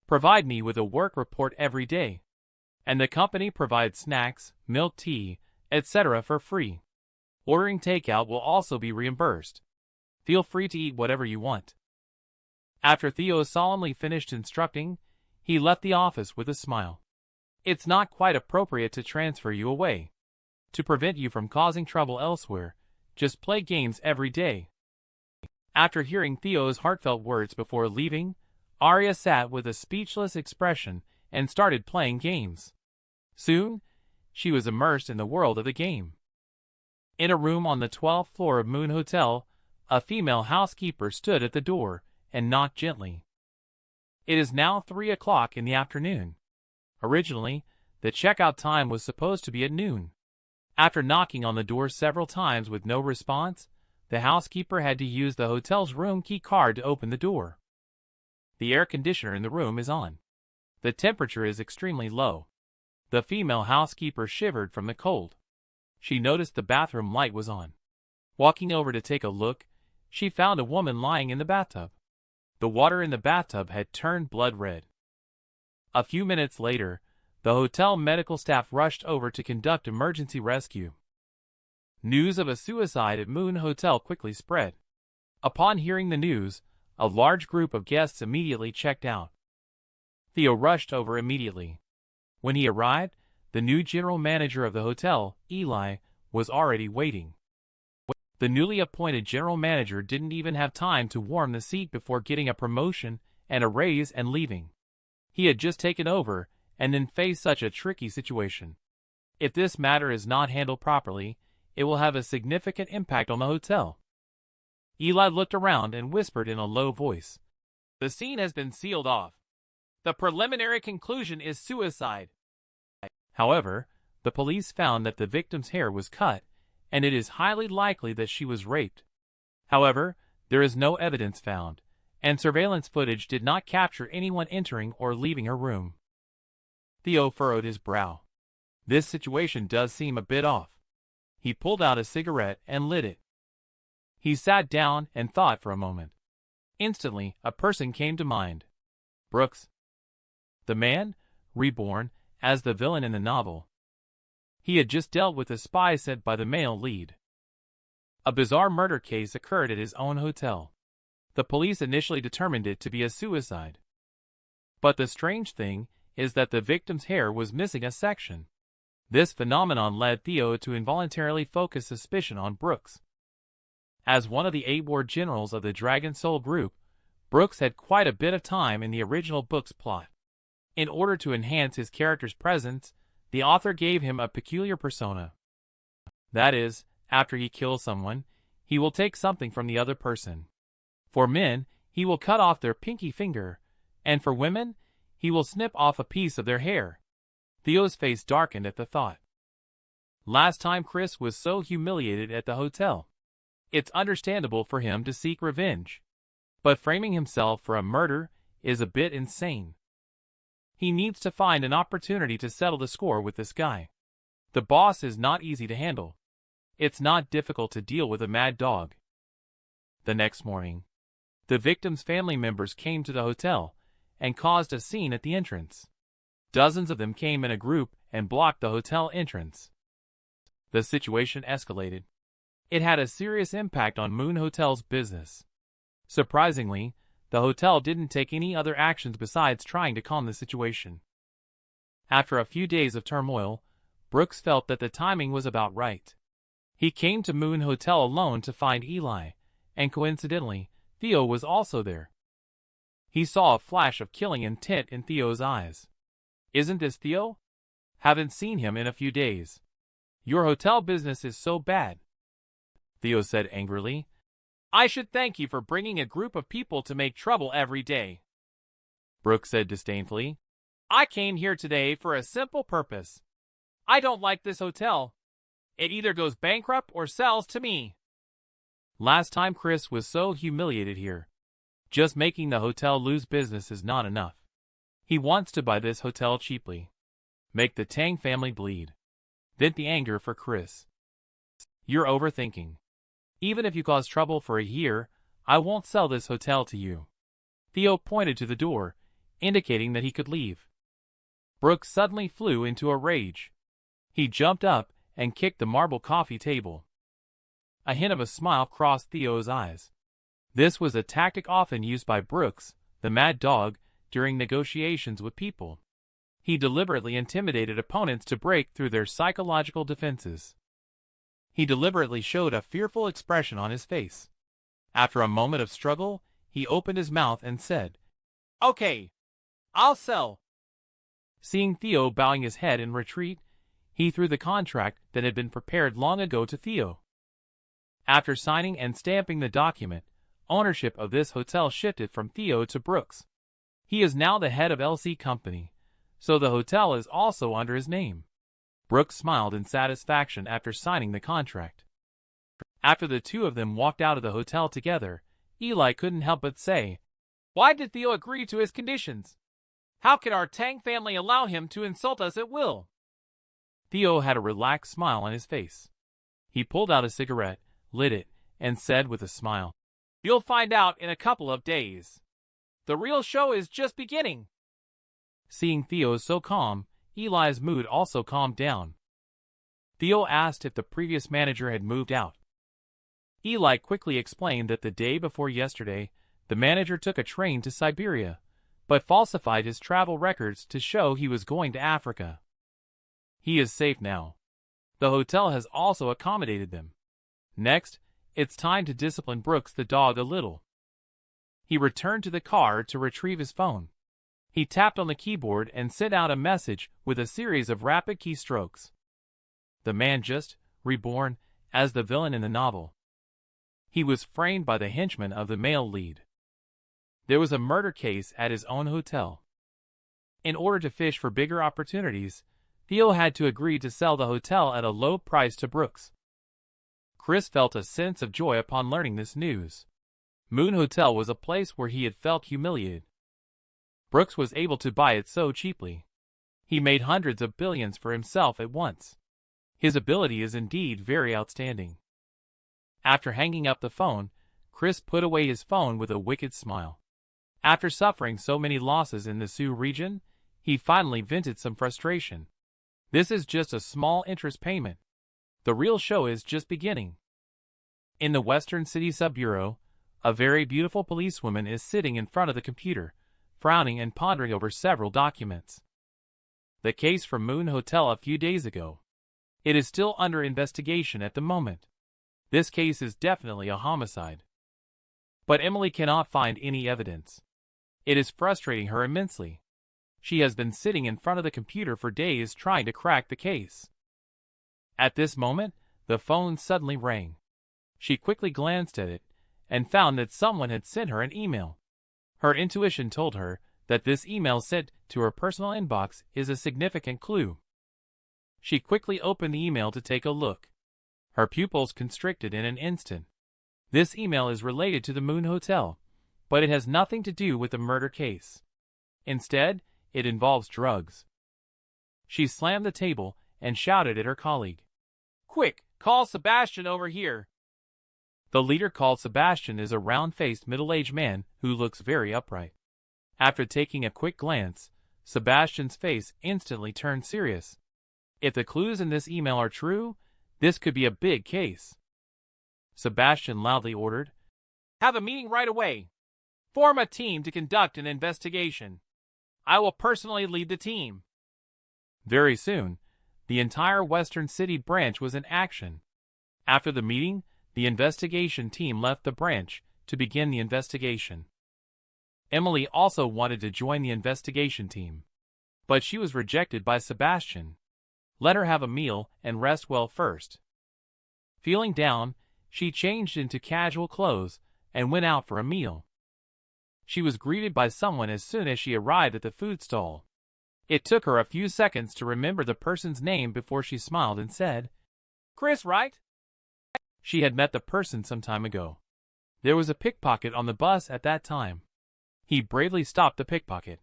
Provide me with a work report every day. And the company provides snacks, milk tea, etc. for free. Ordering takeout will also be reimbursed. Feel free to eat whatever you want. After Theo solemnly finished instructing, he left the office with a smile. It's not quite appropriate to transfer you away. To prevent you from causing trouble elsewhere, just play games every day. After hearing Theo's heartfelt words before leaving, Arya sat with a speechless expression and started playing games. Soon, she was immersed in the world of the game. In a room on the 12th floor of Moon Hotel, a female housekeeper stood at the door and knocked gently. It is now 3 o'clock in the afternoon. Originally, the checkout time was supposed to be at noon. After knocking on the door several times with no response, the housekeeper had to use the hotel's room key card to open the door. The air conditioner in the room is on. The temperature is extremely low. The female housekeeper shivered from the cold. She noticed the bathroom light was on. Walking over to take a look, she found a woman lying in the bathtub. The water in the bathtub had turned blood red. A few minutes later, the hotel medical staff rushed over to conduct emergency rescue. News of a suicide at Moon Hotel quickly spread. Upon hearing the news, a large group of guests immediately checked out. Theo rushed over immediately. When he arrived, the new general manager of the hotel, Eli, was already waiting. The newly appointed general manager didn't even have time to warm the seat before getting a promotion and a raise and leaving. He had just taken over and then faced such a tricky situation. If this matter is not handled properly, it will have a significant impact on the hotel. Eli looked around and whispered in a low voice. The scene has been sealed off. The preliminary conclusion is suicide. However, the police found that the victim's hair was cut, and it is highly likely that she was raped. However, there is no evidence found, and surveillance footage did not capture anyone entering or leaving her room. Theo furrowed his brow. This situation does seem a bit off. He pulled out a cigarette and lit it. He sat down and thought for a moment. Instantly, a person came to mind. Brooks. The man, reborn as the villain in the novel. He had just dealt with a spy sent by the male lead. A bizarre murder case occurred at his own hotel. The police initially determined it to be a suicide. But the strange thing is that the victim's hair was missing a section. This phenomenon led Theo to involuntarily focus suspicion on Brooks. As one of the 8 ward generals of the Dragon Soul group, Brooks had quite a bit of time in the original book's plot. In order to enhance his character's presence, the author gave him a peculiar persona. That is, after he kills someone, he will take something from the other person. For men, he will cut off their pinky finger, and for women, he will snip off a piece of their hair. Theo's face darkened at the thought. Last time Chris was so humiliated at the hotel. It's understandable for him to seek revenge. But framing himself for a murder is a bit insane. He needs to find an opportunity to settle the score with this guy. The boss is not easy to handle. It's not difficult to deal with a mad dog. The next morning, the victim's family members came to the hotel and caused a scene at the entrance. Dozens of them came in a group and blocked the hotel entrance. The situation escalated. It had a serious impact on Moon Hotel's business. Surprisingly, the hotel didn't take any other actions besides trying to calm the situation. After a few days of turmoil, Brooks felt that the timing was about right. He came to Moon Hotel alone to find Eli, and coincidentally, Theo was also there. He saw a flash of killing intent in Theo's eyes. Isn't this Theo? Haven't seen him in a few days. Your hotel business is so bad. Theo said angrily. I should thank you for bringing a group of people to make trouble every day. Brooks said disdainfully. I came here today for a simple purpose. I don't like this hotel. It either goes bankrupt or sells to me. Last time Chris was so humiliated here. Just making the hotel lose business is not enough. He wants to buy this hotel cheaply. Make the Tang family bleed. Vent the anger for Chris. You're overthinking. Even if you cause trouble for a year, I won't sell this hotel to you. Theo pointed to the door, indicating that he could leave. Brooks suddenly flew into a rage. He jumped up and kicked the marble coffee table. A hint of a smile crossed Theo's eyes. This was a tactic often used by Brooks, the mad dog, during negotiations with people. He deliberately intimidated opponents to break through their psychological defenses. He deliberately showed a fearful expression on his face. After a moment of struggle, he opened his mouth and said, "Okay, I'll sell." Seeing Theo bowing his head in retreat, he threw the contract that had been prepared long ago to Theo. After signing and stamping the document, ownership of this hotel shifted from Theo to Brooks. He is now the head of LC Company, so the hotel is also under his name. Brooks smiled in satisfaction after signing the contract. After the two of them walked out of the hotel together, Eli couldn't help but say, "Why did Theo agree to his conditions? How could our Tang family allow him to insult us at will?" Theo had a relaxed smile on his face. He pulled out a cigarette, lit it, and said with a smile, "You'll find out in a couple of days. The real show is just beginning." Seeing Theo so calm, Eli's mood also calmed down. Theo asked if the previous manager had moved out. Eli quickly explained that the day before yesterday, the manager took a train to Siberia, but falsified his travel records to show he was going to Africa. He is safe now. The hotel has also accommodated them. Next, it's time to discipline Brooks the dog a little. He returned to the car to retrieve his phone. He tapped on the keyboard and sent out a message with a series of rapid keystrokes. The man just reborn as the villain in the novel. He was framed by the henchman of the male lead. There was a murder case at his own hotel. In order to fish for bigger opportunities, Theo had to agree to sell the hotel at a low price to Brooks. Chris felt a sense of joy upon learning this news. Moon Hotel was a place where he had felt humiliated. Brooks was able to buy it so cheaply. He made hundreds of billions for himself at once. His ability is indeed very outstanding. After hanging up the phone, Chris put away his phone with a wicked smile. After suffering so many losses in the Sioux region, he finally vented some frustration. This is just a small interest payment. The real show is just beginning. In the Western City Sub-Bureau, a very beautiful policewoman is sitting in front of the computer, frowning and pondering over several documents. The case from Moon Hotel a few days ago. It is still under investigation at the moment. This case is definitely a homicide. But Emily cannot find any evidence. It is frustrating her immensely. She has been sitting in front of the computer for days trying to crack the case. At this moment, the phone suddenly rang. She quickly glanced at it and found that someone had sent her an email. Her intuition told her that this email sent to her personal inbox is a significant clue. She quickly opened the email to take a look. Her pupils constricted in an instant. This email is related to the Moon Hotel, but it has nothing to do with the murder case. Instead, it involves drugs. She slammed the table and shouted at her colleague, "Quick, call Sebastian over here." The leader called Sebastian is a round-faced middle-aged man who looks very upright. After taking a quick glance, Sebastian's face instantly turned serious. If the clues in this email are true, this could be a big case. Sebastian loudly ordered, "Have a meeting right away. Form a team to conduct an investigation. I will personally lead the team." Very soon, the entire Western City branch was in action. After the meeting, the investigation team left the branch to begin the investigation. Emily also wanted to join the investigation team, but she was rejected by Sebastian. Let her have a meal and rest well first. Feeling down, she changed into casual clothes and went out for a meal. She was greeted by someone as soon as she arrived at the food stall. It took her a few seconds to remember the person's name before she smiled and said, "Chris, right?" She had met the person some time ago. There was a pickpocket on the bus at that time. He bravely stopped the pickpocket.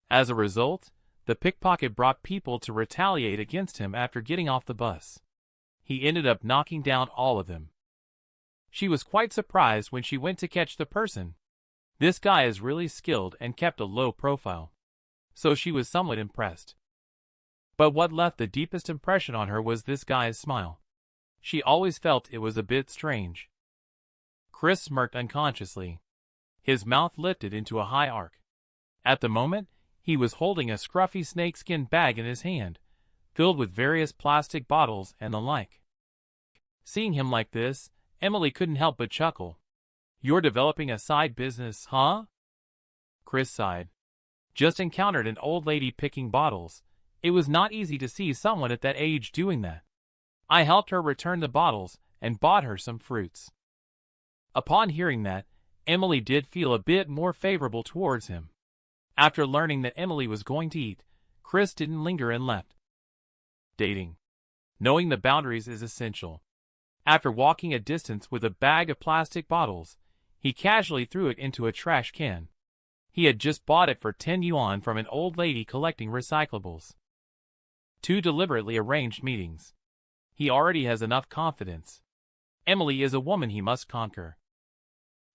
As a result, the pickpocket brought people to retaliate against him after getting off the bus. He ended up knocking down all of them. She was quite surprised when she went to catch the person. This guy is really skilled and kept a low profile. So she was somewhat impressed. But what left the deepest impression on her was this guy's smile. She always felt it was a bit strange. Chris smirked unconsciously. His mouth lifted into a high arc. At the moment, he was holding a scruffy snakeskin bag in his hand, filled with various plastic bottles and the like. Seeing him like this, Emily couldn't help but chuckle. "You're developing a side business, huh?" Chris sighed. "Just encountered an old lady picking bottles. It was not easy to see someone at that age doing that. I helped her return the bottles and bought her some fruits." Upon hearing that, Emily did feel a bit more favorable towards him. After learning that Emily was going to eat, Chris didn't linger and left. Dating. Knowing the boundaries is essential. After walking a distance with a bag of plastic bottles, he casually threw it into a trash can. He had just bought it for 10 yuan from an old lady collecting recyclables. 2 deliberately arranged meetings. He already has enough confidence. Emily is a woman he must conquer.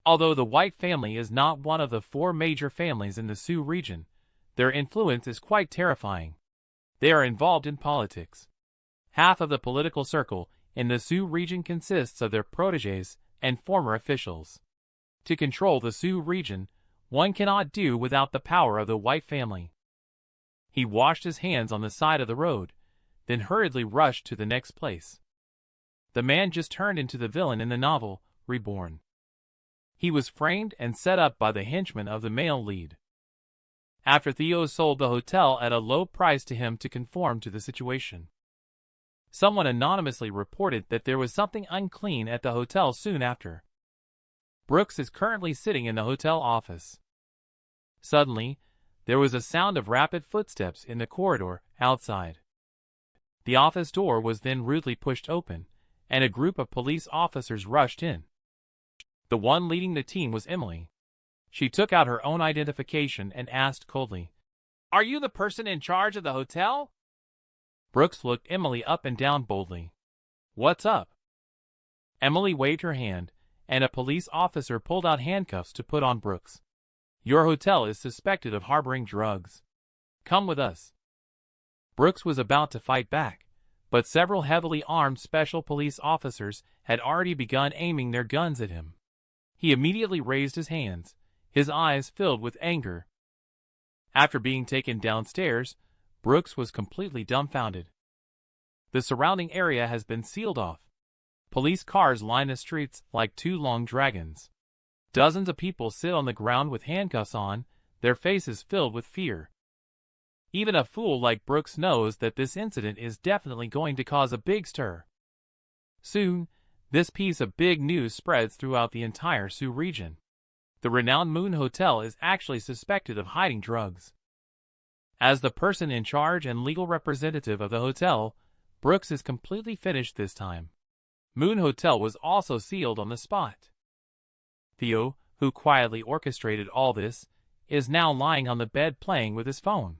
Although the White family is not one of the 4 major families in the Sioux region, their influence is quite terrifying. They are involved in politics. Half of the political circle in the Sioux region consists of their protégés and former officials. To control the Sioux region, one cannot do without the power of the White family. He washed his hands on the side of the road, then hurriedly rushed to the next place. The man just turned into the villain in the novel, Reborn. He was framed and set up by the henchmen of the male lead. After Theo sold the hotel at a low price to him to conform to the situation, someone anonymously reported that there was something unclean at the hotel soon after. Brooks is currently sitting in the hotel office. Suddenly, there was a sound of rapid footsteps in the corridor outside. The office door was then rudely pushed open, and a group of police officers rushed in. The one leading the team was Emily. She took out her own identification and asked coldly, "Are you the person in charge of the hotel?" Brooks looked Emily up and down boldly. "What's up?" Emily waved her hand, and a police officer pulled out handcuffs to put on Brooks. "Your hotel is suspected of harboring drugs. Come with us." Brooks was about to fight back, but several heavily armed special police officers had already begun aiming their guns at him. He immediately raised his hands, his eyes filled with anger. After being taken downstairs, Brooks was completely dumbfounded. The surrounding area has been sealed off. Police cars line the streets like 2 long dragons. Dozens of people sit on the ground with handcuffs on, their faces filled with fear. Even a fool like Brooks knows that this incident is definitely going to cause a big stir. Soon, this piece of big news spreads throughout the entire Sioux region. The renowned Moon Hotel is actually suspected of hiding drugs. As the person in charge and legal representative of the hotel, Brooks is completely finished this time. Moon Hotel was also sealed on the spot. Theo, who quietly orchestrated all this, is now lying on the bed playing with his phone.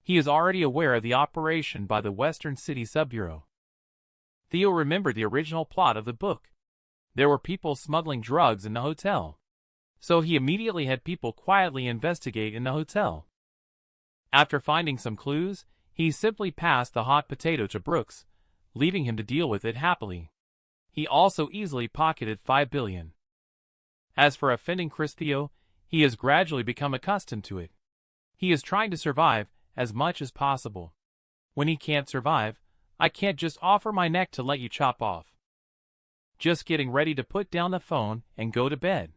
He is already aware of the operation by the Western City Sub-Bureau. Theo remembered the original plot of the book. There were people smuggling drugs in the hotel. So he immediately had people quietly investigate in the hotel. After finding some clues, he simply passed the hot potato to Brooks, leaving him to deal with it happily. He also easily pocketed 5 billion. As for offending Chris Theo, he has gradually become accustomed to it. He is trying to survive as much as possible. When he can't survive, I can't just offer my neck to let you chop off. Just getting ready to put down the phone and go to bed.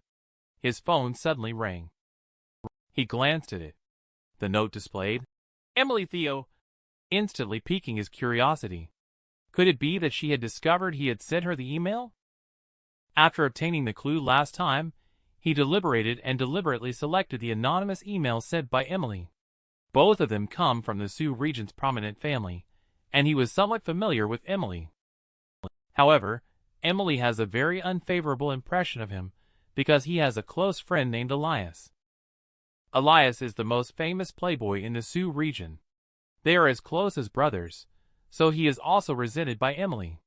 His phone suddenly rang. He glanced at it. The note displayed, "Emily Theo," instantly piquing his curiosity. Could it be that she had discovered he had sent her the email? After obtaining the clue last time, he deliberated and deliberately selected the anonymous email sent by Emily. Both of them come from the Sioux region's prominent family, and he was somewhat familiar with Emily. However, Emily has a very unfavorable impression of him because he has a close friend named Elias. Elias is the most famous playboy in the Sioux region. They are as close as brothers, so he is also resented by Emily.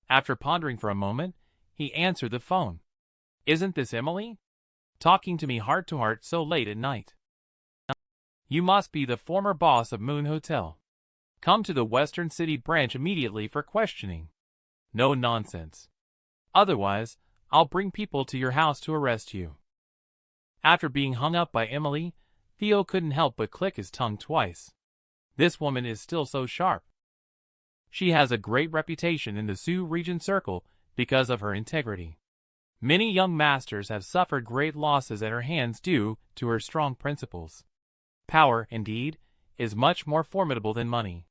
After pondering for a moment, he answered the phone. "Isn't this Emily? Talking to me heart to heart so late at night. You must be the former boss of Moon Hotel. Come to the Western City branch immediately for questioning." No nonsense. Otherwise, I'll bring people to your house to arrest you. After being hung up by Emily, Theo couldn't help but click his tongue twice. This woman is still so sharp. She has a great reputation in the Sioux region circle because of her integrity. Many young masters have suffered great losses at her hands due to her strong principles. Power, indeed, is much more formidable than money.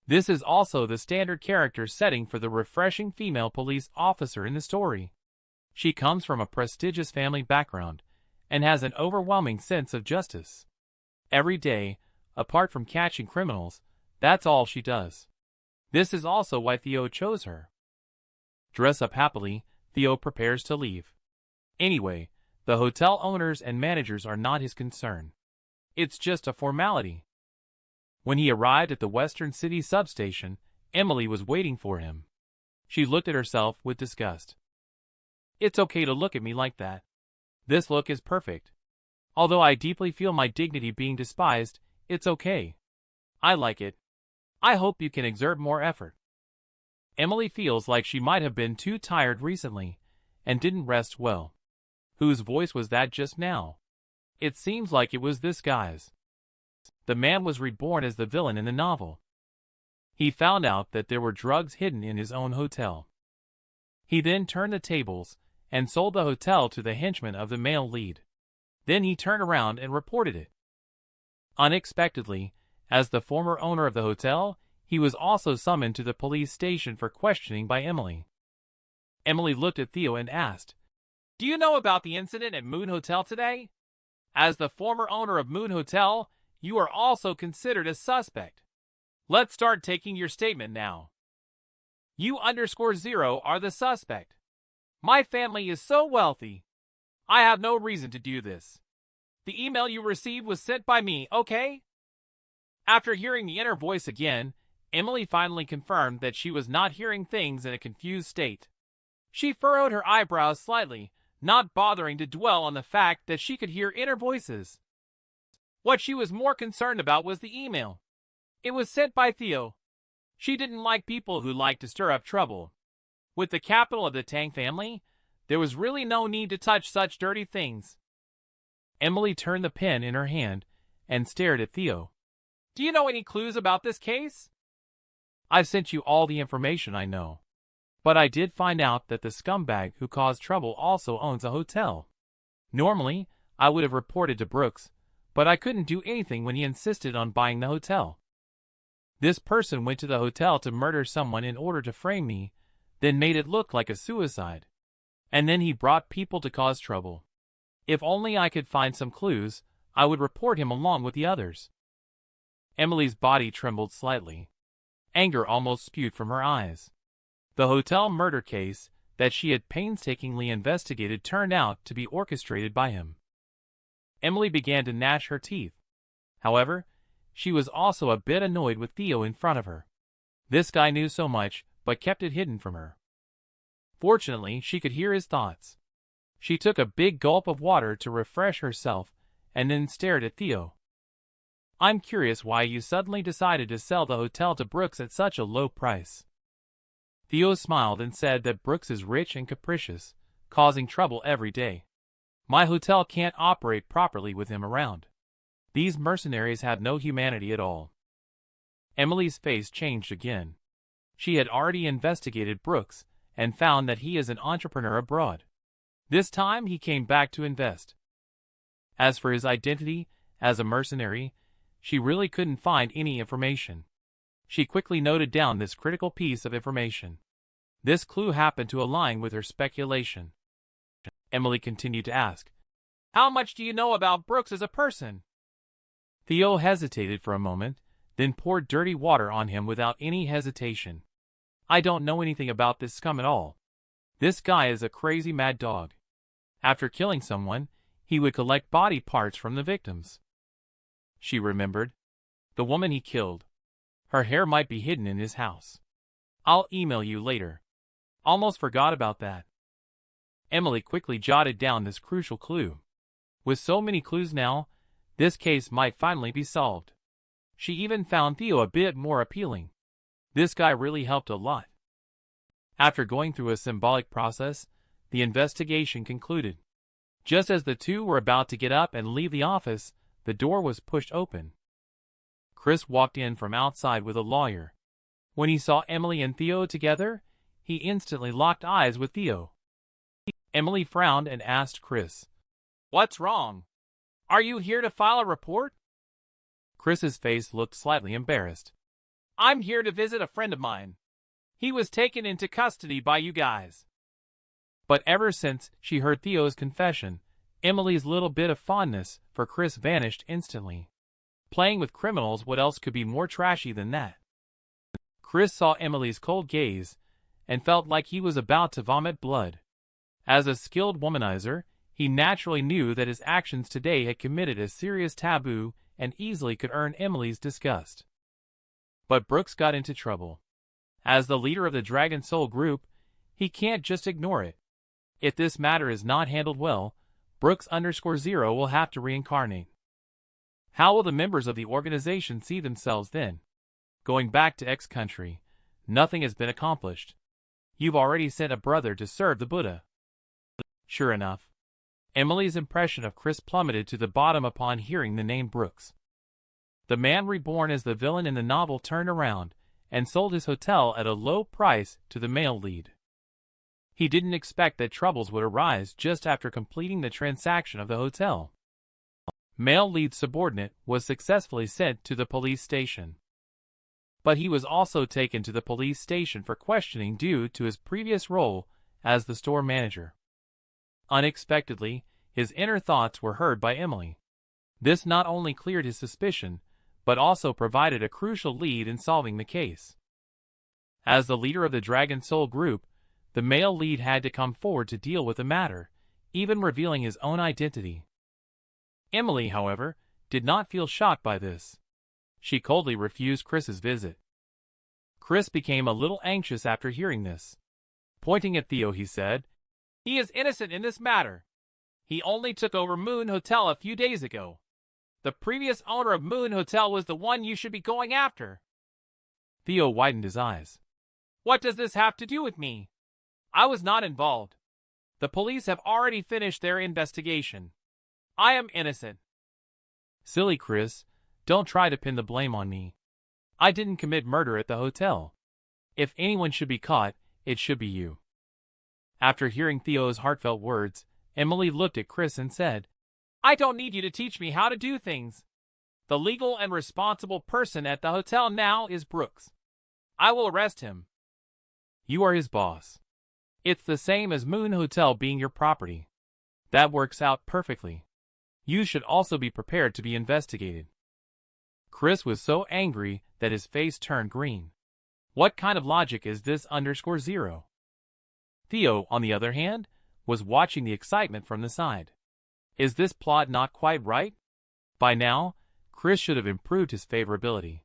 This is also the standard character setting for the refreshing female police officer in the story. She comes from a prestigious family background and has an overwhelming sense of justice. Every day, apart from catching criminals, that's all she does. This is also why Theo chose her. Dress up happily, Theo prepares to leave. Anyway, the hotel owners and managers are not his concern. It's just a formality. When he arrived at the Western City substation, Emily was waiting for him. She looked at herself with disgust. It's okay to look at me like that. This look is perfect. Although I deeply feel my dignity being despised, it's okay. I like it. I hope you can exert more effort. Emily feels like she might have been too tired recently and didn't rest well. Whose voice was that just now? It seems like it was this guy's. The man was reborn as the villain in the novel. He found out that there were drugs hidden in his own hotel. He then turned the tables and sold the hotel to the henchman of the male lead. Then he turned around and reported it. Unexpectedly, as the former owner of the hotel, he was also summoned to the police station for questioning by Emily. Emily looked at Theo and asked, "Do you know about the incident at Moon Hotel today? As the former owner of Moon Hotel, you are also considered a suspect. Let's start taking your statement now. You_0 are the suspect. My family is so wealthy. I have no reason to do this. The email you received was sent by me, okay?" After hearing the inner voice again, Emily finally confirmed that she was not hearing things in a confused state. She furrowed her eyebrows slightly, not bothering to dwell on the fact that she could hear inner voices. What she was more concerned about was the email. It was sent by Theo. She didn't like people who liked to stir up trouble. With the capital of the Tang family, there was really no need to touch such dirty things. Emily turned the pen in her hand and stared at Theo. "Do you know any clues about this case?" "I've sent you all the information I know. But I did find out that the scumbag who caused trouble also owns a hotel. Normally, I would have reported to Brooks, but I couldn't do anything when he insisted on buying the hotel. This person went to the hotel to murder someone in order to frame me, then made it look like a suicide. And then he brought people to cause trouble. If only I could find some clues, I would report him along with the others." Emily's body trembled slightly. Anger almost spewed from her eyes. The hotel murder case that she had painstakingly investigated turned out to be orchestrated by him. Emily began to gnash her teeth. However, she was also a bit annoyed with Theo in front of her. This guy knew so much, but kept it hidden from her. Fortunately, she could hear his thoughts. She took a big gulp of water to refresh herself and then stared at Theo. "I'm curious why you suddenly decided to sell the hotel to Brooks at such a low price." Theo smiled and said that Brooks is rich and capricious, causing trouble every day. "My hotel can't operate properly with him around. These mercenaries have no humanity at all." Emily's face changed again. She had already investigated Brooks and found that he is an entrepreneur abroad. This time he came back to invest. As for his identity as a mercenary, she really couldn't find any information. She quickly noted down this critical piece of information. This clue happened to align with her speculation. Emily continued to ask, "How much do you know about Brooks as a person?" Theo hesitated for a moment, then poured dirty water on him without any hesitation. "I don't know anything about this scum at all. This guy is a crazy mad dog. After killing someone, he would collect body parts from the victims." She remembered. The woman he killed. Her hair might be hidden in his house. "I'll email you later. Almost forgot about that." Emily quickly jotted down this crucial clue. With so many clues now, this case might finally be solved. She even found Theo a bit more appealing. This guy really helped a lot. After going through a symbolic process, the investigation concluded. Just as the two were about to get up and leave the office, the door was pushed open. Chris walked in from outside with a lawyer. When he saw Emily and Theo together, he instantly locked eyes with Theo. Emily frowned and asked Chris, "What's wrong? Are you here to file a report?" Chris's face looked slightly embarrassed. "I'm here to visit a friend of mine. He was taken into custody by you guys." But ever since she heard Theo's confession, Emily's little bit of fondness for Chris vanished instantly. Playing with criminals, what else could be more trashy than that? Chris saw Emily's cold gaze and felt like he was about to vomit blood. As a skilled womanizer, he naturally knew that his actions today had committed a serious taboo and easily could earn Emily's disgust. But Brooks got into trouble. As the leader of the Dragon Soul group, he can't just ignore it. If this matter is not handled well, Brooks_0 will have to reincarnate. How will the members of the organization see themselves then? Going back to X country, nothing has been accomplished. You've already sent a brother to serve the Buddha. Sure enough, Emily's impression of Chris plummeted to the bottom upon hearing the name Brooks. The man reborn as the villain in the novel turned around and sold his hotel at a low price to the male lead. He didn't expect that troubles would arise just after completing the transaction of the hotel. Male lead's subordinate was successfully sent to the police station. But he was also taken to the police station for questioning due to his previous role as the store manager. Unexpectedly, his inner thoughts were heard by Emily. This not only cleared his suspicion, but also provided a crucial lead in solving the case. As the leader of the Dragon Soul group, the male lead had to come forward to deal with the matter, even revealing his own identity. Emily, however, did not feel shocked by this. She coldly refused Chris's visit. Chris became a little anxious after hearing this. Pointing at Theo, he said, "He is innocent in this matter. He only took over Moon Hotel a few days ago. The previous owner of Moon Hotel was the one you should be going after." Theo widened his eyes. "What does this have to do with me? I was not involved. The police have already finished their investigation. I am innocent." "Silly Chris, don't try to pin the blame on me. I didn't commit murder at the hotel. If anyone should be caught, it should be you." After hearing Theo's heartfelt words, Emily looked at Chris and said, "I don't need you to teach me how to do things. The legal and responsible person at the hotel now is Brooks. I will arrest him." "You are his boss. It's the same as Moon Hotel being your property. That works out perfectly. You should also be prepared to be investigated." Chris was so angry that his face turned green. What kind of logic is this _0? Theo, on the other hand, was watching the excitement from the side. Is this plot not quite right? By now, Chris should have improved his favorability.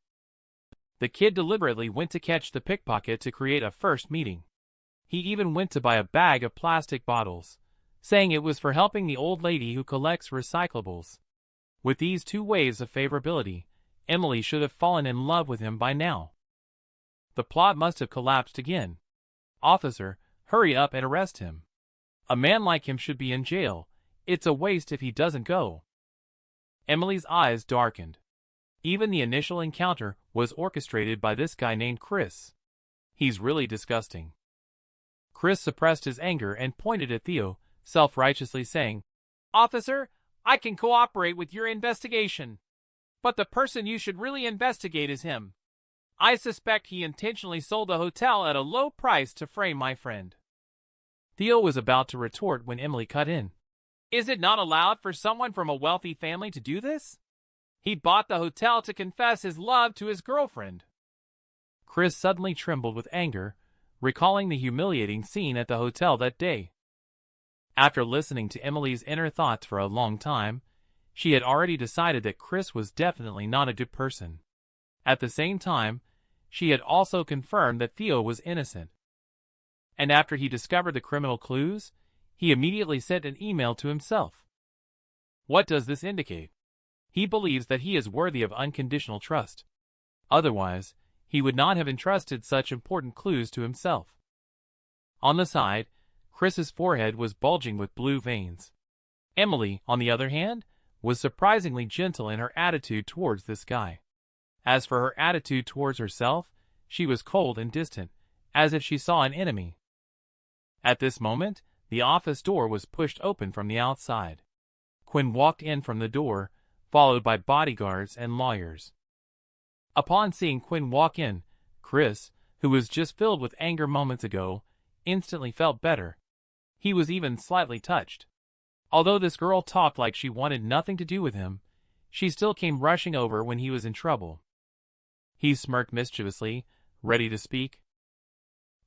The kid deliberately went to catch the pickpocket to create a first meeting. He even went to buy a bag of plastic bottles, saying it was for helping the old lady who collects recyclables. With these two waves of favorability, Emily should have fallen in love with him by now. The plot must have collapsed again. "Officer, hurry up and arrest him. A man like him should be in jail. It's a waste if he doesn't go." Emily's eyes darkened. Even the initial encounter was orchestrated by this guy named Chris. He's really disgusting. Chris suppressed his anger and pointed at Theo, self-righteously saying, "Officer, I can cooperate with your investigation. But the person you should really investigate is him. I suspect he intentionally sold the hotel at a low price to frame my friend." Theo was about to retort when Emily cut in. "Is it not allowed for someone from a wealthy family to do this? He bought the hotel to confess his love to his girlfriend." Chris suddenly trembled with anger, recalling the humiliating scene at the hotel that day. After listening to Emily's inner thoughts for a long time, she had already decided that Chris was definitely not a good person. At the same time, she had also confirmed that Theo was innocent. And after he discovered the criminal clues, he immediately sent an email to himself. What does this indicate? He believes that he is worthy of unconditional trust. Otherwise, he would not have entrusted such important clues to himself. On the side, Chris's forehead was bulging with blue veins. Emily, on the other hand, was surprisingly gentle in her attitude towards this guy. As for her attitude towards herself, she was cold and distant, as if she saw an enemy. At this moment, the office door was pushed open from the outside. Quinn walked in from the door, followed by bodyguards and lawyers. Upon seeing Quinn walk in, Chris, who was just filled with anger moments ago, instantly felt better. He was even slightly touched. Although this girl talked like she wanted nothing to do with him, she still came rushing over when he was in trouble. He smirked mischievously, ready to speak.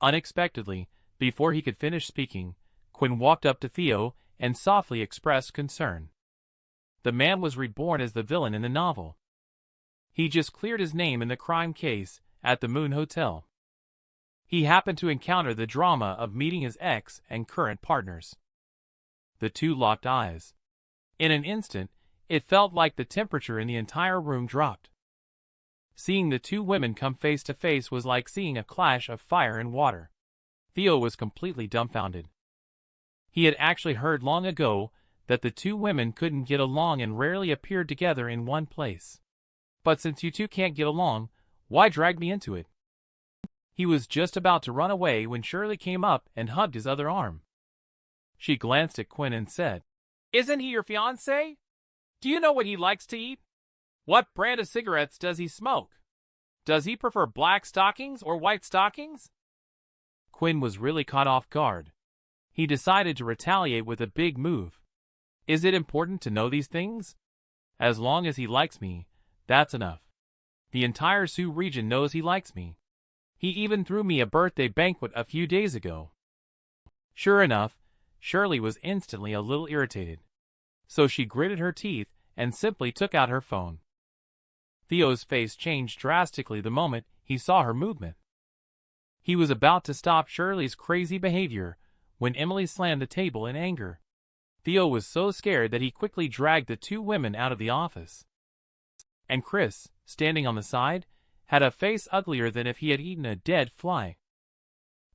Unexpectedly, before he could finish speaking, Quinn walked up to Theo and softly expressed concern. The man was reborn as the villain in the novel. He just cleared his name in the crime case at the Moon Hotel. He happened to encounter the drama of meeting his ex and current partners. The two locked eyes. In an instant, it felt like the temperature in the entire room dropped. Seeing the two women come face to face was like seeing a clash of fire and water. Theo was completely dumbfounded. He had actually heard long ago that the two women couldn't get along and rarely appeared together in one place. But since you two can't get along, why drag me into it? He was just about to run away when Shirley came up and hugged his other arm. She glanced at Quinn and said, "Isn't he your fiancé? Do you know what he likes to eat? What brand of cigarettes does he smoke? Does he prefer black stockings or white stockings?" Quinn was really caught off guard. He decided to retaliate with a big move. Is it important to know these things? As long as he likes me, that's enough. The entire Sioux region knows he likes me. He even threw me a birthday banquet a few days ago. Sure enough, Shirley was instantly a little irritated. So she gritted her teeth and simply took out her phone. Theo's face changed drastically the moment he saw her movement. He was about to stop Shirley's crazy behavior when Emily slammed the table in anger. Theo was so scared that he quickly dragged the two women out of the office. And Chris, standing on the side, had a face uglier than if he had eaten a dead fly.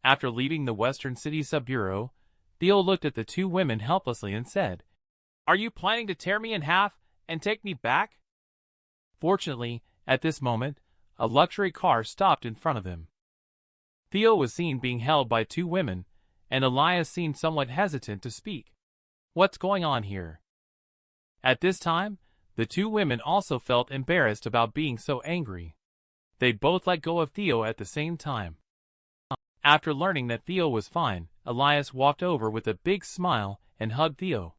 After leaving the Western City Sub-Bureau, Theo looked at the two women helplessly and said, "Are you planning to tear me in half and take me back?" Fortunately, at this moment, a luxury car stopped in front of them. Theo was seen being held by two women, and Elias seemed somewhat hesitant to speak. What's going on here? At this time, the two women also felt embarrassed about being so angry. They both let go of Theo at the same time. After learning that Theo was fine, Elias walked over with a big smile and hugged Theo.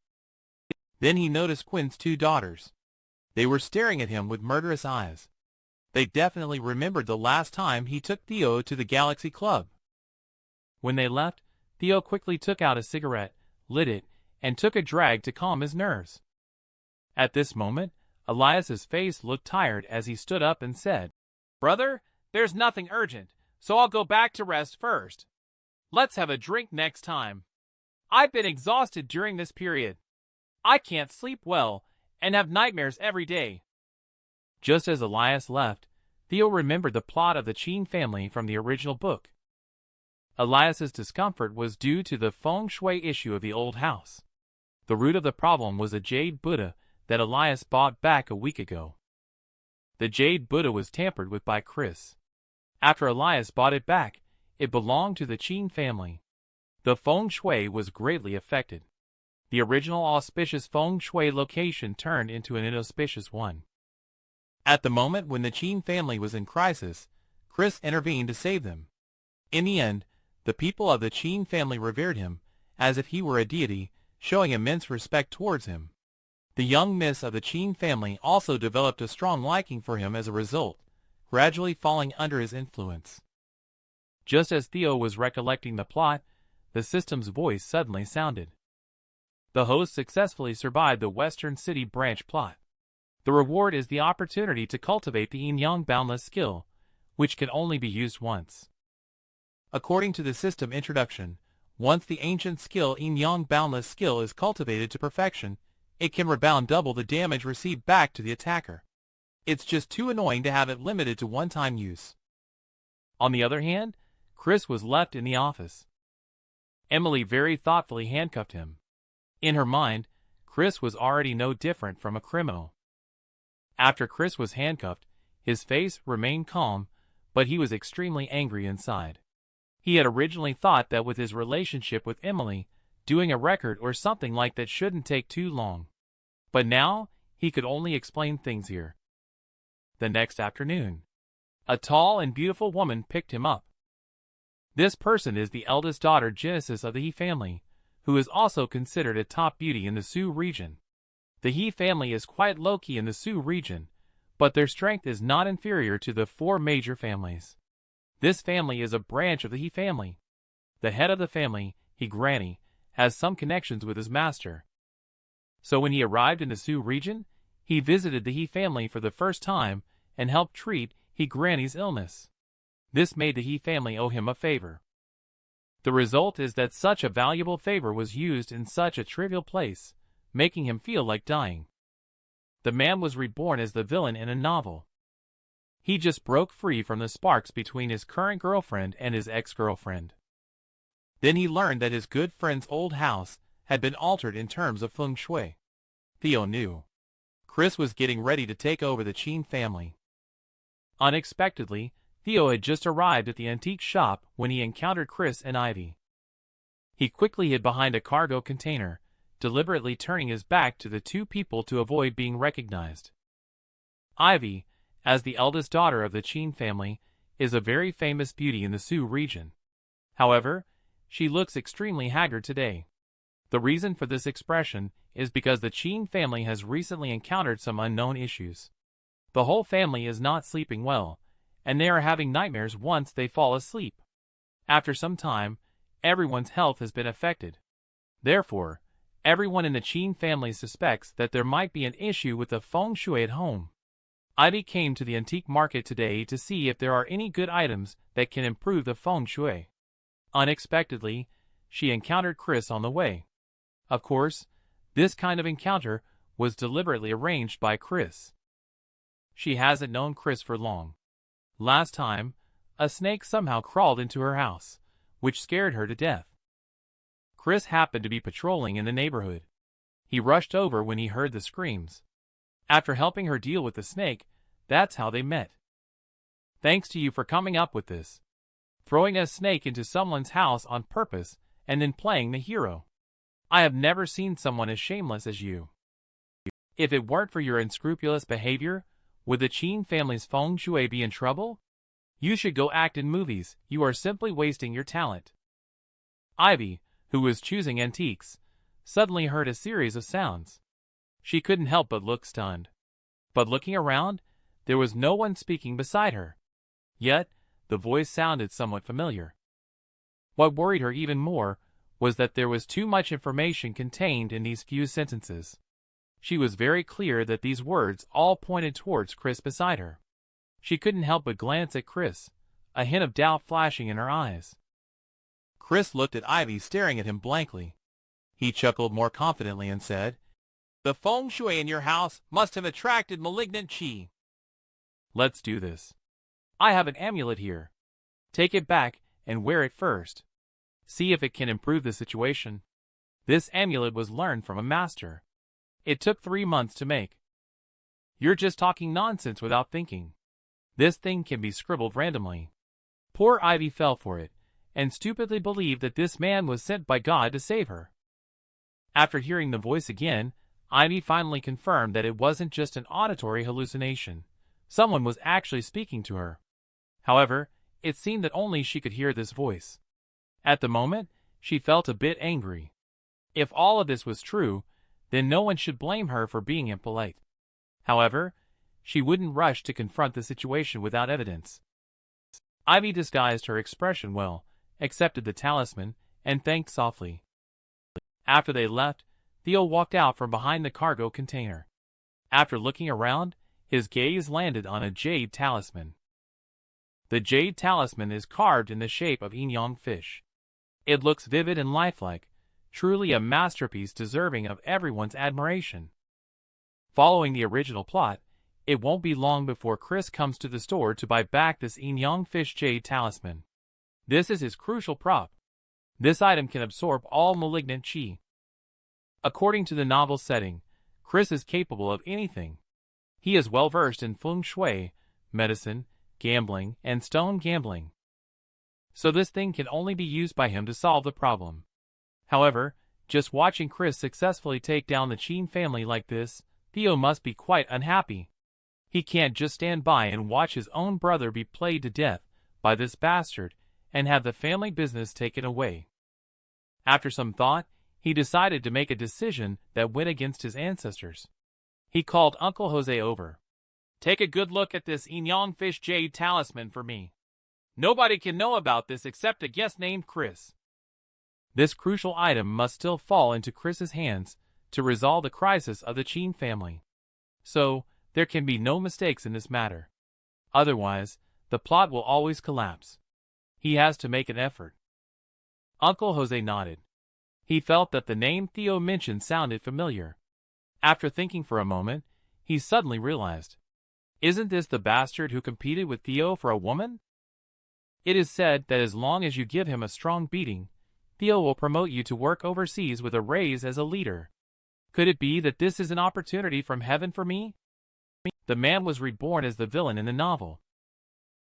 Then he noticed Quinn's two daughters. They were staring at him with murderous eyes. They definitely remembered the last time he took Theo to the Galaxy Club. When they left, Theo quickly took out a cigarette, lit it, and took a drag to calm his nerves. At this moment, Elias's face looked tired as he stood up and said, "Brother, there's nothing urgent, so I'll go back to rest first. Let's have a drink next time. I've been exhausted during this period. I can't sleep well and have nightmares every day." Just as Elias left, Theo remembered the plot of the Qin family from the original book. Elias's discomfort was due to the feng shui issue of the old house. The root of the problem was a jade Buddha that Elias bought back a week ago. The jade Buddha was tampered with by Chris. After Elias bought it back, it belonged to the Qin family. The feng shui was greatly affected. The original auspicious feng shui location turned into an inauspicious one. At the moment when the Qin family was in crisis, Chris intervened to save them. In the end, the people of the Qin family revered him, as if he were a deity, showing immense respect towards him. The young miss of the Qin family also developed a strong liking for him as a result, gradually falling under his influence. Just as Theo was recollecting the plot, the system's voice suddenly sounded. The host successfully survived the Western City branch plot. The reward is the opportunity to cultivate the yin-yang boundless skill, which can only be used once. According to the system introduction, once the ancient skill yin-yang boundless skill is cultivated to perfection, it can rebound double the damage received back to the attacker. It's just too annoying to have it limited to one-time use. On the other hand, Chris was left in the office. Emily very thoughtfully handcuffed him. In her mind, Chris was already no different from a criminal. After Chris was handcuffed, his face remained calm, but he was extremely angry inside. He had originally thought that with his relationship with Emily, doing a record or something like that shouldn't take too long. But now, he could only explain things here. The next afternoon, a tall and beautiful woman picked him up. This person is the eldest daughter Genesis of the He family, who is also considered a top beauty in the Sioux region. The He family is quite low-key in the Sioux region, but their strength is not inferior to the 4 major families. This family is a branch of the He family. The head of the family, He Granny, has some connections with his master. So when he arrived in the Sioux region, he visited the He family for the first time and helped treat He Granny's illness. This made the He family owe him a favor. The result is that such a valuable favor was used in such a trivial place, making him feel like dying. The man was reborn as the villain in a novel. He just broke free from the sparks between his current girlfriend and his ex-girlfriend. Then he learned that his good friend's old house had been altered in terms of feng shui. Theo knew. Chris was getting ready to take over the Chin family. Unexpectedly, Theo had just arrived at the antique shop when he encountered Chris and Ivy. He quickly hid behind a cargo container, deliberately turning his back to the 2 people to avoid being recognized. Ivy, as the eldest daughter of the Chin family, is a very famous beauty in the Sioux region. However, she looks extremely haggard today. The reason for this expression is because the Chin family has recently encountered some unknown issues. The whole family is not sleeping well, and they are having nightmares once they fall asleep. After some time, everyone's health has been affected. Therefore, everyone in the Chin family suspects that there might be an issue with the feng shui at home. Ivy came to the antique market today to see if there are any good items that can improve the feng shui. Unexpectedly, she encountered Chris on the way. Of course, this kind of encounter was deliberately arranged by Chris. She hasn't known Chris for long. Last time, a snake somehow crawled into her house, which scared her to death. Chris happened to be patrolling in the neighborhood. He rushed over when he heard the screams. After helping her deal with the snake, that's how they met. Thanks to you for coming up with this. Throwing a snake into someone's house on purpose and then playing the hero. I have never seen someone as shameless as you. If it weren't for your unscrupulous behavior, would the Chin family's feng shui be in trouble? You should go act in movies. You are simply wasting your talent. Ivy, who was choosing antiques, suddenly heard a series of sounds. She couldn't help but look stunned. But looking around, there was no one speaking beside her. Yet, the voice sounded somewhat familiar. What worried her even more was that there was too much information contained in these few sentences. She was very clear that these words all pointed towards Chris beside her. She couldn't help but glance at Chris, a hint of doubt flashing in her eyes. Chris looked at Ivy, staring at him blankly. He chuckled more confidently and said, "The feng shui in your house must have attracted malignant qi. Let's do this. I have an amulet here. Take it back and wear it first. See if it can improve the situation." This amulet was learned from a master. It took 3 months to make. You're just talking nonsense without thinking. This thing can be scribbled randomly. Poor Ivy fell for it, and stupidly believed that this man was sent by God to save her. After hearing the voice again, Ivy finally confirmed that it wasn't just an auditory hallucination. Someone was actually speaking to her. However, it seemed that only she could hear this voice. At the moment, she felt a bit angry. If all of this was true, then no one should blame her for being impolite. However, she wouldn't rush to confront the situation without evidence. Ivy disguised her expression well, accepted the talisman, and thanked softly. After they left, Theo walked out from behind the cargo container. After looking around, his gaze landed on a jade talisman. The jade talisman is carved in the shape of yin-yang fish. It looks vivid and lifelike, truly a masterpiece deserving of everyone's admiration. Following the original plot, it won't be long before Chris comes to the store to buy back this yin-yang fish jade talisman. This is his crucial prop. This item can absorb all malignant qi. According to the novel setting, Chris is capable of anything. He is well versed in feng shui, medicine, gambling, and stone gambling. So this thing can only be used by him to solve the problem. However, just watching Chris successfully take down the Qin family like this, Theo must be quite unhappy. He can't just stand by and watch his own brother be played to death by this bastard and have the family business taken away. After some thought, he decided to make a decision that went against his ancestors. He called Uncle Jose over. "Take a good look at this Yin Fish Jade talisman for me. Nobody can know about this except a guest named Chris. This crucial item must still fall into Chris's hands to resolve the crisis of the Qin family. So, there can be no mistakes in this matter. Otherwise, the plot will always collapse. He has to make an effort." Uncle Jose nodded. He felt that the name Theo mentioned sounded familiar. After thinking for a moment, he suddenly realized. Isn't this the bastard who competed with Theo for a woman? It is said that as long as you give him a strong beating, Theo will promote you to work overseas with a raise as a leader. Could it be that this is an opportunity from heaven for me? The man was reborn as the villain in the novel.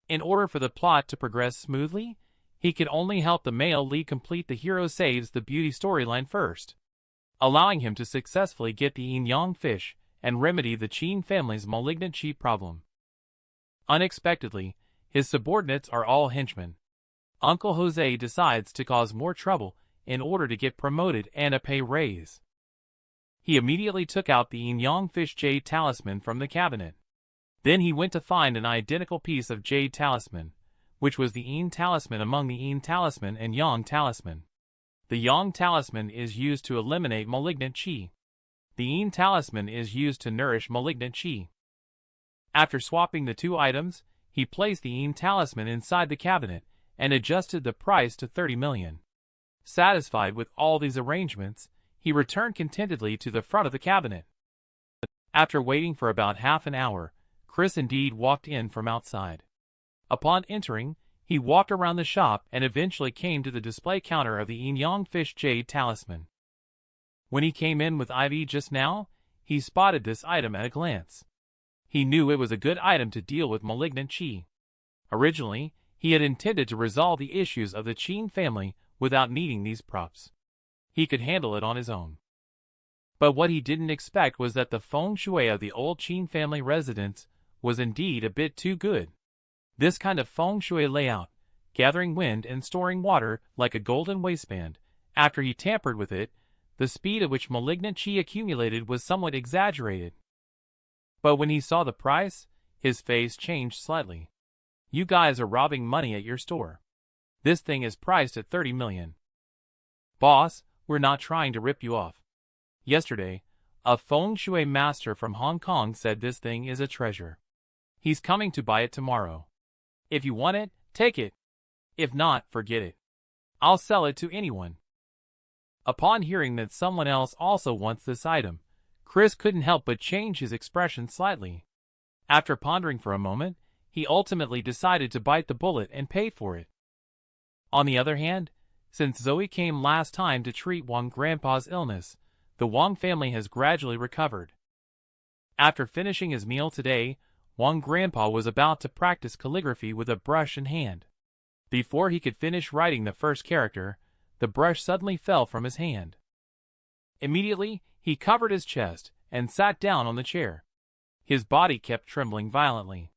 In order for the plot to progress smoothly, he could only help the male lead complete the hero saves the beauty storyline first, allowing him to successfully get the yin-yang fish and remedy the Qin family's malignant qi problem. Unexpectedly, his subordinates are all henchmen. Uncle Jose decides to cause more trouble in order to get promoted and a pay raise. He immediately took out the yin-yang fish jade talisman from the cabinet. Then he went to find an identical piece of jade talisman, which was the yin talisman among the yin talisman and yang talisman. The yang talisman is used to eliminate malignant qi. The yin talisman is used to nourish malignant qi. After swapping the two items, he placed the yin talisman inside the cabinet and adjusted the price to 30 million. Satisfied with all these arrangements, he returned contentedly to the front of the cabinet. After waiting for about half an hour, Chris indeed walked in from outside. Upon entering, he walked around the shop and eventually came to the display counter of the yin-yang fish jade talisman. When he came in with Ivy just now, he spotted this item at a glance. He knew it was a good item to deal with malignant qi. Originally, he had intended to resolve the issues of the Qin family without needing these props. He could handle it on his own. But what he didn't expect was that the feng shui of the old Qin family residence was indeed a bit too good. This kind of feng shui layout, gathering wind and storing water like a golden waistband, after he tampered with it, the speed at which malignant qi accumulated was somewhat exaggerated. But when he saw the price, his face changed slightly. "You guys are robbing money at your store. This thing is priced at 30 million. Boss, we're not trying to rip you off. Yesterday, a feng shui master from Hong Kong said this thing is a treasure. He's coming to buy it tomorrow. If you want it, take it. If not, forget it. I'll sell it to anyone." Upon hearing that someone else also wants this item, Chris couldn't help but change his expression slightly. After pondering for a moment, he ultimately decided to bite the bullet and pay for it. On the other hand, since Zoe came last time to treat Wang Grandpa's illness, the Wang family has gradually recovered. After finishing his meal today, Wang Grandpa was about to practice calligraphy with a brush in hand. Before he could finish writing the first character, the brush suddenly fell from his hand. Immediately, he covered his chest and sat down on the chair. His body kept trembling violently.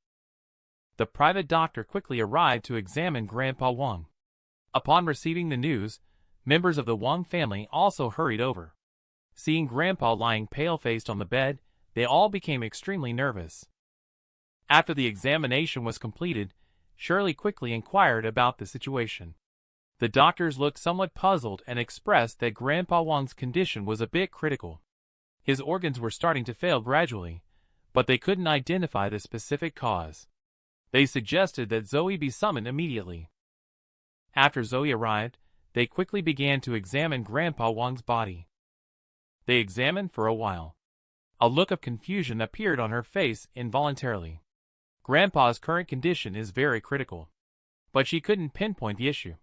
The private doctor quickly arrived to examine Grandpa Wang. Upon receiving the news, members of the Wang family also hurried over. Seeing Grandpa lying pale-faced on the bed, they all became extremely nervous. After the examination was completed, Shirley quickly inquired about the situation. The doctors looked somewhat puzzled and expressed that Grandpa Wang's condition was a bit critical. His organs were starting to fail gradually, but they couldn't identify the specific cause. They suggested that Zoe be summoned immediately. After Zoe arrived, they quickly began to examine Grandpa Wang's body. They examined for a while. A look of confusion appeared on her face involuntarily. Grandpa's current condition is very critical, but she couldn't pinpoint the issue.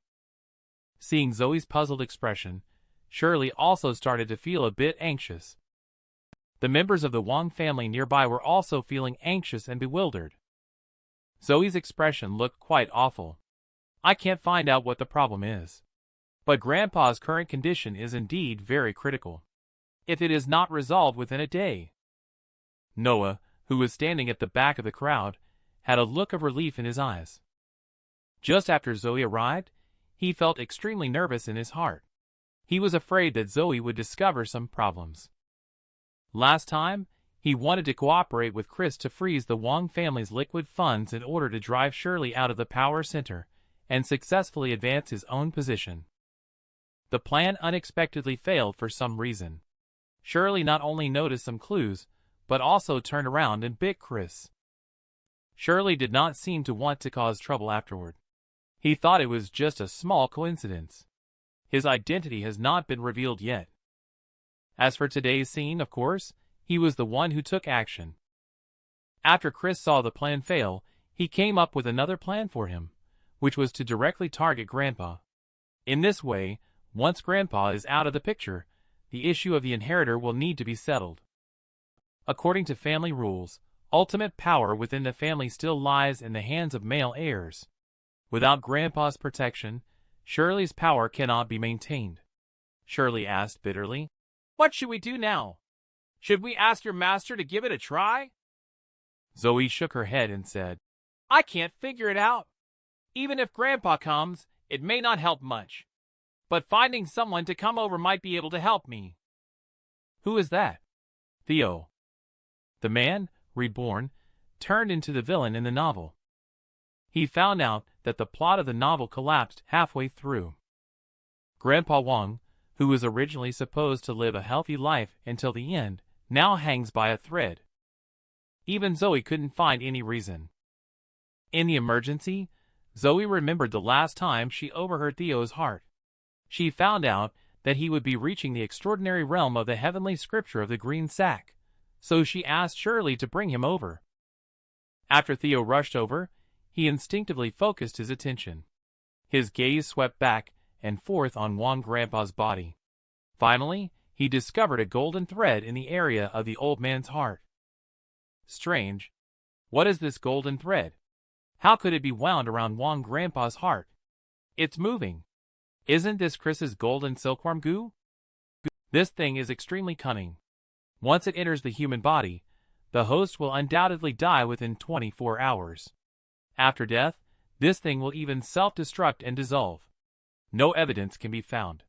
Seeing Zoe's puzzled expression, Shirley also started to feel a bit anxious. The members of the Wang family nearby were also feeling anxious and bewildered. Zoe's expression looked quite awful. I can't find out what the problem is. But Grandpa's current condition is indeed very critical. If it is not resolved within a day. Noah, who was standing at the back of the crowd, had a look of relief in his eyes. Just after Zoe arrived, he felt extremely nervous in his heart. He was afraid that Zoe would discover some problems. Last time, he wanted to cooperate with Chris to freeze the Wang family's liquid funds in order to drive Shirley out of the power center and successfully advance his own position. The plan unexpectedly failed for some reason. Shirley not only noticed some clues, but also turned around and bit Chris. Shirley did not seem to want to cause trouble afterward. He thought it was just a small coincidence. His identity has not been revealed yet. As for today's scene, of course, he was the one who took action. After Chris saw the plan fail, he came up with another plan for him, which was to directly target Grandpa. In this way, once Grandpa is out of the picture, the issue of the inheritor will need to be settled. According to family rules, ultimate power within the family still lies in the hands of male heirs. Without Grandpa's protection, Shirley's power cannot be maintained. Shirley asked bitterly, "What should we do now? Should we ask your master to give it a try?" Zoe shook her head and said, "I can't figure it out. Even if Grandpa comes, it may not help much. But finding someone to come over might be able to help me." "Who is that?" "Theo." The man, reborn, turned into the villain in the novel. He found out that the plot of the novel collapsed halfway through. Grandpa Wang, who was originally supposed to live a healthy life until the end, now hangs by a thread. Even Zoe couldn't find any reason. In the emergency, Zoe remembered the last time she overheard Theo's heart. She found out that he would be reaching the extraordinary realm of the heavenly scripture of the green sack, so she asked Shirley to bring him over. After Theo rushed over, he instinctively focused his attention. His gaze swept back and forth on Wang Grandpa's body. Finally, he discovered a golden thread in the area of the old man's heart. Strange. What is this golden thread? How could it be wound around Wang Grandpa's heart? It's moving. Isn't this Chris's golden silkworm goo? This thing is extremely cunning. Once it enters the human body, the host will undoubtedly die within 24 hours. After death, this thing will even self-destruct and dissolve. No evidence can be found.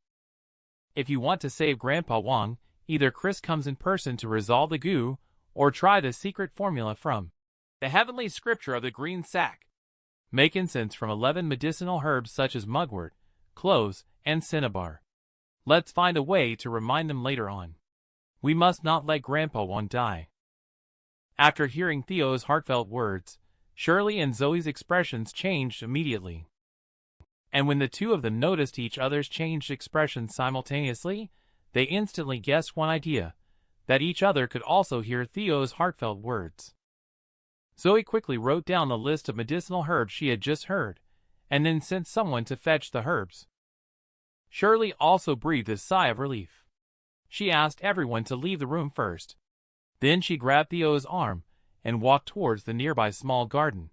If you want to save Grandpa Wang, either Chris comes in person to resolve the goo, or try the secret formula from the heavenly scripture of the green sack. Make incense from 11 medicinal herbs such as mugwort, cloves, and cinnabar. Let's find a way to remind them later on. We must not let Grandpa Wang die. After hearing Theo's heartfelt words, Shirley and Zoe's expressions changed immediately. And when the two of them noticed each other's changed expressions simultaneously, they instantly guessed one idea, that each other could also hear Theo's heartfelt words. Zoe quickly wrote down the list of medicinal herbs she had just heard, and then sent someone to fetch the herbs. Shirley also breathed a sigh of relief. She asked everyone to leave the room first. Then she grabbed Theo's arm and walked towards the nearby small garden.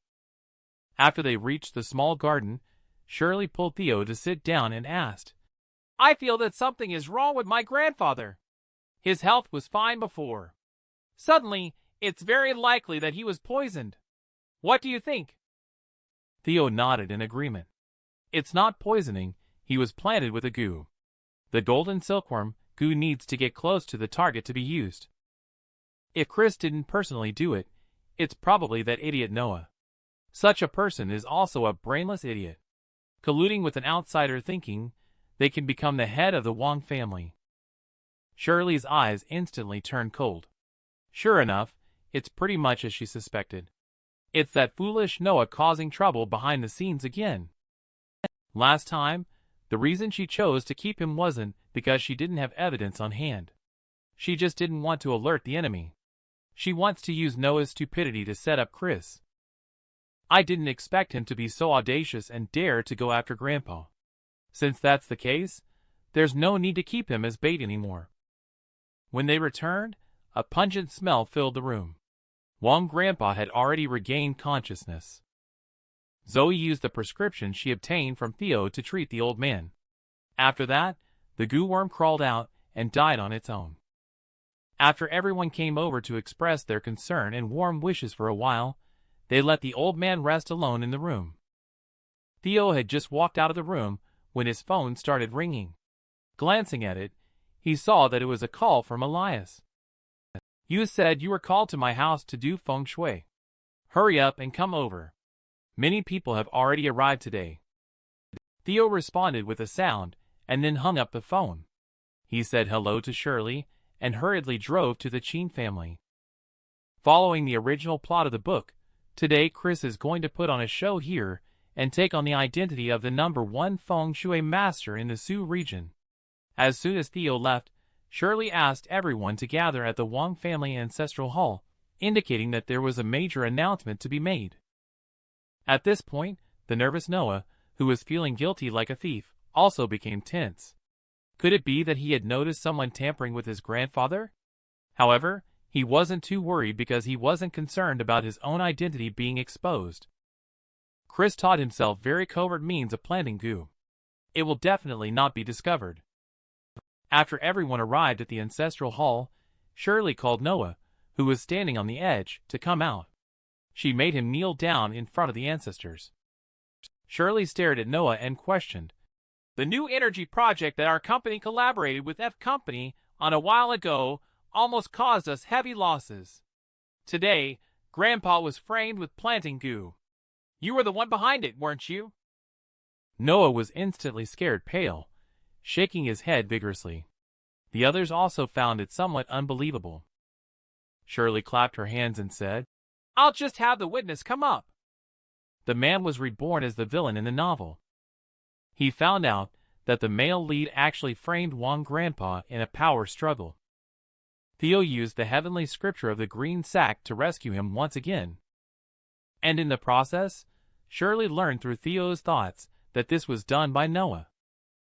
After they reached the small garden, Shirley pulled Theo to sit down and asked, "I feel that something is wrong with my grandfather. His health was fine before. Suddenly, it's very likely that he was poisoned. What do you think?" Theo nodded in agreement. "It's not poisoning, he was planted with a goo. The golden silkworm goo needs to get close to the target to be used. If Chris didn't personally do it, it's probably that idiot Noah. Such a person is also a brainless idiot. Colluding with an outsider thinking they can become the head of the Wang family." Shirley's eyes instantly turned cold. Sure enough, it's pretty much as she suspected. It's that foolish Noah causing trouble behind the scenes again. Last time, the reason she chose to keep him wasn't because she didn't have evidence on hand. She just didn't want to alert the enemy. She wants to use Noah's stupidity to set up Chris. I didn't expect him to be so audacious and dare to go after Grandpa. Since that's the case, there's no need to keep him as bait anymore. When they returned, a pungent smell filled the room. Wang Grandpa had already regained consciousness. Zoe used the prescription she obtained from Theo to treat the old man. After that, the goo worm crawled out and died on its own. After everyone came over to express their concern and warm wishes for a while, they let the old man rest alone in the room. Theo had just walked out of the room when his phone started ringing. Glancing at it, he saw that it was a call from Elias. "You said you were called to my house to do feng shui. Hurry up and come over. Many people have already arrived today." Theo responded with a sound and then hung up the phone. He said hello to Shirley and hurriedly drove to the Chin family. Following the original plot of the book, today Chris is going to put on a show here and take on the identity of the #1 feng shui master in the Sioux region. As soon as Theo left, Shirley asked everyone to gather at the Wang family ancestral hall, indicating that there was a major announcement to be made. At this point, the nervous Noah, who was feeling guilty like a thief, also became tense. Could it be that he had noticed someone tampering with his grandfather? However, he wasn't too worried because he wasn't concerned about his own identity being exposed. Chris taught himself very covert means of planting goo. It will definitely not be discovered. After everyone arrived at the ancestral hall, Shirley called Noah, who was standing on the edge, to come out. She made him kneel down in front of the ancestors. Shirley stared at Noah and questioned, "The new energy project that our company collaborated with F Company on a while ago almost caused us heavy losses. Today, Grandpa was framed with planting goo. You were the one behind it, weren't you?" Noah was instantly scared pale, shaking his head vigorously. The others also found it somewhat unbelievable. Shirley clapped her hands and said, "I'll just have the witness come up." The man was reborn as the villain in the novel. He found out that the male lead actually framed Wang Grandpa in a power struggle. Theo used the heavenly scripture of the green sack to rescue him once again. And in the process, Shirley learned through Theo's thoughts that this was done by Noah.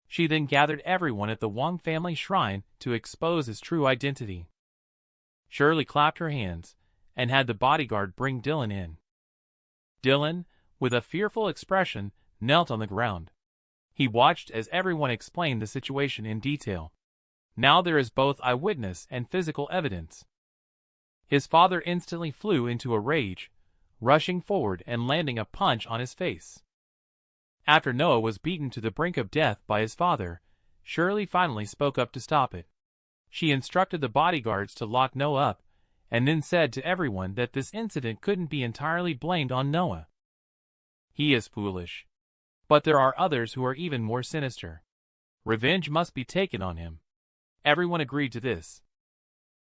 She then gathered everyone at the Wang family shrine to expose his true identity. Shirley clapped her hands and had the bodyguard bring Dylan in. Dylan, with a fearful expression, knelt on the ground. He watched as everyone explained the situation in detail. Now there is both eyewitness and physical evidence. His father instantly flew into a rage, rushing forward and landing a punch on his face. After Noah was beaten to the brink of death by his father, Shirley finally spoke up to stop it. She instructed the bodyguards to lock Noah up, and then said to everyone that this incident couldn't be entirely blamed on Noah. He is foolish. But there are others who are even more sinister. Revenge must be taken on him. Everyone agreed to this.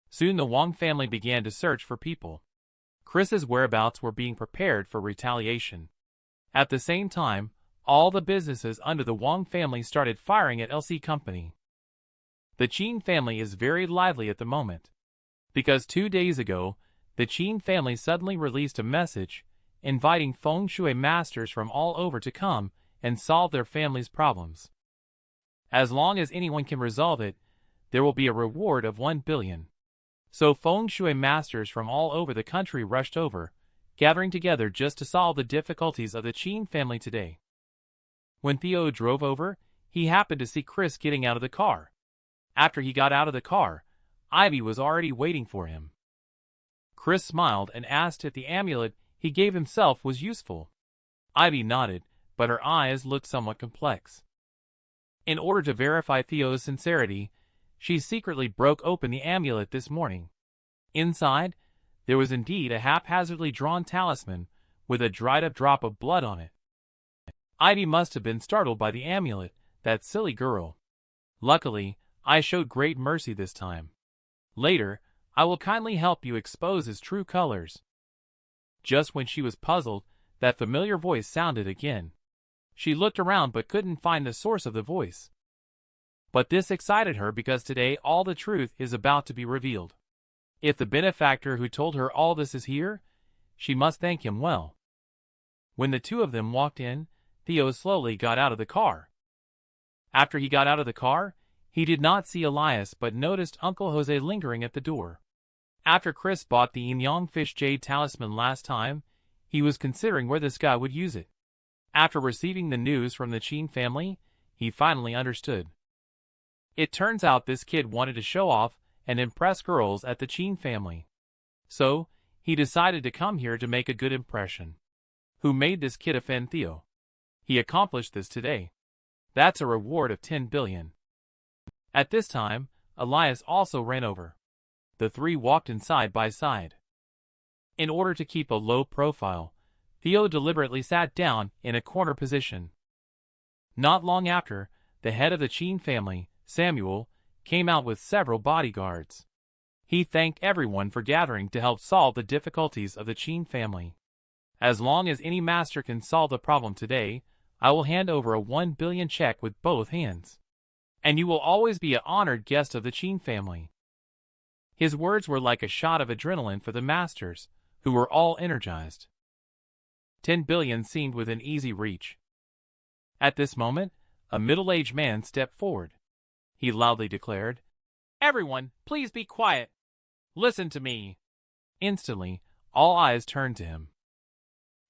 Soon the Wang family began to search for people. Chris's whereabouts were being prepared for retaliation. At the same time, all the businesses under the Wang family started firing at LC Company. The Chin family is very lively at the moment. Because 2 days ago, the Chin family suddenly released a message inviting feng shui masters from all over to come and solve their family's problems. As long as anyone can resolve it, there will be a reward of 1 billion. So feng shui masters from all over the country rushed over, gathering together just to solve the difficulties of the Chin family today. When Theo drove over, he happened to see Chris getting out of the car. After he got out of the car, Ivy was already waiting for him. Chris smiled and asked if the amulet he gave himself was useful. Ivy nodded, but her eyes looked somewhat complex. In order to verify Theo's sincerity, she secretly broke open the amulet this morning. Inside, there was indeed a haphazardly drawn talisman with a dried-up drop of blood on it. Ivy must have been startled by the amulet, that silly girl. Luckily, I showed great mercy this time. Later, I will kindly help you expose his true colors. Just when she was puzzled, that familiar voice sounded again. She looked around but couldn't find the source of the voice. But this excited her because today all the truth is about to be revealed. If the benefactor who told her all this is here, she must thank him well. When the two of them walked in, Theo slowly got out of the car. After he got out of the car, he did not see Elias but noticed Uncle Jose lingering at the door. After Chris bought the yin-yang fish jade talisman last time, he was considering where this guy would use it. After receiving the news from the Chin family, he finally understood. It turns out this kid wanted to show off and impress girls at the Chin family. So, he decided to come here to make a good impression. Who made this kid offend Theo? He accomplished this today. That's a reward of 10 billion. At this time, Elias also ran over. The three walked in side by side. In order to keep a low profile, Theo deliberately sat down in a corner position. Not long after, the head of the Chin family, Samuel, came out with several bodyguards. He thanked everyone for gathering to help solve the difficulties of the Chin family. As long as any master can solve the problem today, I will hand over a 1 billion check with both hands. And you will always be an honored guest of the Chin family. His words were like a shot of adrenaline for the masters, who were all energized. 10 billion seemed within easy reach. At this moment, a middle-aged man stepped forward. He loudly declared, "Everyone, please be quiet. Listen to me." Instantly, all eyes turned to him.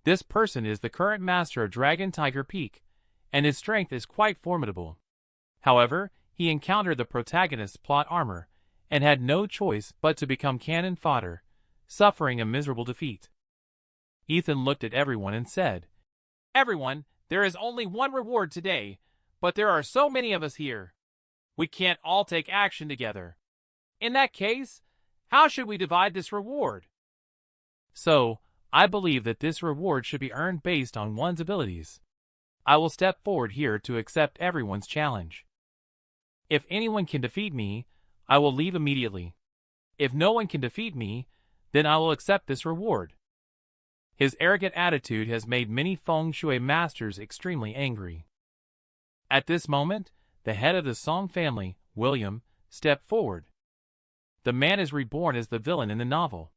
This person is the current master of Dragon Tiger Peak, and his strength is quite formidable. However, he encountered the protagonist's plot armor, and had no choice but to become cannon fodder, suffering a miserable defeat. Ethan looked at everyone and said, "Everyone, there is only one reward today, but there are so many of us here. We can't all take action together. In that case, how should we divide this reward?" So, I believe that this reward should be earned based on one's abilities. I will step forward here to accept everyone's challenge. If anyone can defeat me, I will leave immediately. If no one can defeat me, then I will accept this reward. His arrogant attitude has made many feng shui masters extremely angry. At this moment, the head of the Song family, William, stepped forward. The man is reborn as the villain in the novel.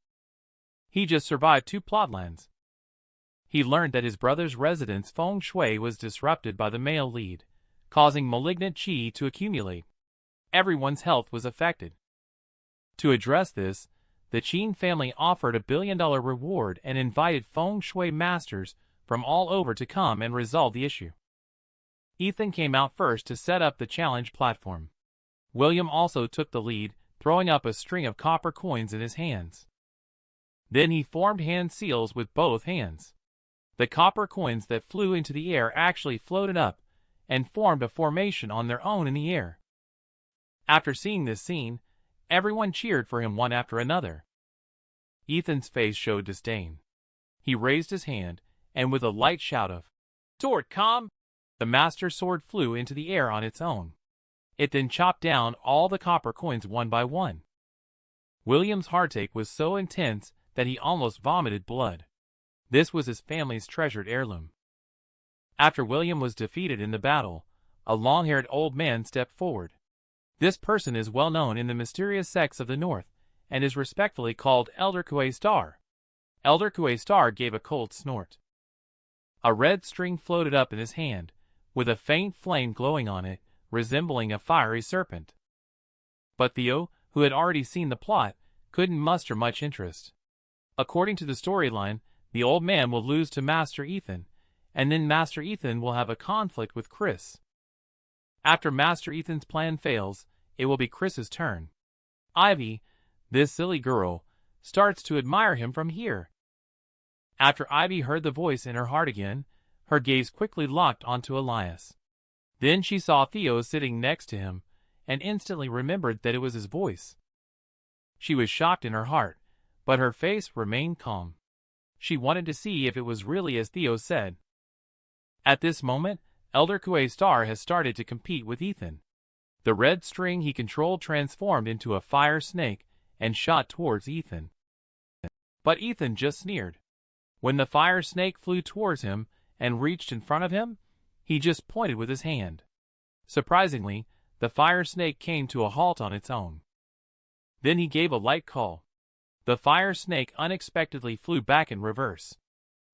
He just survived 2 plotlines. He learned that his brother's residence feng shui was disrupted by the male lead, causing malignant qi to accumulate. Everyone's health was affected. To address this, the Chin family offered a $1 billion reward and invited feng shui masters from all over to come and resolve the issue. Ethan came out first to set up the challenge platform. William also took the lead, throwing up a string of copper coins in his hands. Then he formed hand seals with both hands. The copper coins that flew into the air actually floated up and formed a formation on their own in the air. After seeing this scene, everyone cheered for him one after another. Ethan's face showed disdain. He raised his hand, and with a light shout of, "Sword, come!" the master sword flew into the air on its own. It then chopped down all the copper coins one by one. William's heartache was so intense that he almost vomited blood. This was his family's treasured heirloom. After William was defeated in the battle, a long-haired old man stepped forward. This person is well known in the mysterious sects of the North, and is respectfully called Elder Kuei Star. Elder Kuei Star gave a cold snort. A red string floated up in his hand, with a faint flame glowing on it, resembling a fiery serpent. But Theo, who had already seen the plot, couldn't muster much interest. According to the storyline, the old man will lose to Master Ethan, and then Master Ethan will have a conflict with Chris. After Master Ethan's plan fails, it will be Chris's turn. Ivy, this silly girl, starts to admire him from here. After Ivy heard the voice in her heart again, her gaze quickly locked onto Elias. Then she saw Theo sitting next to him, and instantly remembered that it was his voice. She was shocked in her heart, but her face remained calm. She wanted to see if it was really as Theo said. At this moment, Elder Kuei Star has started to compete with Ethan. The red string he controlled transformed into a fire snake and shot towards Ethan. But Ethan just sneered. When the fire snake flew towards him and reached in front of him, he just pointed with his hand. Surprisingly, the fire snake came to a halt on its own. Then he gave a light call. The fire snake unexpectedly flew back in reverse.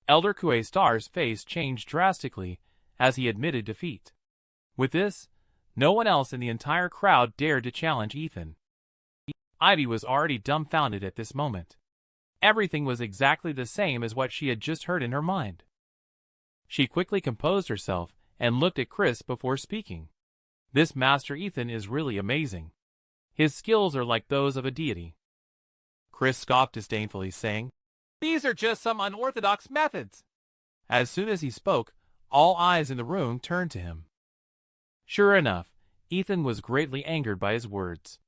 Elder Kuei Star's face changed drastically as he admitted defeat. With this, No one else in the entire crowd dared to challenge Ethan. Ivy was already dumbfounded at this moment. Everything was exactly the same as what she had just heard in her mind. She quickly composed herself and looked at Chris before speaking. This Master Ethan is really amazing. His skills are like those of a deity. Chris scoffed disdainfully, saying, "These are just some unorthodox methods." As soon as he spoke, all eyes in the room turned to him. Sure enough, Ethan was greatly angered by his words.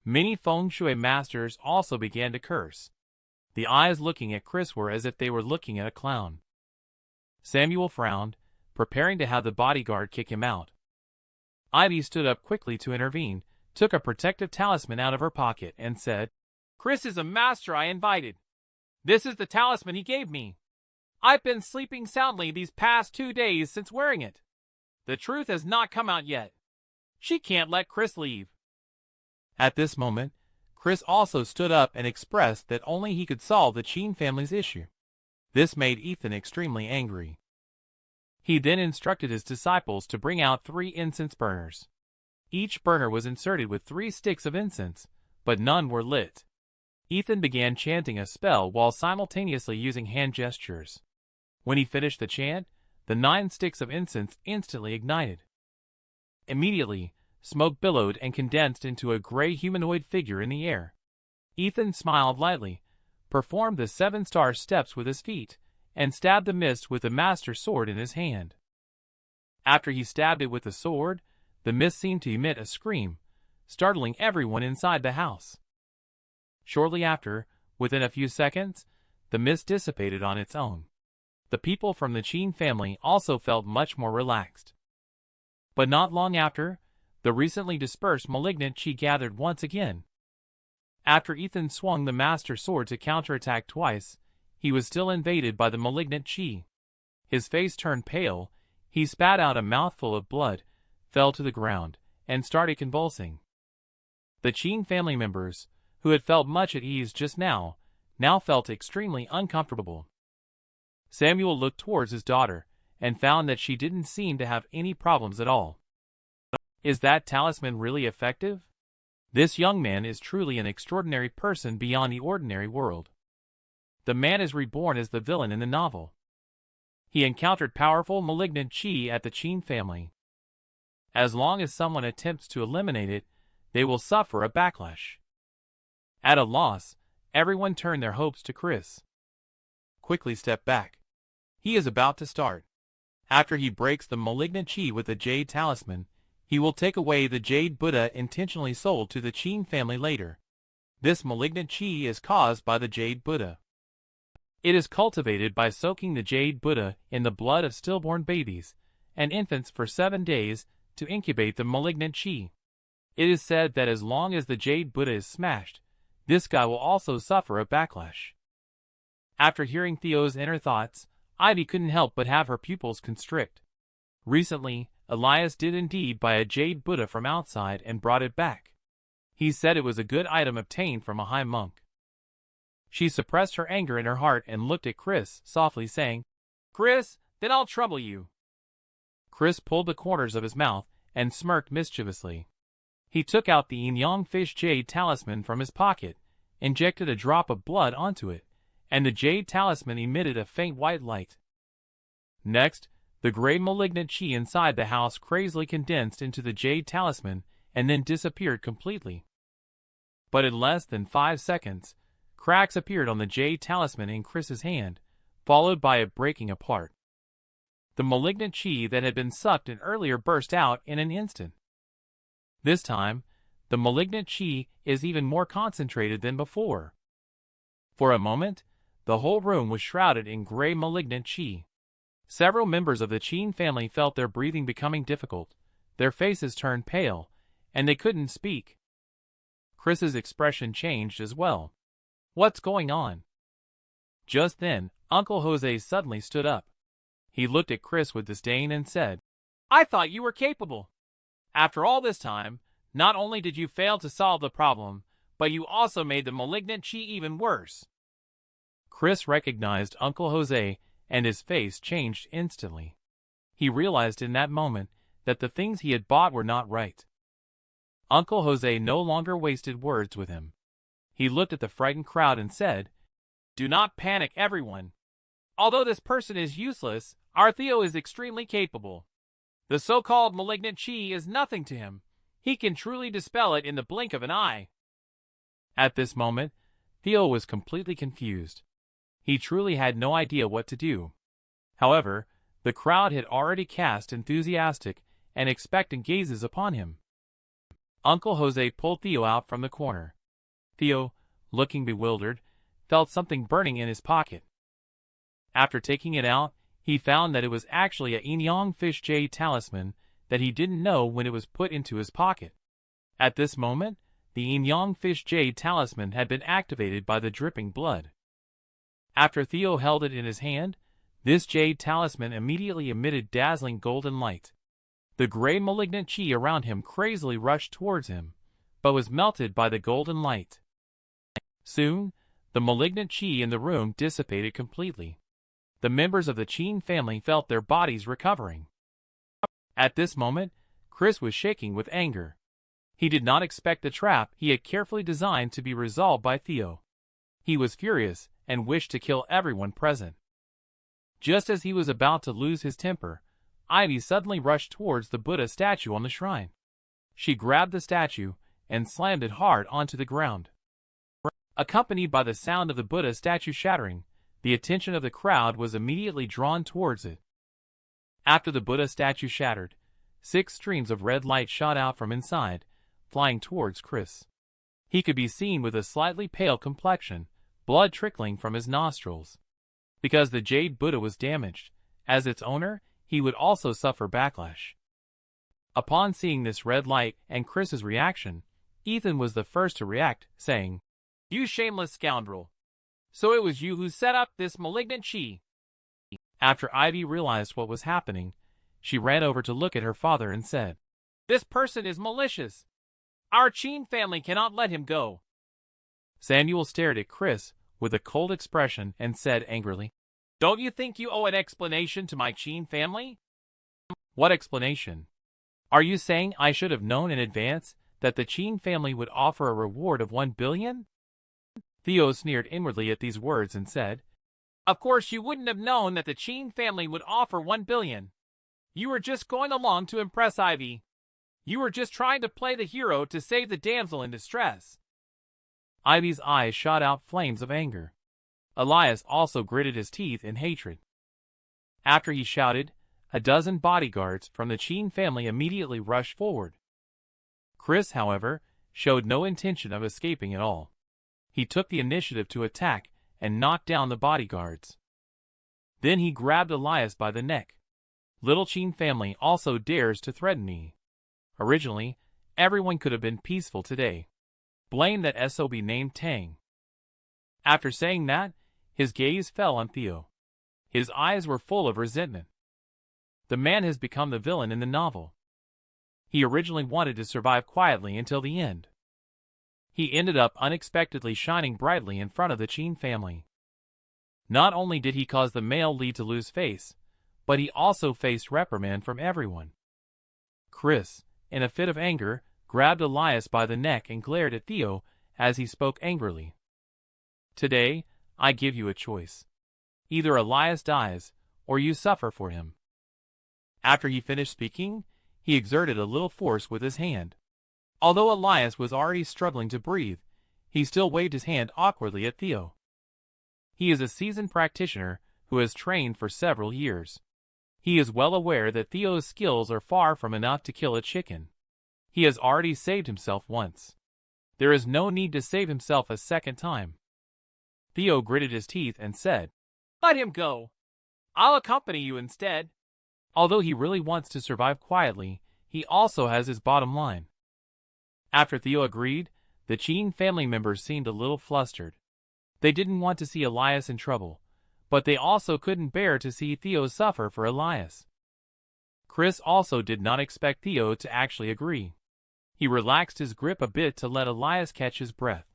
Many feng shui masters also began to curse. The eyes looking at Chris were as if they were looking at a clown. Samuel frowned, preparing to have the bodyguard kick him out. Ivy stood up quickly to intervene, took a protective talisman out of her pocket, and said, "Chris is a master I invited. This is the talisman he gave me. I've been sleeping soundly these past 2 days since wearing it. The truth has not come out yet. She can't let Chris leave." At this moment, Chris also stood up and expressed that only he could solve the Qin family's issue. This made Ethan extremely angry. He then instructed his disciples to bring out 3 incense burners. Each burner was inserted with 3 sticks of incense, but none were lit. Ethan began chanting a spell while simultaneously using hand gestures. When he finished the chant, the 9 sticks of incense instantly ignited. Immediately, smoke billowed and condensed into a gray humanoid figure in the air. Ethan smiled lightly, performed the 7-star steps with his feet, and stabbed the mist with the master sword in his hand. After he stabbed it with the sword, the mist seemed to emit a scream, startling everyone inside the house. Shortly after, within a few seconds, the mist dissipated on its own. The people from the Qin family also felt much more relaxed. But not long after, the recently dispersed malignant qi gathered once again. After Ethan swung the master sword to counterattack twice, he was still invaded by the malignant qi. His face turned pale, he spat out a mouthful of blood, fell to the ground, and started convulsing. The Qin family members, who had felt much at ease just now felt extremely uncomfortable. Samuel looked towards his daughter, and found that she didn't seem to have any problems at all. Is that talisman really effective? This young man is truly an extraordinary person beyond the ordinary world. The man is reborn as the villain in the novel. He encountered powerful malignant qi at the Qin family. As long as someone attempts to eliminate it, they will suffer a backlash. At a loss, everyone turned their hopes to Chris. Quickly step back. He is about to start. After he breaks the malignant qi with the jade talisman, he will take away the jade Buddha intentionally sold to the Qin family later. This malignant qi is caused by the jade Buddha. It is cultivated by soaking the jade Buddha in the blood of stillborn babies and infants for 7 days to incubate the malignant qi. It is said that as long as the jade Buddha is smashed, this guy will also suffer a backlash. After hearing Theo's inner thoughts, Ivy couldn't help but have her pupils constrict. Recently, Elias did indeed buy a jade Buddha from outside and brought it back. He said it was a good item obtained from a high monk. She suppressed her anger in her heart and looked at Chris, softly saying, "Chris, then I'll trouble you." Chris pulled the corners of his mouth and smirked mischievously. He took out the yin-yang fish jade talisman from his pocket, injected a drop of blood onto it, and the jade talisman emitted a faint white light. Next, the gray malignant qi inside the house crazily condensed into the jade talisman and then disappeared completely. But in less than 5 seconds, cracks appeared on the jade talisman in Chris's hand, followed by it breaking apart. The malignant qi that had been sucked in earlier burst out in an instant. This time, the malignant qi is even more concentrated than before. For a moment, the whole room was shrouded in gray malignant qi. Several members of the Qin family felt their breathing becoming difficult, their faces turned pale, and they couldn't speak. Chris's expression changed as well. What's going on? Just then, Uncle Jose suddenly stood up. He looked at Chris with disdain and said, "I thought you were capable. After all this time, not only did you fail to solve the problem, but you also made the malignant qi even worse." Chris recognized Uncle Jose, and his face changed instantly. He realized in that moment that the things he had bought were not right. Uncle Jose no longer wasted words with him. He looked at the frightened crowd and said, "Do not panic, everyone. Although this person is useless, our Theo is extremely capable. The so-called malignant chi is nothing to him. He can truly dispel it in the blink of an eye." At this moment, Theo was completely confused. He truly had no idea what to do. However, the crowd had already cast enthusiastic and expectant gazes upon him. Uncle Jose pulled Theo out from the corner. Theo, looking bewildered, felt something burning in his pocket. After taking it out, he found that it was actually a yin-yang fish jade talisman that he didn't know when it was put into his pocket. At this moment, the yin-yang fish jade talisman had been activated by the dripping blood. After Theo held it in his hand, this jade talisman immediately emitted dazzling golden light. The gray malignant chi around him crazily rushed towards him, but was melted by the golden light. Soon, the malignant chi in the room dissipated completely. The members of the Qin family felt their bodies recovering. At this moment, Chris was shaking with anger. He did not expect the trap he had carefully designed to be resolved by Theo. He was furious and wished to kill everyone present. Just as he was about to lose his temper, Ivy suddenly rushed towards the Buddha statue on the shrine. She grabbed the statue and slammed it hard onto the ground. Accompanied by the sound of the Buddha statue shattering, the attention of the crowd was immediately drawn towards it. After the Buddha statue shattered, 6 streams of red light shot out from inside, flying towards Chris. He could be seen with a slightly pale complexion, blood trickling from his nostrils. Because the Jade Buddha was damaged, as its owner, he would also suffer backlash. Upon seeing this red light and Chris's reaction, Ethan was the first to react, saying, "You shameless scoundrel! So it was you who set up this malignant chi." After Ivy realized what was happening, she ran over to look at her father and said, "This person is malicious. Our Qin family cannot let him go." Samuel stared at Chris with a cold expression and said angrily, "Don't you think you owe an explanation to my Qin family?" "What explanation? Are you saying I should have known in advance that the Qin family would offer a reward of 1 billion? Theo sneered inwardly at these words and said, "Of course you wouldn't have known that the Qin family would offer 1 billion. You were just going along to impress Ivy. You were just trying to play the hero to save the damsel in distress." Ivy's eyes shot out flames of anger. Elias also gritted his teeth in hatred. After he shouted, a dozen bodyguards from the Qin family immediately rushed forward. Chris, however, showed no intention of escaping at all. He took the initiative to attack and knock down the bodyguards. Then he grabbed Elias by the neck. "Little Qin family also dares to threaten me. Originally, everyone could have been peaceful today. Blame that SOB named Tang." After saying that, his gaze fell on Theo. His eyes were full of resentment. The man has become the villain in the novel. He originally wanted to survive quietly until the end. He ended up unexpectedly shining brightly in front of the Qin family. Not only did he cause the male lead to lose face, but he also faced reprimand from everyone. Chris, in a fit of anger, grabbed Elias by the neck and glared at Theo as he spoke angrily. "Today, I give you a choice. Either Elias dies, or you suffer for him." After he finished speaking, he exerted a little force with his hand. Although Elias was already struggling to breathe, he still waved his hand awkwardly at Theo. He is a seasoned practitioner who has trained for several years. He is well aware that Theo's skills are far from enough to kill a chicken. He has already saved himself once. There is no need to save himself a second time. Theo gritted his teeth and said, "Let him go. I'll accompany you instead." Although he really wants to survive quietly, he also has his bottom line. After Theo agreed, the Qin family members seemed a little flustered. They didn't want to see Elias in trouble, but they also couldn't bear to see Theo suffer for Elias. Chris also did not expect Theo to actually agree. He relaxed his grip a bit to let Elias catch his breath.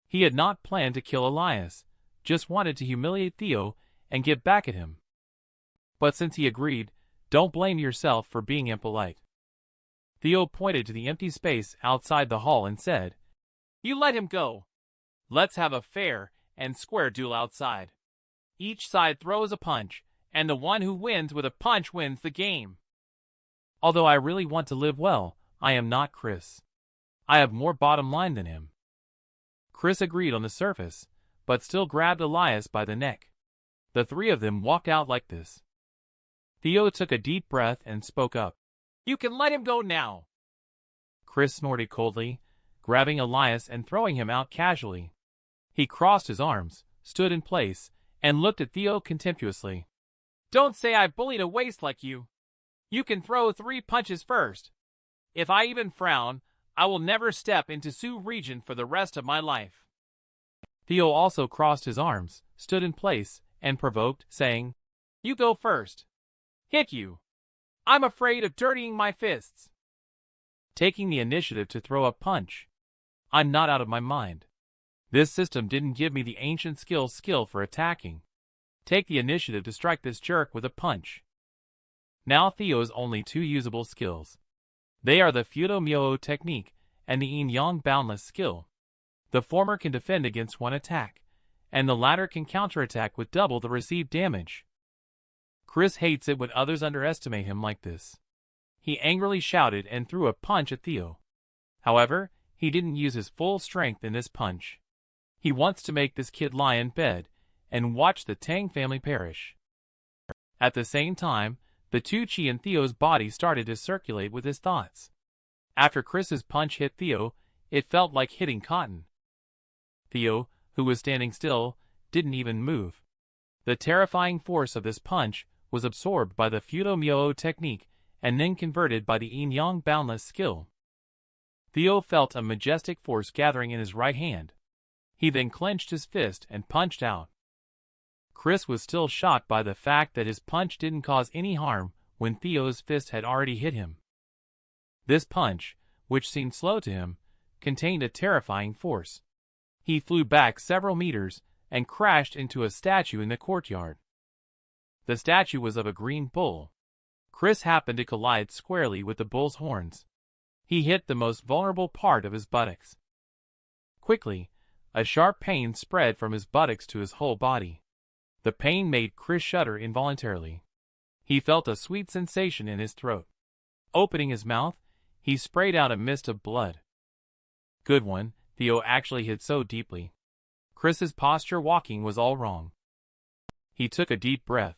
He had not planned to kill Elias, just wanted to humiliate Theo and get back at him. But since he agreed, don't blame yourself for being impolite. Theo pointed to the empty space outside the hall and said, "You let him go. Let's have a fair and square duel outside. Each side throws a punch, and the one who wins with a punch wins the game." Although I really want to live well, I am not Chris. I have more bottom line than him. Chris agreed on the surface, but still grabbed Elias by the neck. The three of them walked out like this. Theo took a deep breath and spoke up. "You can let him go now." Chris snorted coldly, grabbing Elias and throwing him out casually. He crossed his arms, stood in place, and looked at Theo contemptuously. "Don't say I bullied a waste like you. You can throw 3 punches first. If I even frown, I will never step into Sioux region for the rest of my life." Theo also crossed his arms, stood in place, and provoked, saying, "You go first. Hit you. I'm afraid of dirtying my fists." Taking the initiative to throw a punch. I'm not out of my mind. This system didn't give me the ancient skill for attacking. Take the initiative to strike this jerk with a punch. Now Theo's only 2 usable skills. They are the Fudo Myo technique and the Yin-Yang boundless skill. The former can defend against 1 attack, and the latter can counterattack with double the received damage. Chris hates it when others underestimate him like this. He angrily shouted and threw a punch at Theo. However, he didn't use his full strength in this punch. He wants to make this kid lie in bed and watch the Tang family perish. At the same time, the two chi in Theo's body started to circulate with his thoughts. After Chris's punch hit Theo, it felt like hitting cotton. Theo, who was standing still, didn't even move. The terrifying force of this punch was absorbed by the Fudo Myo technique and then converted by the Yin-Yang boundless skill. Theo felt a majestic force gathering in his right hand. He then clenched his fist and punched out. Chris was still shocked by the fact that his punch didn't cause any harm when Theo's fist had already hit him. This punch, which seemed slow to him, contained a terrifying force. He flew back several meters and crashed into a statue in the courtyard. The statue was of a green bull. Chris happened to collide squarely with the bull's horns. He hit the most vulnerable part of his buttocks. Quickly, a sharp pain spread from his buttocks to his whole body. The pain made Chris shudder involuntarily. He felt a sweet sensation in his throat. Opening his mouth, he sprayed out a mist of blood. Good one, Theo actually hit so deeply. Chris's posture walking was all wrong. He took a deep breath.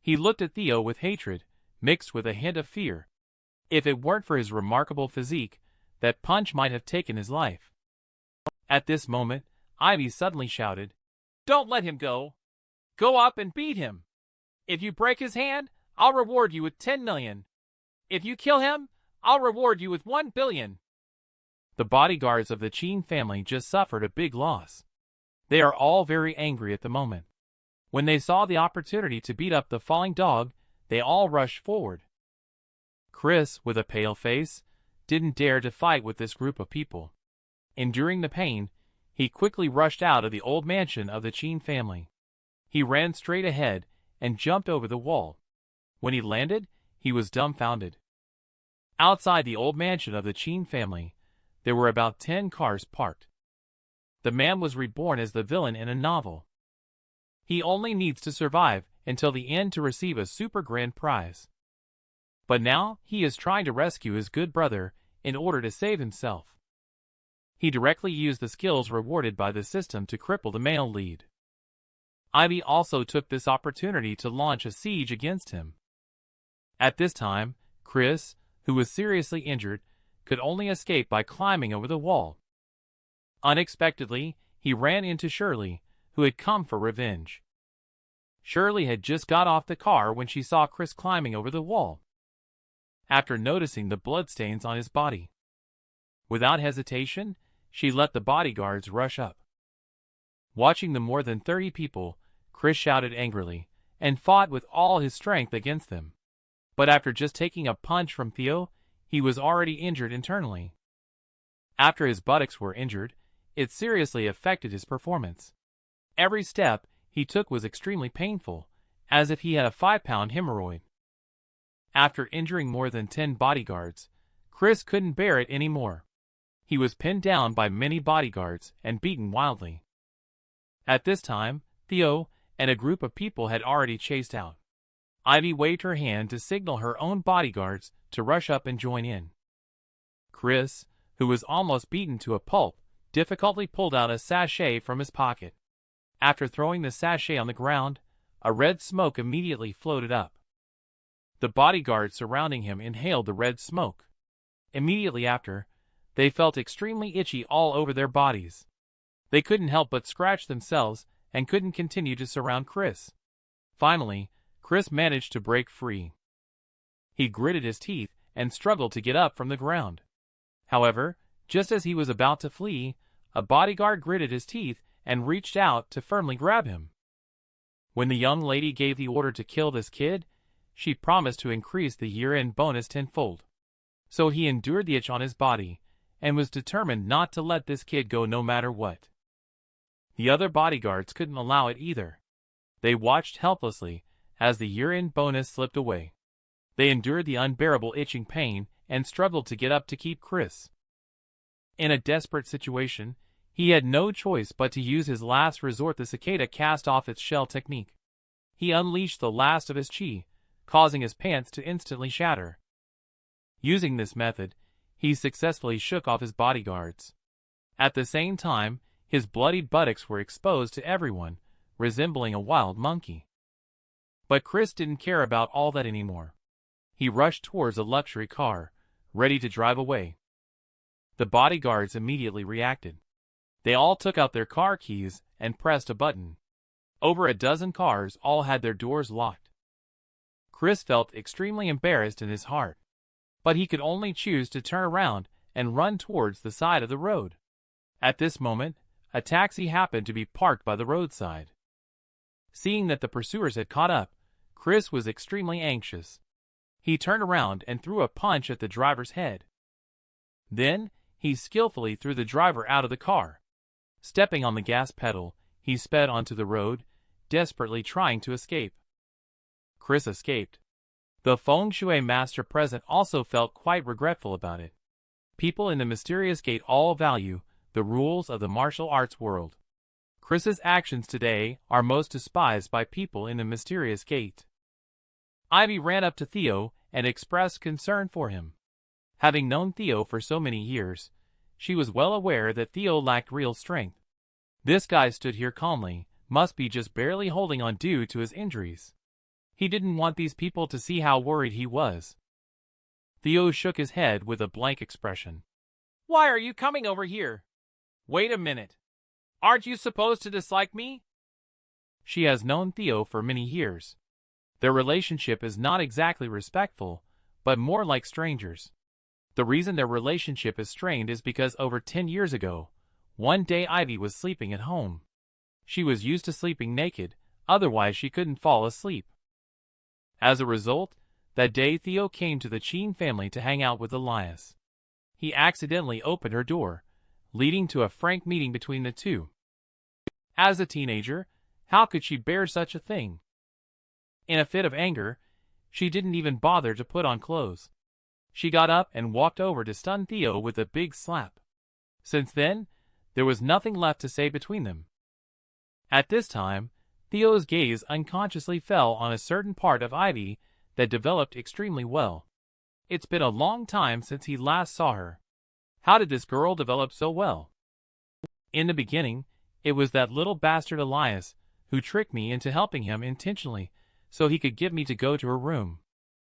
He looked at Theo with hatred, mixed with a hint of fear. If it weren't for his remarkable physique, that punch might have taken his life. At this moment, Ivy suddenly shouted, "Don't let him go! Go up and beat him! If you break his hand, I'll reward you with 10 million. If you kill him, I'll reward you with 1 billion. The bodyguards of the Qin family just suffered a big loss. They are all very angry at the moment. When they saw the opportunity to beat up the falling dog, they all rushed forward. Chris, with a pale face, didn't dare to fight with this group of people. Enduring the pain, he quickly rushed out of the old mansion of the Qin family. He ran straight ahead and jumped over the wall. When he landed, he was dumbfounded. Outside the old mansion of the Qin family, there were about 10 cars parked. The man was reborn as the villain in a novel. He only needs to survive until the end to receive a super grand prize. But now he is trying to rescue his good brother in order to save himself. He directly used the skills rewarded by the system to cripple the male lead. Ivy also took this opportunity to launch a siege against him. At this time, Chris, who was seriously injured, could only escape by climbing over the wall. Unexpectedly, he ran into Shirley, who had come for revenge. Shirley had just got off the car when she saw Chris climbing over the wall. After noticing the bloodstains on his body, without hesitation, she let the bodyguards rush up. Watching the more than 30 people, Chris shouted angrily and fought with all his strength against them. But after just taking a punch from Theo, he was already injured internally. After his buttocks were injured, it seriously affected his performance. Every step he took was extremely painful, as if he had a 5-pound hemorrhoid. After injuring more than 10 bodyguards, Chris couldn't bear it anymore. He was pinned down by many bodyguards and beaten wildly. At this time, Theo and a group of people had already chased out. Ivy waved her hand to signal her own bodyguards to rush up and join in. Chris, who was almost beaten to a pulp, difficultly pulled out a sachet from his pocket. After throwing the sachet on the ground, a red smoke immediately floated up. The bodyguards surrounding him inhaled the red smoke. Immediately after, they felt extremely itchy all over their bodies. They couldn't help but scratch themselves and couldn't continue to surround Chris. Finally, Chris managed to break free. He gritted his teeth and struggled to get up from the ground. However, just as he was about to flee, a bodyguard gritted his teeth and reached out to firmly grab him. When the young lady gave the order to kill this kid, she promised to increase the year-end bonus tenfold. So he endured the itch on his body and was determined not to let this kid go no matter what. The other bodyguards couldn't allow it either. They watched helplessly as the year-end bonus slipped away. They endured the unbearable itching pain and struggled to get up to keep Chris. In a desperate situation, he had no choice but to use his last resort, the cicada cast off its shell technique. He unleashed the last of his chi, causing his pants to instantly shatter. Using this method, he successfully shook off his bodyguards. At the same time, his bloodied buttocks were exposed to everyone, resembling a wild monkey. But Chris didn't care about all that anymore. He rushed towards a luxury car, ready to drive away. The bodyguards immediately reacted. They all took out their car keys and pressed a button. Over a dozen cars all had their doors locked. Chris felt extremely embarrassed in his heart, but he could only choose to turn around and run towards the side of the road. At this moment, a taxi happened to be parked by the roadside. Seeing that the pursuers had caught up, Chris was extremely anxious. He turned around and threw a punch at the driver's head. Then, he skillfully threw the driver out of the car. Stepping on the gas pedal, he sped onto the road, desperately trying to escape. Chris escaped. The feng shui master present also felt quite regretful about it. People in the mysterious gate all value the rules of the martial arts world. Chris's actions today are most despised by people in the mysterious gate. Ivy ran up to Theo and expressed concern for him. Having known Theo for so many years, she was well aware that Theo lacked real strength. This guy stood here calmly, must be just barely holding on due to his injuries. He didn't want these people to see how worried he was. Theo shook his head with a blank expression. "Why are you coming over here? Wait a minute. Aren't you supposed to dislike me?" She has known Theo for many years. Their relationship is not exactly respectful, but more like strangers. The reason their relationship is strained is because over 10 years ago, one day Ivy was sleeping at home. She was used to sleeping naked, otherwise she couldn't fall asleep. As a result, that day Theo came to the Chin family to hang out with Elias. He accidentally opened her door, leading to a frank meeting between the two. As a teenager, how could she bear such a thing? In a fit of anger, she didn't even bother to put on clothes. She got up and walked over to stun Theo with a big slap. Since then, there was nothing left to say between them. At this time, Theo's gaze unconsciously fell on a certain part of Ivy that developed extremely well. It's been a long time since he last saw her. How did this girl develop so well? In the beginning, it was that little bastard Elias who tricked me into helping him intentionally so he could get me to go to her room.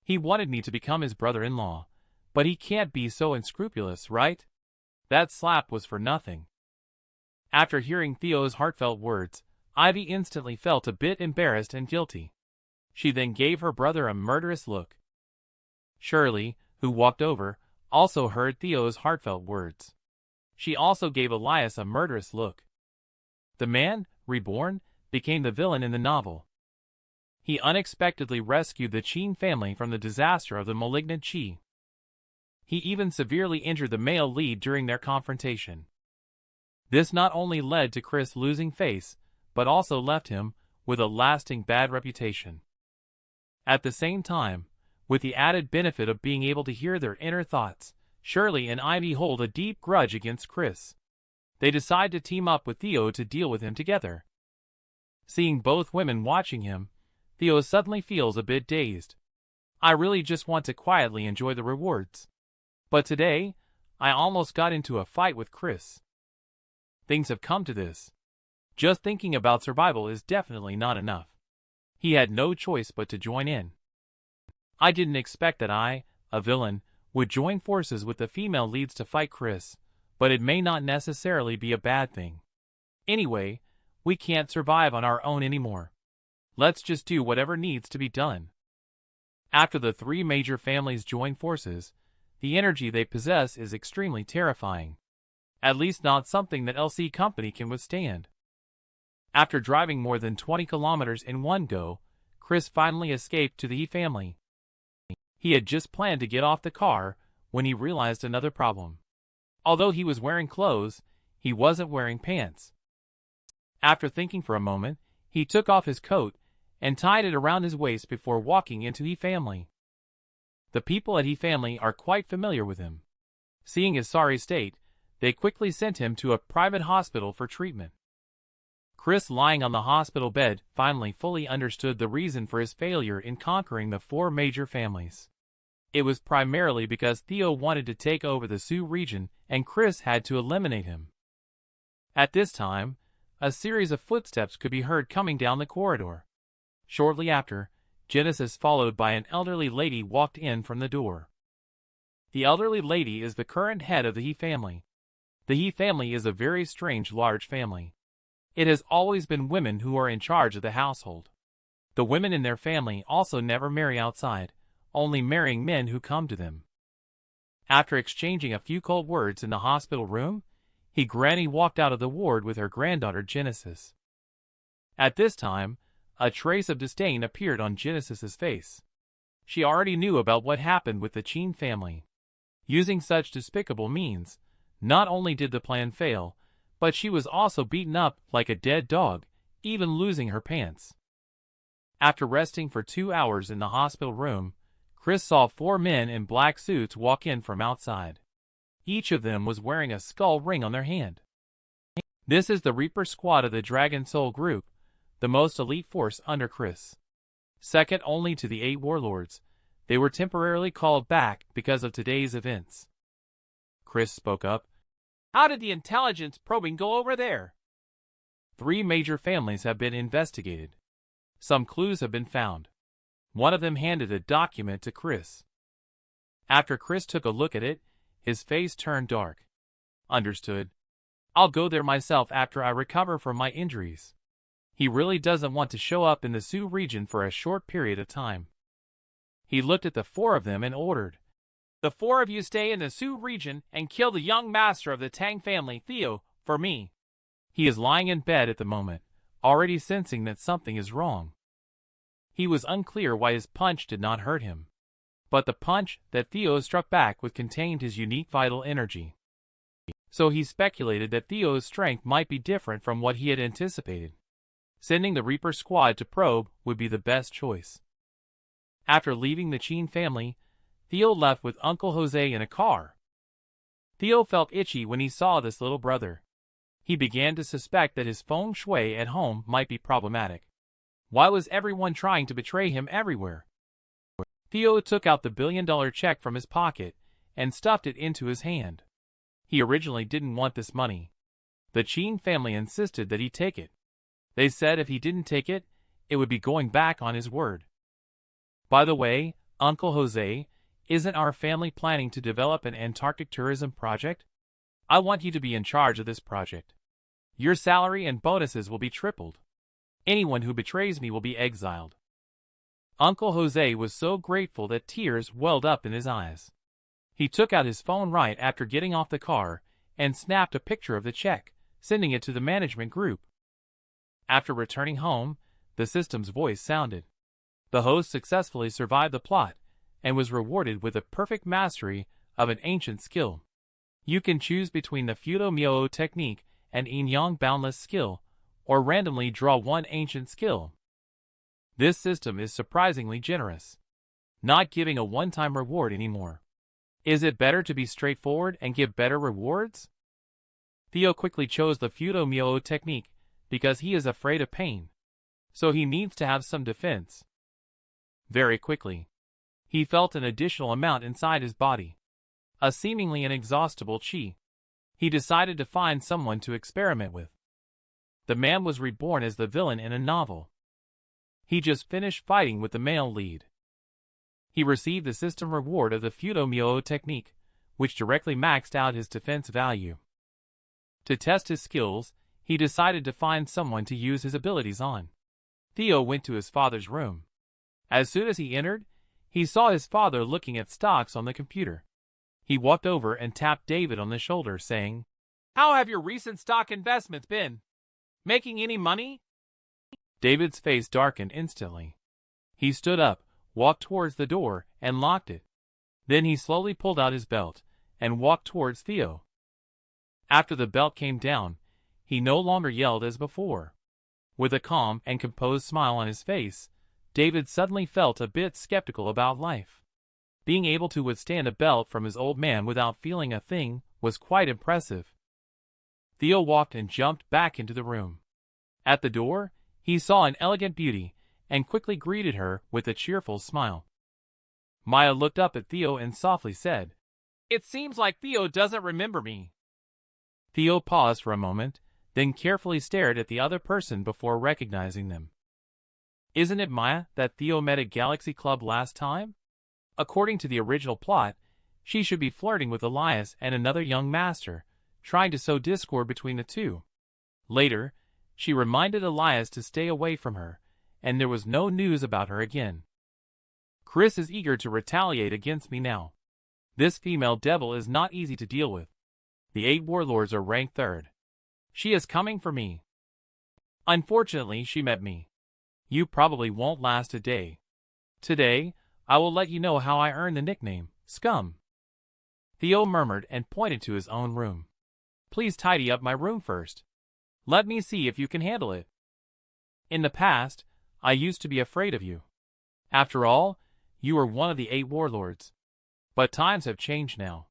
He wanted me to become his brother-in-law, but he can't be so unscrupulous, right? That slap was for nothing. After hearing Theo's heartfelt words, Ivy instantly felt a bit embarrassed and guilty. She then gave her brother a murderous look. Shirley, who walked over, also heard Theo's heartfelt words. She also gave Elias a murderous look. The man, reborn, became the villain in the novel. He unexpectedly rescued the Chin family from the disaster of the malignant Chi. He even severely injured the male lead during their confrontation. This not only led to Chris losing face, but also left him with a lasting bad reputation. At the same time, with the added benefit of being able to hear their inner thoughts, Shirley and Ivy hold a deep grudge against Chris. They decide to team up with Theo to deal with him together. Seeing both women watching him, Theo suddenly feels a bit dazed. I really just want to quietly enjoy the rewards. But today, I almost got into a fight with Chris. Things have come to this. Just thinking about survival is definitely not enough. He had no choice but to join in. I didn't expect that I, a villain, would join forces with the female leads to fight Chris, but it may not necessarily be a bad thing. Anyway, we can't survive on our own anymore. Let's just do whatever needs to be done. After the three major families join forces, the energy they possess is extremely terrifying. At least not something that LC Company can withstand. After driving more than 20 kilometers in one go, Chris finally escaped to the He family. He had just planned to get off the car when he realized another problem. Although he was wearing clothes, he wasn't wearing pants. After thinking for a moment, he took off his coat and tied it around his waist before walking into He family. The people at He family are quite familiar with him. Seeing his sorry state, they quickly sent him to a private hospital for treatment. Chris, lying on the hospital bed, finally fully understood the reason for his failure in conquering the four major families. It was primarily because Theo wanted to take over the Sioux region and Chris had to eliminate him. At this time, a series of footsteps could be heard coming down the corridor. Shortly after, Genesis, followed by an elderly lady, walked in from the door. The elderly lady is the current head of the He family. The He family is a very strange large family. It has always been women who are in charge of the household. The women in their family also never marry outside, only marrying men who come to them. After exchanging a few cold words in the hospital room, Granny walked out of the ward with her granddaughter Genesis. At this time, a trace of disdain appeared on Genesis's face. She already knew about what happened with the Chin family. Using such despicable means, not only did the plan fail, but she was also beaten up like a dead dog, even losing her pants. After resting for 2 hours in the hospital room, Chris saw 4 men in black suits walk in from outside. Each of them was wearing a skull ring on their hand. This is the Reaper Squad of the Dragon Soul Group, the most elite force under Chris. Second only to the 8 warlords, they were temporarily called back because of today's events. Chris spoke up. How did the intelligence probing go over there? 3 major families have been investigated. Some clues have been found. One of them handed a document to Chris. After Chris took a look at it, his face turned dark. Understood. I'll go there myself after I recover from my injuries. He really doesn't want to show up in the Sioux region for a short period of time. He looked at the 4 of them and ordered. The 4 of you stay in the Sioux region and kill the young master of the Tang family, Theo, for me. He is lying in bed at the moment, already sensing that something is wrong. He was unclear why his punch did not hurt him. But the punch that Theo struck back with contained his unique vital energy. So he speculated that Theo's strength might be different from what he had anticipated. Sending the Reaper Squad to probe would be the best choice. After leaving the Chin family, Theo left with Uncle Jose in a car. Theo felt itchy when he saw this little brother. He began to suspect that his feng shui at home might be problematic. Why was everyone trying to betray him everywhere? Theo took out the $1 billion check from his pocket and stuffed it into his hand. He originally didn't want this money. The Chin family insisted that he take it. They said if he didn't take it, it would be going back on his word. By the way, Uncle Jose, isn't our family planning to develop an Antarctic tourism project? I want you to be in charge of this project. Your salary and bonuses will be tripled. Anyone who betrays me will be exiled. Uncle Jose was so grateful that tears welled up in his eyes. He took out his phone right after getting off the car and snapped a picture of the check, sending it to the management group. After returning home, the system's voice sounded. The host successfully survived the plot and was rewarded with a perfect mastery of an ancient skill. You can choose between the Fudo Myo technique and Yin Yang Boundless skill, or randomly draw one ancient skill. This system is surprisingly generous, not giving a one-time reward anymore. Is it better to be straightforward and give better rewards? Theo quickly chose the Fudo technique because he is afraid of pain, so he needs to have some defense. Very quickly, he felt an additional amount inside his body, a seemingly inexhaustible chi. He decided to find someone to experiment with. The man was reborn as the villain in a novel. He just finished fighting with the male lead. He received the system reward of the Fudo technique, which directly maxed out his defense value. To test his skills, he decided to find someone to use his abilities on. Theo went to his father's room. As soon as he entered, he saw his father looking at stocks on the computer. He walked over and tapped David on the shoulder, saying, "How have your recent stock investments been? Making any money?" David's face darkened instantly. He stood up, walked towards the door, and locked it. Then he slowly pulled out his belt and walked towards Theo. After the belt came down, he no longer yelled as before. With a calm and composed smile on his face, David suddenly felt a bit skeptical about life. Being able to withstand a belt from his old man without feeling a thing was quite impressive. Theo walked and jumped back into the room. At the door, he saw an elegant beauty and quickly greeted her with a cheerful smile. Maya looked up at Theo and softly said, "It seems like Theo doesn't remember me." Theo paused for a moment, then carefully stared at the other person before recognizing them. Isn't it Maya that Theo met at Galaxy Club last time? According to the original plot, she should be flirting with Elias and another young master, trying to sow discord between the two. Later, she reminded Elias to stay away from her, and there was no news about her again. Chris is eager to retaliate against me now. This female devil is not easy to deal with. The 8 warlords are ranked 3rd. She is coming for me. Unfortunately, she met me. You probably won't last a day. Today, I will let you know how I earned the nickname, Scum." Theo murmured and pointed to his own room. "Please tidy up my room first. Let me see if you can handle it. In the past, I used to be afraid of you. After all, you were one of the 8 warlords. But times have changed now.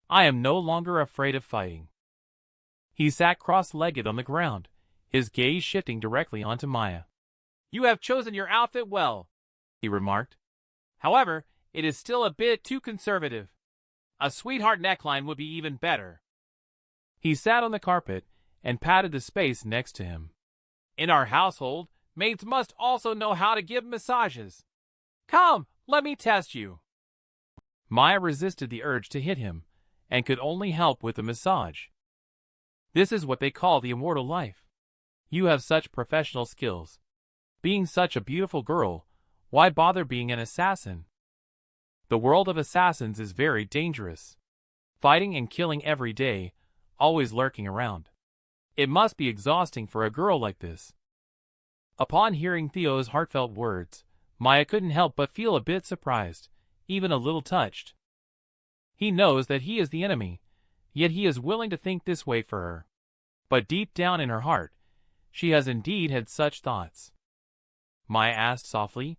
I am no longer afraid of fighting." He sat cross-legged on the ground, his gaze shifting directly onto Maya. "You have chosen your outfit well," he remarked. "However, it is still a bit too conservative. A sweetheart neckline would be even better." He sat on the carpet and patted the space next to him. "In our household, maids must also know how to give massages. Come, let me test you." Maya resisted the urge to hit him and could only help with the massage. This is what they call the immortal life. You have such professional skills. Being such a beautiful girl, why bother being an assassin? The world of assassins is very dangerous. Fighting and killing every day, always lurking around. It must be exhausting for a girl like this. Upon hearing Theo's heartfelt words, Maya couldn't help but feel a bit surprised, even a little touched. He knows that he is the enemy, yet he is willing to think this way for her. But deep down in her heart, she has indeed had such thoughts. Maya asked softly,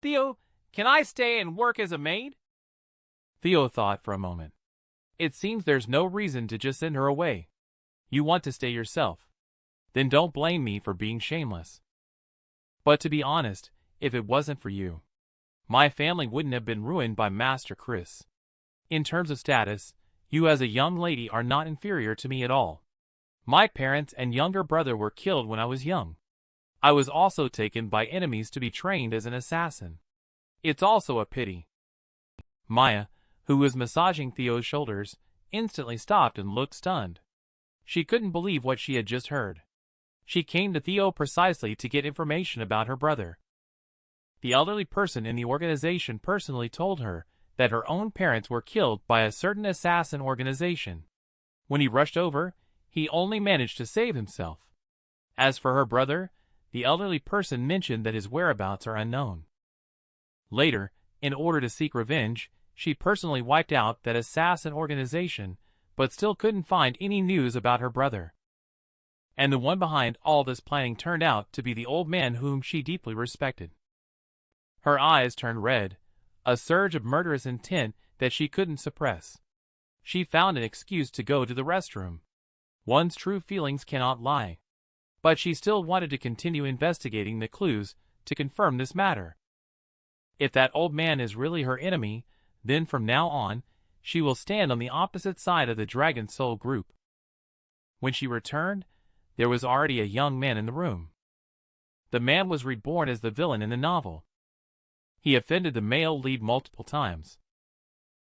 "Theo, can I stay and work as a maid?" Theo thought for a moment. It seems there's no reason to just send her away. You want to stay yourself. Then don't blame me for being shameless. But to be honest, if it wasn't for you, my family wouldn't have been ruined by Master Chris. In terms of status, you as a young lady are not inferior to me at all. My parents and younger brother were killed when I was young. I was also taken by enemies to be trained as an assassin. It's also a pity." Maya, who was massaging Theo's shoulders, instantly stopped and looked stunned. She couldn't believe what she had just heard. She came to Theo precisely to get information about her brother. The elderly person in the organization personally told her that her own parents were killed by a certain assassin organization. When he rushed over, he only managed to save himself. As for her brother, the elderly person mentioned that his whereabouts are unknown. Later, in order to seek revenge, she personally wiped out that assassin organization, but still couldn't find any news about her brother. And the one behind all this planning turned out to be the old man whom she deeply respected. Her eyes turned red. A surge of murderous intent that she couldn't suppress. She found an excuse to go to the restroom. One's true feelings cannot lie. But she still wanted to continue investigating the clues to confirm this matter. If that old man is really her enemy, then from now on, she will stand on the opposite side of the Dragon Soul group. When she returned, there was already a young man in the room. The man was reborn as the villain in the novel. He offended the male lead multiple times.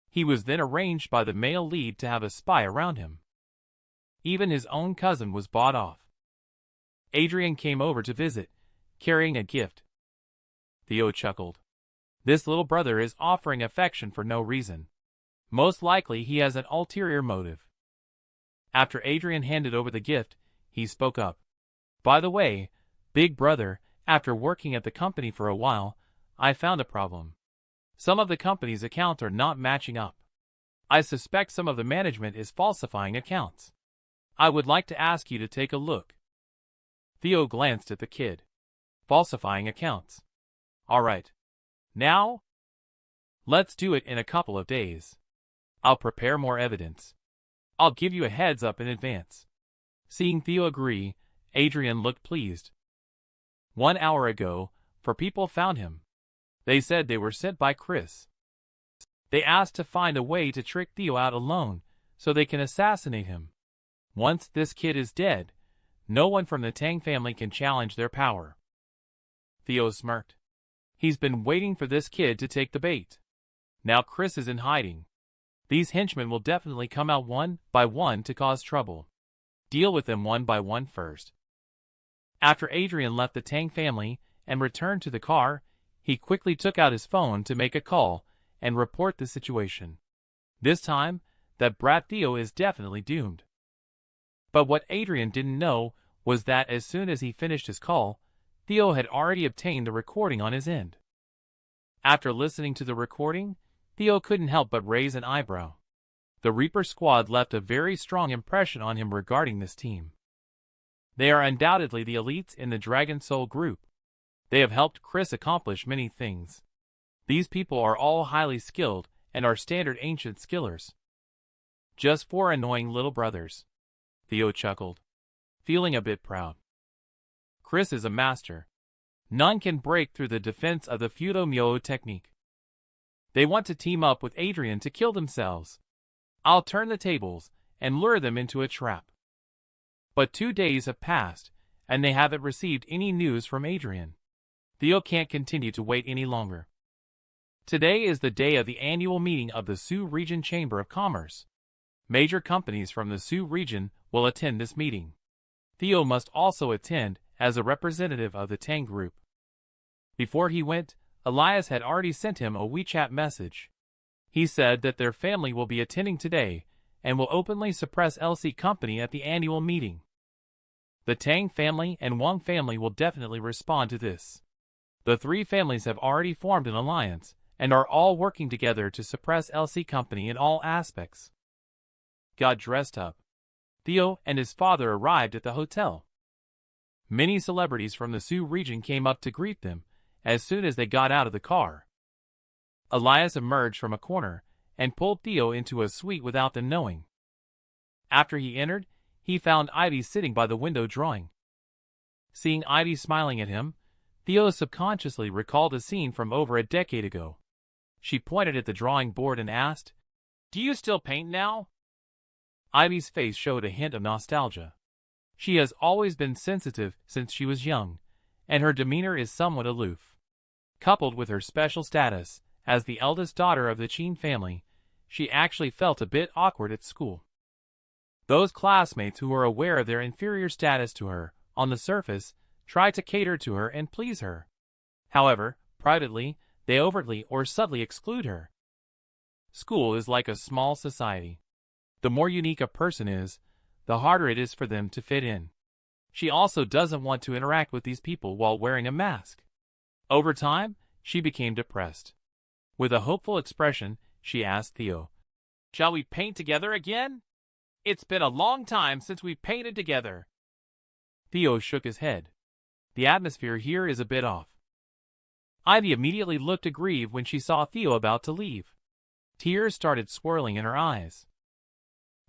He was then arranged by the male lead to have a spy around him. Even his own cousin was bought off. Adrian came over to visit, carrying a gift. Theo chuckled. This little brother is offering affection for no reason. Most likely he has an ulterior motive. After Adrian handed over the gift, he spoke up. By the way, big brother, after working at the company for a while, I found a problem. Some of the company's accounts are not matching up. I suspect some of the management is falsifying accounts. I would like to ask you to take a look. Theo glanced at the kid. Falsifying accounts. All right. Now? Let's do it in a couple of days. I'll prepare more evidence. I'll give you a heads up in advance. Seeing Theo agree, Adrian looked pleased. 1 hour ago, 4 people found him. They said they were sent by Chris. They asked to find a way to trick Theo out alone, so they can assassinate him. Once this kid is dead, no one from the Tang family can challenge their power. Theo smirked. He's been waiting for this kid to take the bait. Now Chris is in hiding. These henchmen will definitely come out one by one to cause trouble. Deal with them one by one first. After Adrian left the Tang family and returned to the car, he quickly took out his phone to make a call and report the situation. This time, that brat Theo is definitely doomed. But what Adrian didn't know was that as soon as he finished his call, Theo had already obtained the recording on his end. After listening to the recording, Theo couldn't help but raise an eyebrow. The Reaper squad left a very strong impression on him regarding this team. They are undoubtedly the elites in the Dragon Soul group. They have helped Chris accomplish many things. These people are all highly skilled and are standard ancient skillers. Just 4 annoying little brothers. Theo chuckled, feeling a bit proud. Chris is a master. None can break through the defense of the Fudo Myo technique. They want to team up with Adrian to kill themselves. I'll turn the tables and lure them into a trap. But 2 days have passed, and they haven't received any news from Adrian. Theo can't continue to wait any longer. Today is the day of the annual meeting of the Sioux Region Chamber of Commerce. Major companies from the Sioux region will attend this meeting. Theo must also attend as a representative of the Tang group. Before he went, Elias had already sent him a WeChat message. He said that their family will be attending today and will openly suppress LC Company at the annual meeting. The Tang family and Wang family will definitely respond to this. The 3 families have already formed an alliance and are all working together to suppress LC Company in all aspects. Got dressed up. Theo and his father arrived at the hotel. Many celebrities from the Sioux region came up to greet them as soon as they got out of the car. Elias emerged from a corner and pulled Theo into a suite without them knowing. After he entered, he found Ivy sitting by the window drawing. Seeing Ivy smiling at him, Theo subconsciously recalled a scene from over a decade ago. She pointed at the drawing board and asked, "Do you still paint now?" Ivy's face showed a hint of nostalgia. She has always been sensitive since she was young, and her demeanor is somewhat aloof. Coupled with her special status as the eldest daughter of the Qin family, she actually felt a bit awkward at school. Those classmates who were aware of their inferior status to her, on the surface, try to cater to her and please her. However, privately, they overtly or subtly exclude her. School is like a small society. The more unique a person is, the harder it is for them to fit in. She also doesn't want to interact with these people while wearing a mask. Over time, she became depressed. With a hopeful expression, she asked Theo, "Shall we paint together again? It's been a long time since we painted together." Theo shook his head. The atmosphere here is a bit off. Ivy immediately looked aggrieved when she saw Theo about to leave. Tears started swirling in her eyes.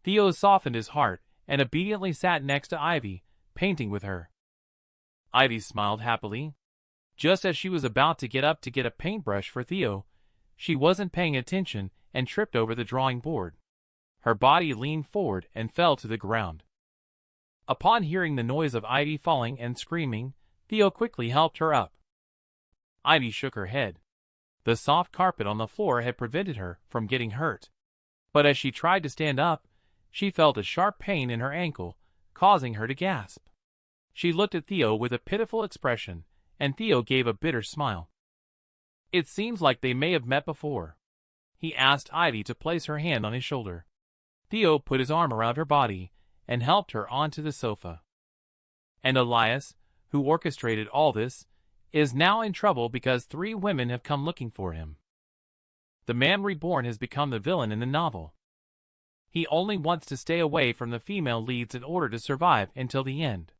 Theo softened his heart and obediently sat next to Ivy, painting with her. Ivy smiled happily. Just as she was about to get up to get a paintbrush for Theo, she wasn't paying attention and tripped over the drawing board. Her body leaned forward and fell to the ground. Upon hearing the noise of Ivy falling and screaming, Theo quickly helped her up. Ivy shook her head. The soft carpet on the floor had prevented her from getting hurt. But as she tried to stand up, she felt a sharp pain in her ankle, causing her to gasp. She looked at Theo with a pitiful expression, and Theo gave a bitter smile. "It seems like they may have met before." He asked Ivy to place her hand on his shoulder. Theo put his arm around her body and helped her onto the sofa. And Elias, who orchestrated all this, is now in trouble because 3 women have come looking for him. The man reborn has become the villain in the novel. He only wants to stay away from the female leads in order to survive until the end.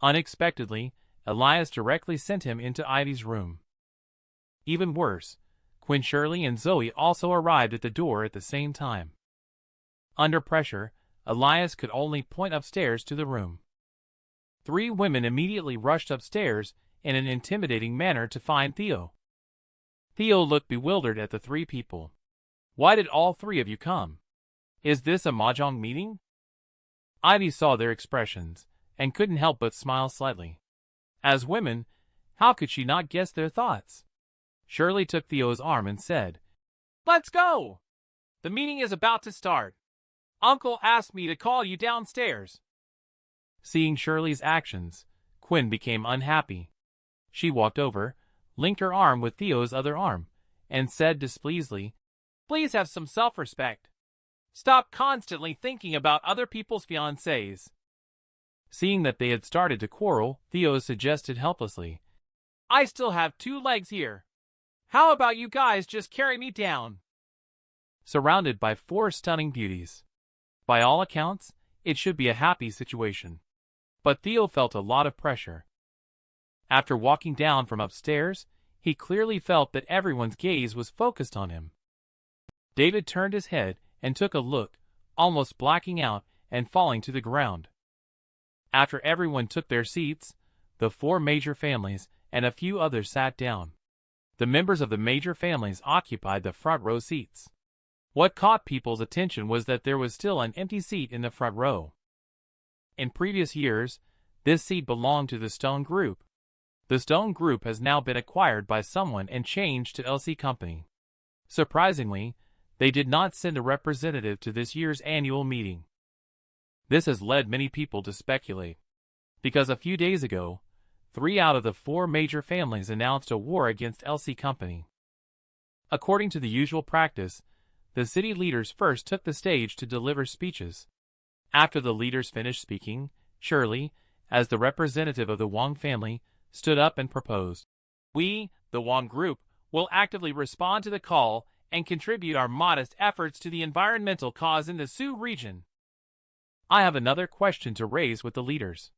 Unexpectedly, Elias directly sent him into Ivy's room. Even worse, Quinn, Shirley, and Zoe also arrived at the door at the same time. Under pressure, Elias could only point upstairs to the room. 3 women immediately rushed upstairs in an intimidating manner to find Theo. Theo looked bewildered at the 3 people. "Why did all 3 of you come? Is this a mahjong meeting?" Ivy saw their expressions and couldn't help but smile slightly. As women, how could she not guess their thoughts? Shirley took Theo's arm and said, "Let's go! The meeting is about to start. Uncle asked me to call you downstairs." Seeing Shirley's actions, Quinn became unhappy. She walked over, linked her arm with Theo's other arm, and said displeasedly, "Please have some self-respect. Stop constantly thinking about other people's fiancés." Seeing that they had started to quarrel, Theo suggested helplessly, "I still have 2 legs here. How about you guys just carry me down?" Surrounded by 4 stunning beauties. By all accounts, it should be a happy situation. But Theo felt a lot of pressure. After walking down from upstairs, he clearly felt that everyone's gaze was focused on him. David turned his head and took a look, almost blacking out and falling to the ground. After everyone took their seats, the 4 major families and a few others sat down. The members of the major families occupied the front row seats. What caught people's attention was that there was still an empty seat in the front row. In previous years, this seat belonged to the Stone Group. The Stone Group has now been acquired by someone and changed to LC Company. Surprisingly, they did not send a representative to this year's annual meeting. This has led many people to speculate, because a few days ago, 3 out of the 4 major families announced a war against LC Company. According to the usual practice, the city leaders first took the stage to deliver speeches. After the leaders finished speaking, Shirley, as the representative of the Wang family, stood up and proposed, "We, the Wang Group, will actively respond to the call and contribute our modest efforts to the environmental cause in the Sioux region." I have another question to raise with the leaders.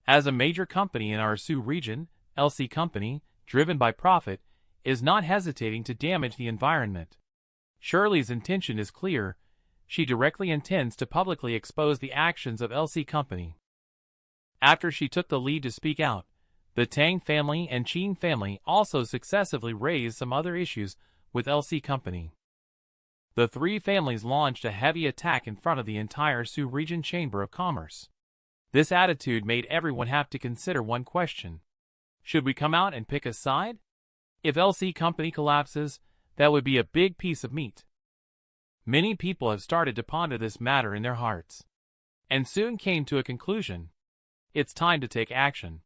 As a major company in our Sioux region, LC Company, driven by profit, is not hesitating to damage the environment. Shirley's intention is clear. She directly intends to publicly expose the actions of LC Company. After she took the lead to speak out, the Tang family and Qin family also successively raised some other issues with LC Company. The 3 families launched a heavy attack in front of the entire Sioux Region Chamber of Commerce. This attitude made everyone have to consider one question. Should we come out and pick a side? If LC Company collapses, that would be a big piece of meat. Many people have started to ponder this matter in their hearts, and soon came to a conclusion. It's time to take action.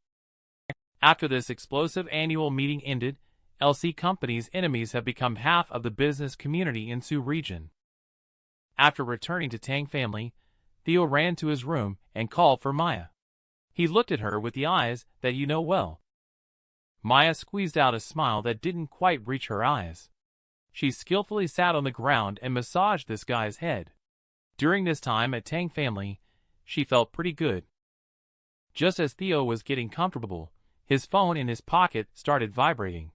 After this explosive annual meeting ended, LC Company's enemies have become half of the business community in Sioux region. After returning to Tang family, Theo ran to his room and called for Maya. He looked at her with the eyes that you know well. Maya squeezed out a smile that didn't quite reach her eyes. She skillfully sat on the ground and massaged this guy's head. During this time at Tang family, she felt pretty good. Just as Theo was getting comfortable, his phone in his pocket started vibrating.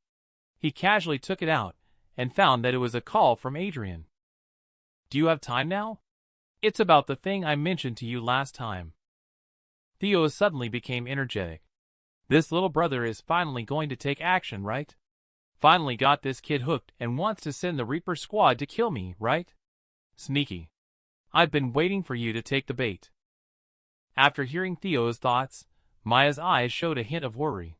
He casually took it out and found that it was a call from Adrian. "Do you have time now? It's about the thing I mentioned to you last time." Theo suddenly became energetic. This little brother is finally going to take action, right? Finally got this kid hooked and wants to send the Reaper squad to kill me, right? Sneaky. I've been waiting for you to take the bait. After hearing Theo's thoughts, Maya's eyes showed a hint of worry.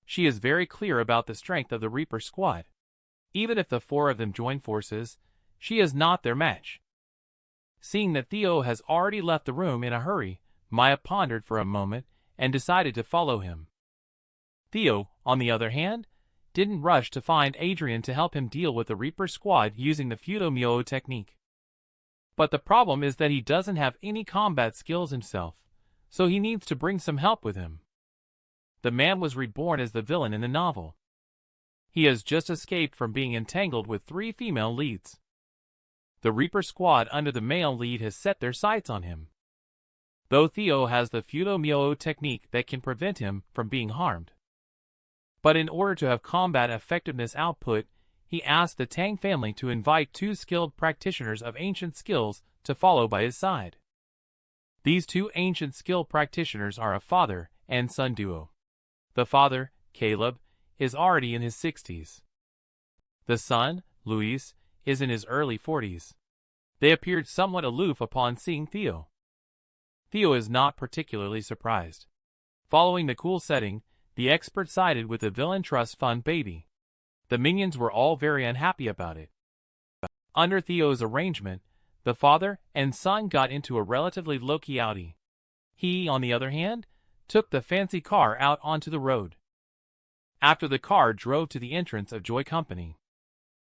She is very clear about the strength of the Reaper squad. Even if the four of them join forces, she is not their match. Seeing that Theo has already left the room in a hurry, Maya pondered for a moment and decided to follow him. Theo, on the other hand, didn't rush to find Adrian to help him deal with the Reaper squad using the Fudo technique. But the problem is that he doesn't have any combat skills himself, so he needs to bring some help with him. The man was reborn as the villain in the novel. He has just escaped from being entangled with 3 female leads. The Reaper squad under the male lead has set their sights on him. Though Theo has the Fudo technique that can prevent him from being harmed. But in order to have combat effectiveness output, he asked the Tang family to invite 2 skilled practitioners of ancient skills to follow by his side. These 2 ancient skill practitioners are a father and son duo. The father, Caleb, is already in his 60s. The son, Luis, is in his early 40s. They appeared somewhat aloof upon seeing Theo. Theo is not particularly surprised. Following the cool setting, the expert sided with the villain trust fund baby. The minions were all very unhappy about it. Under Theo's arrangement, the father and son got into a relatively low-key outie. He, on the other hand, took the fancy car out onto the road. After the car drove to the entrance of Joy Company,